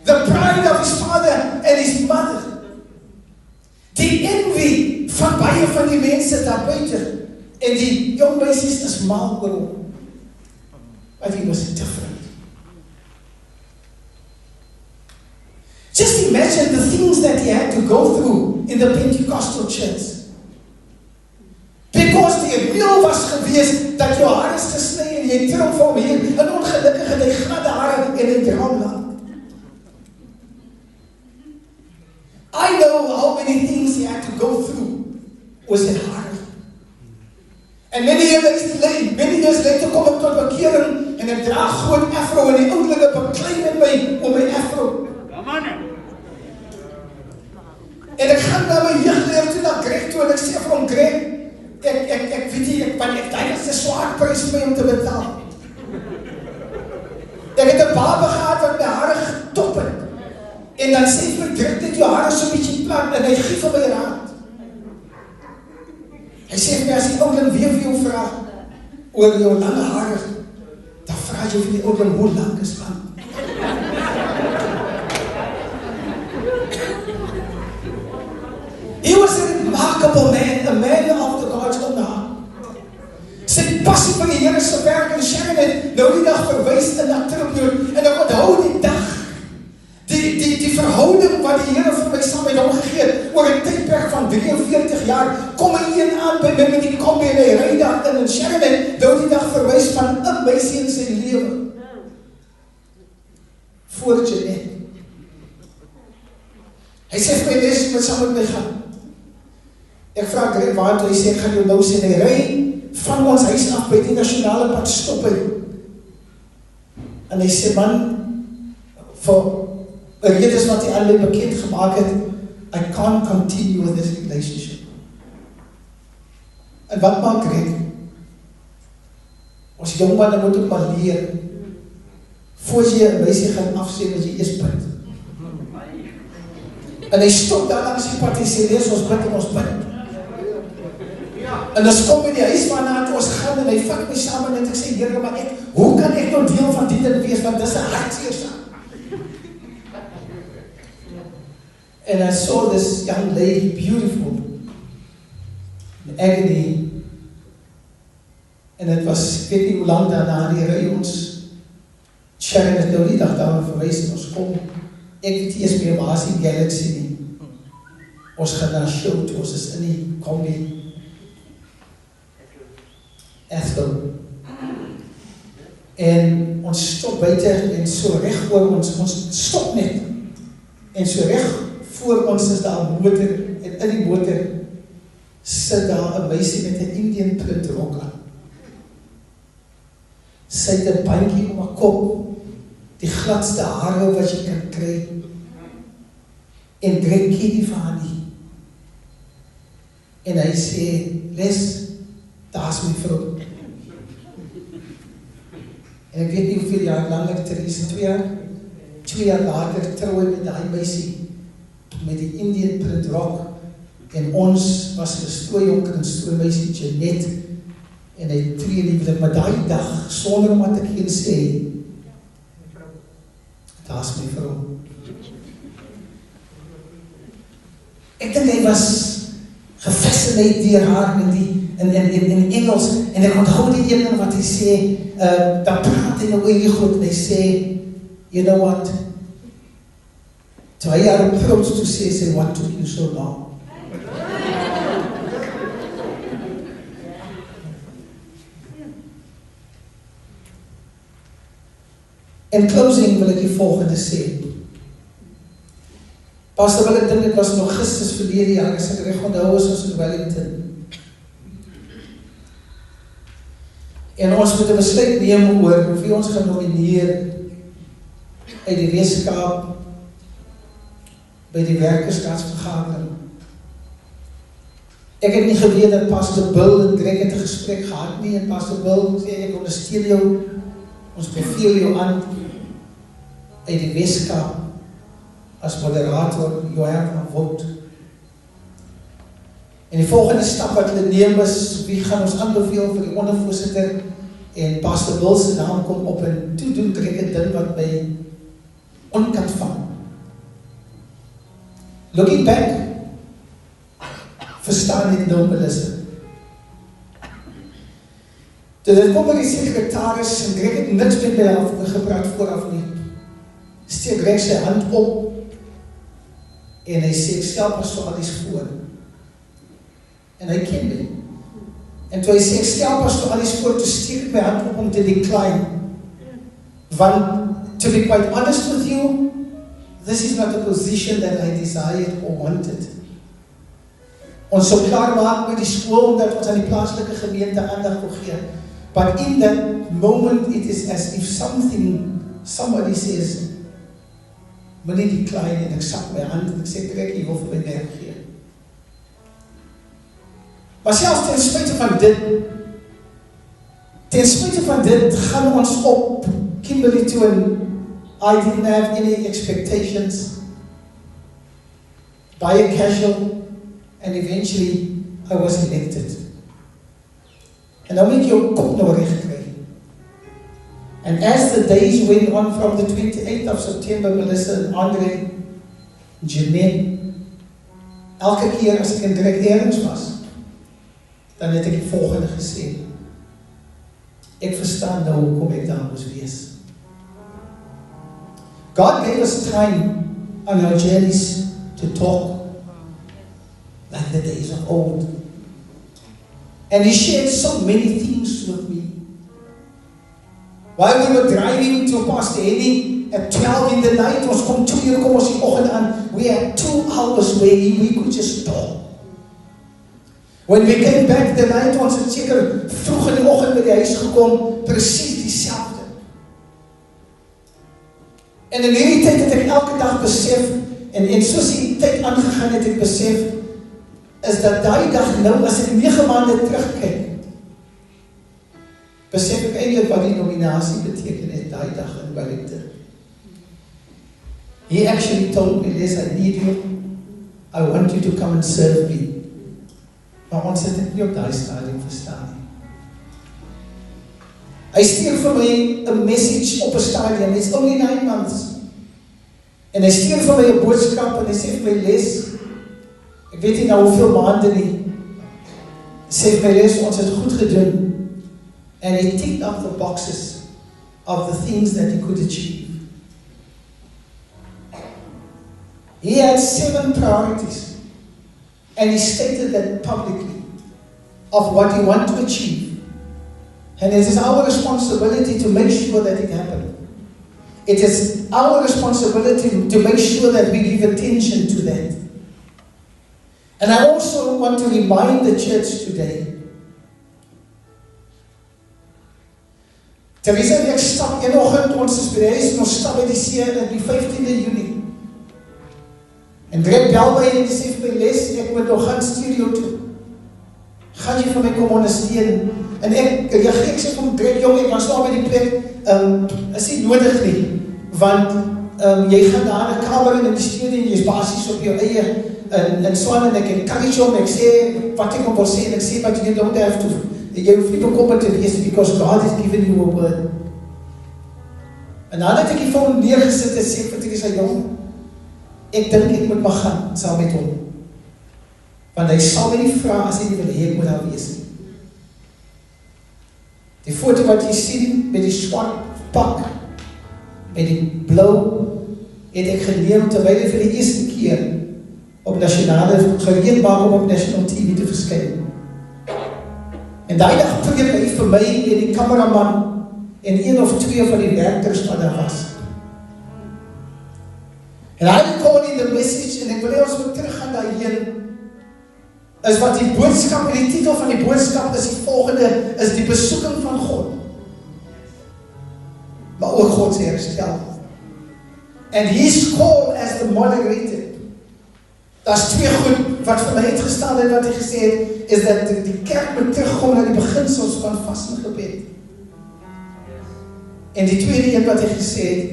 The pride of his father and his mother. Die envy van baie van die mense daar buite. En die jong meisies is mal oor hom. But he was different. Just imagine the things that he had to go through in the Pentecostal church. Because die reël was gewees dat jou hare is gesny en jy trou vir hom hier, en ongelukkig het hy gladde hare en hy droom lang. I know how many things he had to go through was in hare. And many years later kom ek tot bekering en ek dra groot afro en die ouderlinge beklei met my om my afro. En ek gaan na my jeugleer toe, na Greg toe, en ek sê vir hom, Greg, ek weet nie, want hy is 'n swaar prys vir my om te betaal. Ek het 'n baba gehad wat my hare getop het. En dan sê vir Greg, dit jou hare so 'n bietjie plat, en hy gee vir my raad. Hy sê vir my, as die ouderling weer vir jou vra, oor jou lange hare, dan vra jy vir die ouderling, hoe lang is lang? He was a remarkable man, a man after God's own heart. Sy passie vir die Here se werk en Sharon het nou die dag verwys in dat tribute, en ek onthou die dag, die verhouding wat die Here vir my saam met hom gegee het, oor 'n tydperk van 43 jaar, kom hy een aan by my met die kombi en hy ry daar in, en Sharon het nou die dag verwys van 'n meisie in sy lewe, voor Jeanette. Hy sê vir my, Leslie, moet saam met my gaan. Ek vraag Greg waar toe, hy sê, ek gaan jou nou sê, hy ry van ons huis af by die nasionale pad stop hy. En hy sê, man, vir redes wat hy al my bekend gemaak het, I can't continue with this relationship. En wat maak Greg? Ons jongman moet ook maar leer, voor jy 'n meisie gaan afsê, wat jy eers bid. En hy stop daar langs die pad, hy sê, lees ons bid en ons bid. En ons kom in die huis waarna ons gaan, en hy vat my saam, en ek sê, Here, maar hoe kan ek nou deel van die ding wees, want dis 'n hartseer saak. And I saw this young lady, beautiful, in agony, en het was, ek weet nie hoe lang daarna, die ry ons, Sharon het nou die dag daar verwys, en ons kom, ek weet nie eens meer waar is die Galaxy nie, ons gaan na show toe, ons is in die kombi, Ethel, en ons stop buiten, en so reg oor ons stop net, en so reg voor ons is daar 'n motor, en in die motor sit daar 'n meisie met 'n Indian print rok aan. Sy het 'n bandjie om haar kop, die gladste hare wat jy kan kry, en Greg ken nie vir haar nie. En hy sê, Les, daar's my vrou. En ek weet nie hoeveel jaar langer ter is, 2 jaar later trou hy met die meisie, met die Indian print rok, en ons was in 'n strooijonk en strooimeisie Jeanette, en hy tree lieflik, maar daai dag, sonder om wat ek hier sê, daar's my vrou. Ek dink hy was gefascineerd deur haar in Engels, en ek onthou die ene wat hy sê, dan praat hy nou oor goed, en hy sê, you know what, toe hy haar approach toe sê, what took you so long? In closing wil ek die volgende sê. Pastor, wil ek dink, dit was nog Augustus verlede jaar, as ek reg onthou is ons in Wellington. En ons moet 'n besluit neem oor wie ons gaan nomineer uit die Weskaap by die werkersraadsvergadering. Ek het nie geweet dat Pastor Bill en Greg het 'n gesprek gehad nie, en Pastor Bill sê, ek ondersteun jou, ons beveel jou aan uit die Weskaap as moderator, Johan van Wout. En die volgende stap wat hulle neem is, wie gaan ons aanbeveel vir die ondervoorsitter, en Pastor Bill se naam kom op, en toe doen Greg 'n ding wat my onkant vang. Looking back, verstaan ek nou Melissa. Toe dit kom by die sekretaris, en Greg het niks met my gepraat vooraf nie, steek Greg sy hand op, en hy sê, ek stel Pastor Alice voor. En hy ken my. En toe hy sê, ek stel Pastor Alice voor, toe steek ek my hand op om te decline. Want, to be quite honest with you, this is not a position that I desired or wanted. Ons sou klaar maak met die skool, omdat ons aan die plaaslike gemeente aandag wil gee. But in that moment, it is as if somebody says, moenie decline, en ek sak my hand, en ek sê, trek, jy wil vir my werk gee. Maar selfs ten spite van dit, gaan ons op Kimberley toe, en I didn't have any expectations, baie casual, and eventually I was elected. En nou moet jy jou kop nou recht kry. And as the days went on from the 28th of September, Melissa and Andre, Jeanette, elke keer as ek in direct ergens was, dan het ek die volgende gesê. Ek verstaan nou hoekom ek daar moes wees. God gave us time on our journeys to talk like the days of old. And He shared so many things with me. While we were driving to Pastor Henny at 12 in the night, ons kom 2 uur, kom ons die oggend aan, we had 2 hours where we could just talk. When we came back the night, ons het seker vroeg in die oggend by die huis gekom, presies dieselfde. En in hierdie tyd het ek elke dag besef, en soos die tyd aangegaan het ek besef, is dat daai dag nou, as ek 9 maande terugkyk, besef ek eintlik wat die nominasie beteken het, daai dag in Wellington. He actually told me, "Liz, I need you. I want you to come and serve me." Maar ons het dit nie op daai stadium verstaan nie. Hy stuur vir my 'n message op 'n stadium, it's only 9 months. En hy stuur vir my 'n boodskap, en hy sê vir my, "Les, ek weet nie nou hoeveel maande nie, sê vir my, Les, ons het goed gedoen." And he ticked off the boxes of the things that he could achieve. He had 7 priorities, and he stated that publicly of what he wanted to achieve. And it is our responsibility to make sure that it happened. It is our responsibility to make sure that we give attention to that. And I also want to remind the church today, Teresa en ek stap een oggend, ons is by die huis, en ons stap by die see, en die 15de Junie. En Greg bel my en sê vir my, "Les, ek moet nog gaan studio toe. Gaan jy vir my kom ondersteun?" En ek reageer, ek sê vir hom, "Greg, jong, ek was nou by die plek, is nie nodig nie, want jy gaan daar in 'n kamer in die studio, en jy is basies op jou eie, en so aan, en ek encourage hom, ek sê wat ek hom wil sê, en ek sê wat jy don't have to, jy hoef nie bekommerd te wees, because God has given you a word." En nadat ek die phone neergesit het, sê ek vir Teresa, "Jong, ek dink ek moet maar gaan saam met hom. Want hy sal my nie vra as hy nie wil hê ek moet daar wees nie." Die foto wat jy sien met die swart pak, met die blou, het ek geneem terwyl hy vir die eerste keer op nasionale gereed maak om op national TV te verskyn. En daai dag preek hy vir my en die kameraman en 1 of 2 van die werkers wat daar was. En hy recorded the message, en ek wil hê ons moet teruggaan daarheen, is wat die boodskap, en die titel van die boodskap is die volgende, is die besoeking van God. Maar ook God se herstel. And he's called as the moderator. Daar's twee goed wat vir my uitgestaan het, wat hy gesê het, is dat die kerk moet terugkom na die beginsels van vas en gebed. En die tweede een wat hy gesê het,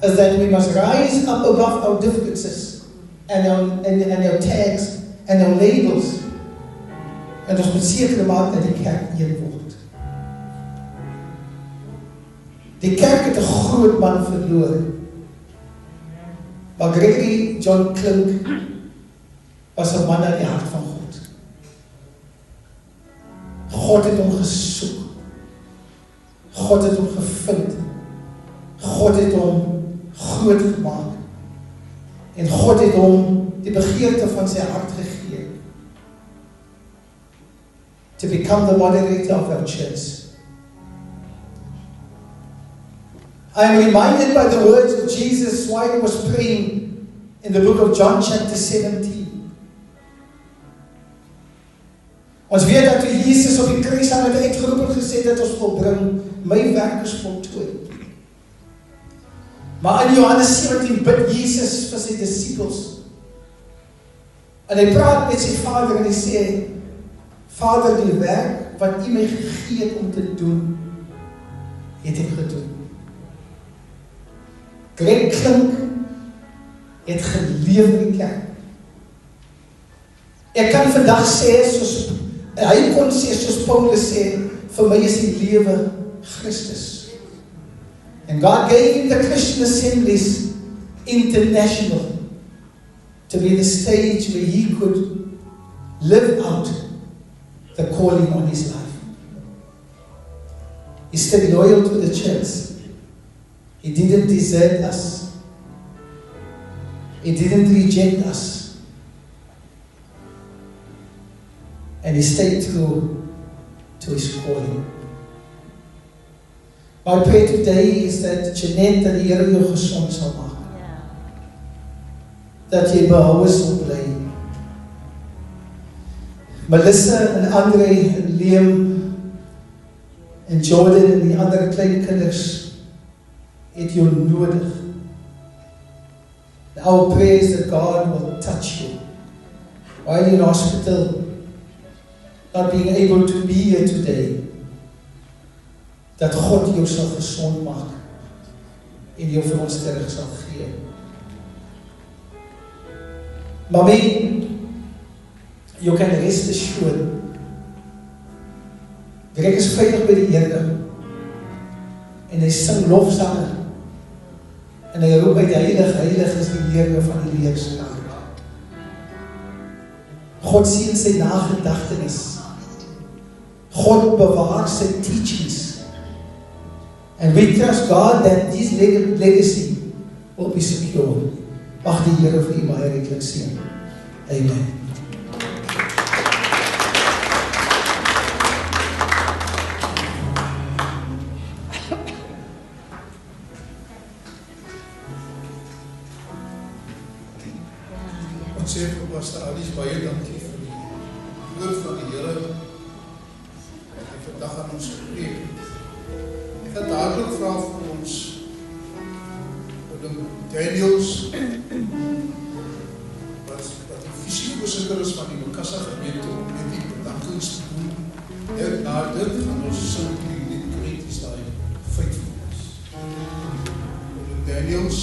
is that we must rise up above our differences, and our tags, and our labels. En ons moet seker maak dat die kerk een word. Die kerk het 'n groot man verloor. Maar Gregory John Klink was 'n man aan die hart van God. God het hom gesoek. God het hom gevind. God het hom groot gemaak. En God het hom die begeerte van sy hart gegee. To become the moderator of our church. I am reminded by the words of Jesus while he was praying in the book of John chapter 17. Ons weet dat toe Jesus op die kruis aan het uitgeroep en gesê dat ons volbring, my werk is voltooi. Maar in Johannes 17 bid Jesus vir sy disippels. En hy praat met sy Vader en hy sê, Vader, die werk wat U my gegee het om te doen, het ek gedoen. Greg Klink het geleef in die kerk. Ek kan vandag sê, soos hy kon sê, soos Paulus sê, vir my is die lewe Christus. And God gave him the Christian Assemblies International to be the stage where he could live out the calling on his life. He stayed loyal to the church. He didn't desert us. He didn't reject us. And he stayed true to his calling. My prayer today is that Jeanette, dat die Here jou gesond sal maak. Dat jy behoue sal bly. Melissa en Andre en Liam en Jordan en die ander klein kinders het jou nodig. Our prayer is that God will touch you while you're in hospital, not being able to be here today. Dat God jou sal gesond maak en jou vir ons terug sal gee. Mommy, you can rest assured. Greg is veilig by die Here en hy sing lofsange en hy roep uit, heilig, heilig is die Here van die leerskaar. God sien sy nagedagtenis. God bewaar sy teachings. And we trust God that this legacy will be secure. Mag die Here vir u baie ryklik seën. Amen. Ons sê vir Pastor Alice baie dankie vir die woord van die Here wat hy vandag aan ons gepreek het. Ek gaan dadelijk vra vir ons Daniels wat die visievoorsitter is van die Mokassa gemeente om met die bedankings te doen. Net na dit gaan ons sing die lied Kreties daai faithfulness. Daniels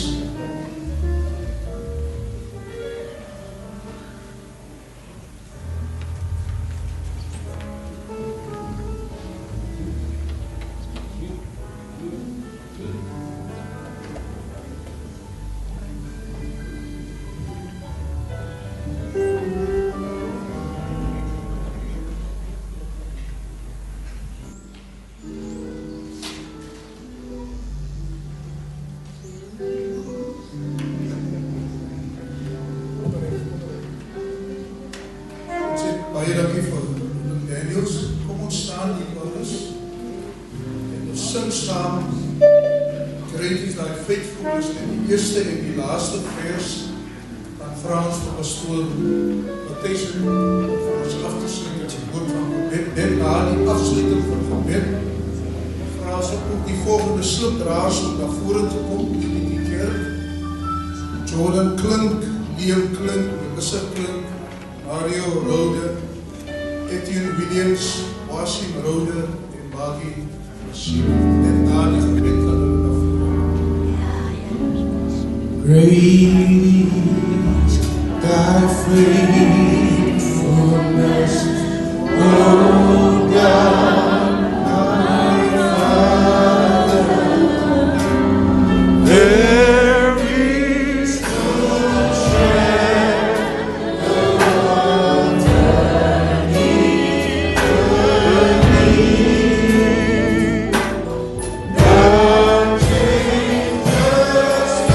baie dankie vir Daniels. Kom ons staan hier ouders en ons sing saam Kreties daai faithfulness in die eerste en die laaste vers. Dan vra ons vir pastoor Tussen van ons af te sluit met die woord van gebed. Net na die afsluiting van gebed vra ons ook die volgende slipdraers om na vore te kom in die kerk. Jordan Klink, Liam Klink, Melissa Klink, Mario Rode, Etienne Williams, Wasim Rode en Maggie Machine. Net na die gebed gaan hulle na vore. Great thy faithfulness, O God, my Father. There is no shadow of turning thou changest not thy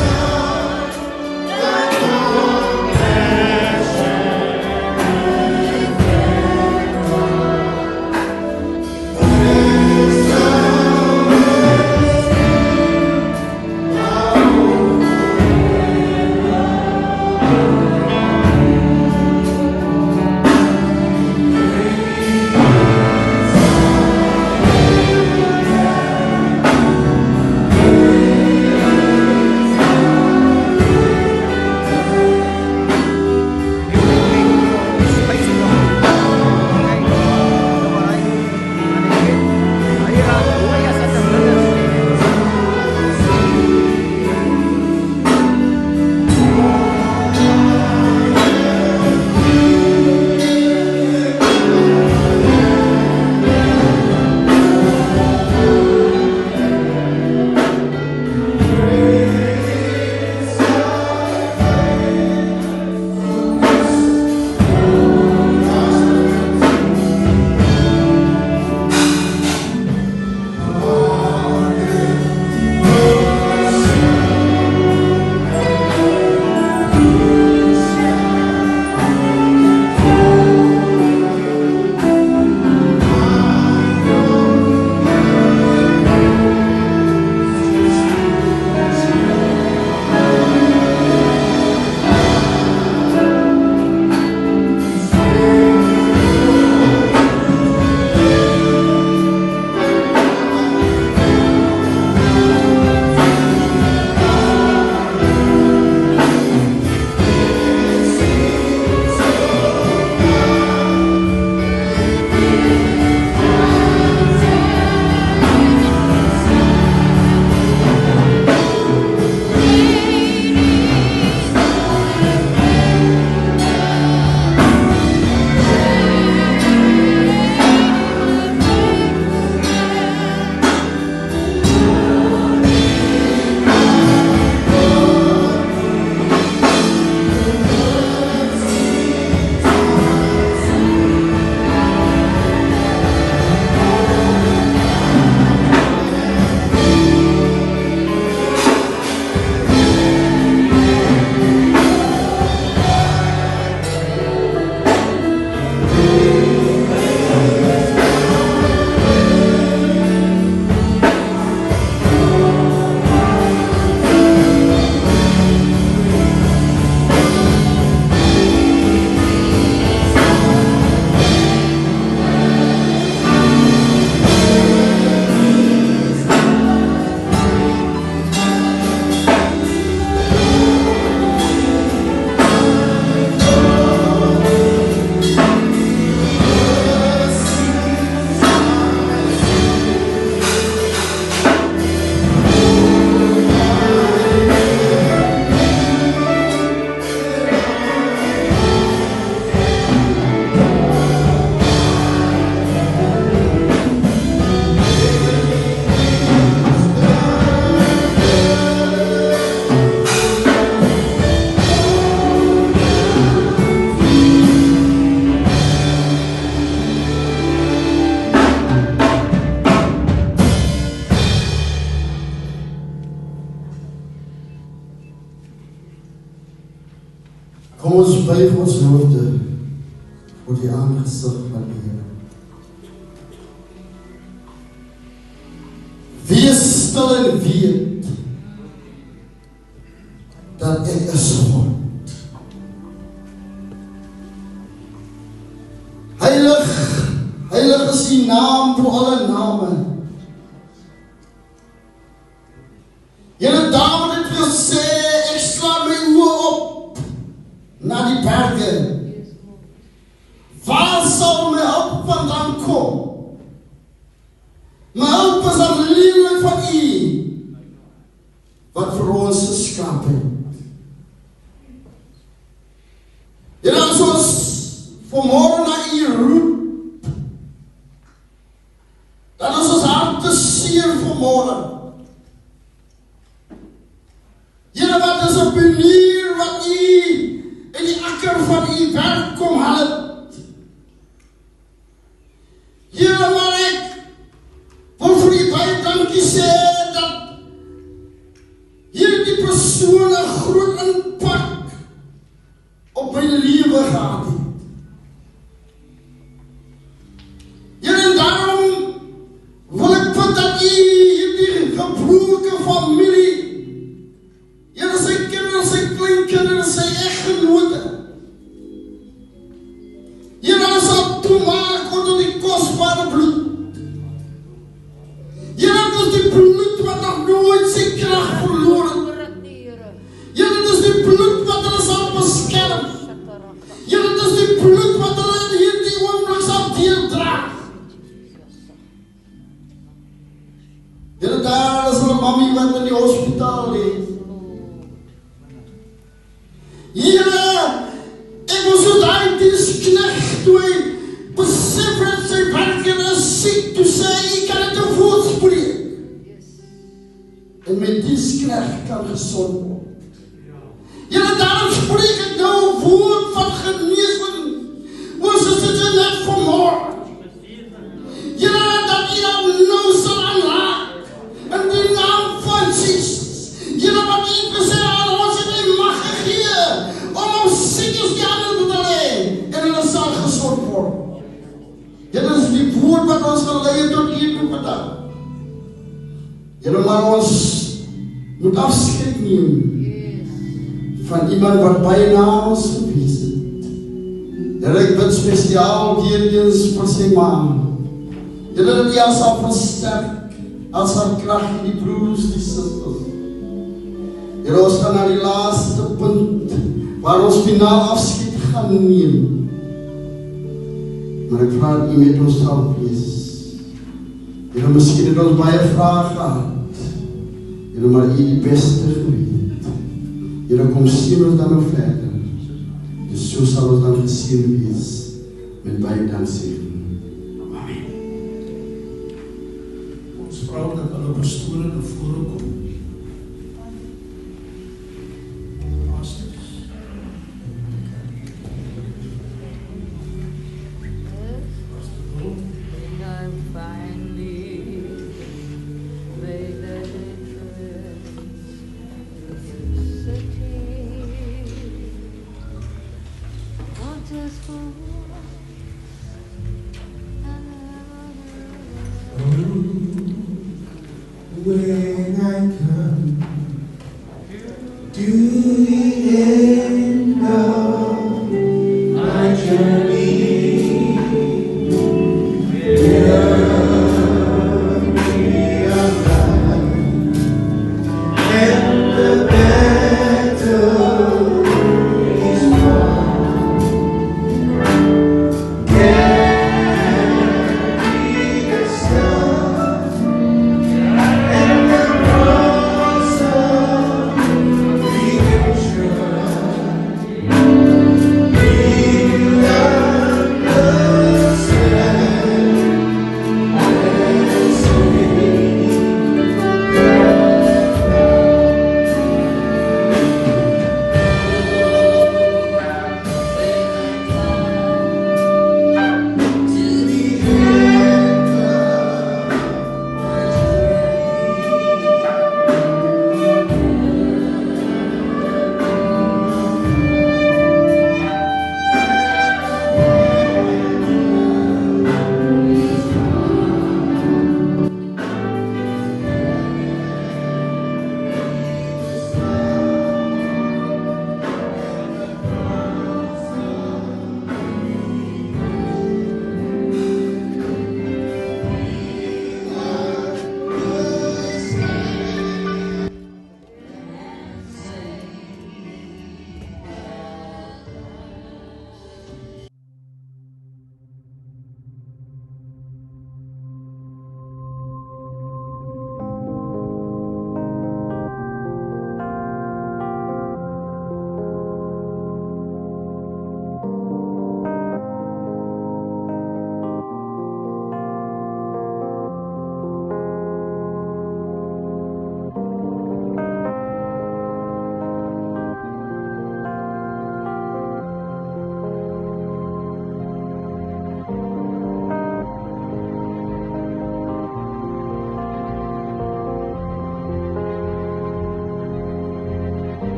Kom ons buig ons hoofde voor die aangesig van die Here. Wees stil en weet dat ek is God. Julle Dawid het gesê, ek sla my oë op na die berge. Waar sal my hulp vandaan kom? My hulp is alleen van U, wat vir ons geskaap het. Here, as ons vanmôre na U roep, dan is ons harte seer vanmôre. Here, wat is 'n manier wat U in die akker van U werk kom haal? Here, maar ek wil vir U baie dankie sê dat hierdie persoon 'n groot impak op my lewe gehad het. Here, en daarom wil ek bid dat U hierdie gebroke familie, Here, sy kinders, sy kleinkinders, sy eggenote, Here, sal toemaak onder die kosbare bloed. Here, dit is die bloed wat nog nooit sy krag verloor het. Here, dit is die bloed wat hulle sal beskerm. Here, dit is die bloed wat hulle in hierdie oomblik sal deurdra. Here, daar is 'n mami wat in die hospitaal lê. Here, ek was so daai diensknegt toe hy besef het sy werker is siek, toe sê hy, kan ek 'n woord spreek? En my diensknegt kan gesond word. Here, daarom spreek ek nou 'n woord van genesing. Ons is dit net vanmôre. Here, dat U dat nou sal aanraak in die naam van Jesus. Here, wat U gesê aan ons het hy mag gegee om ons siekes die hande te lê en hulle sal gesond word. Dit is die woord wat ons gelei het tot hier toe vandag. Here, maar ons moet afskeid neem van iemand wat baie na ons gewees het. Here, ek bid spesiaal weer eens vir sy ma. Here, dat U haar sal versterk as haar krag in die broers, die susters. Here, ons gaan na die laaste punt waar ons finaal afskeid gaan neem. Maar ek vra dat U met ons sal wees. Here, miskien het ons baie vrae gehad. Here, maar U die beste geweet. Here, kom sien ons dan nog verder. Dus so sal ons dan geseën wees met baie danksegging. Amen. Ons vra dat hulle pastore na vore kom. When I come to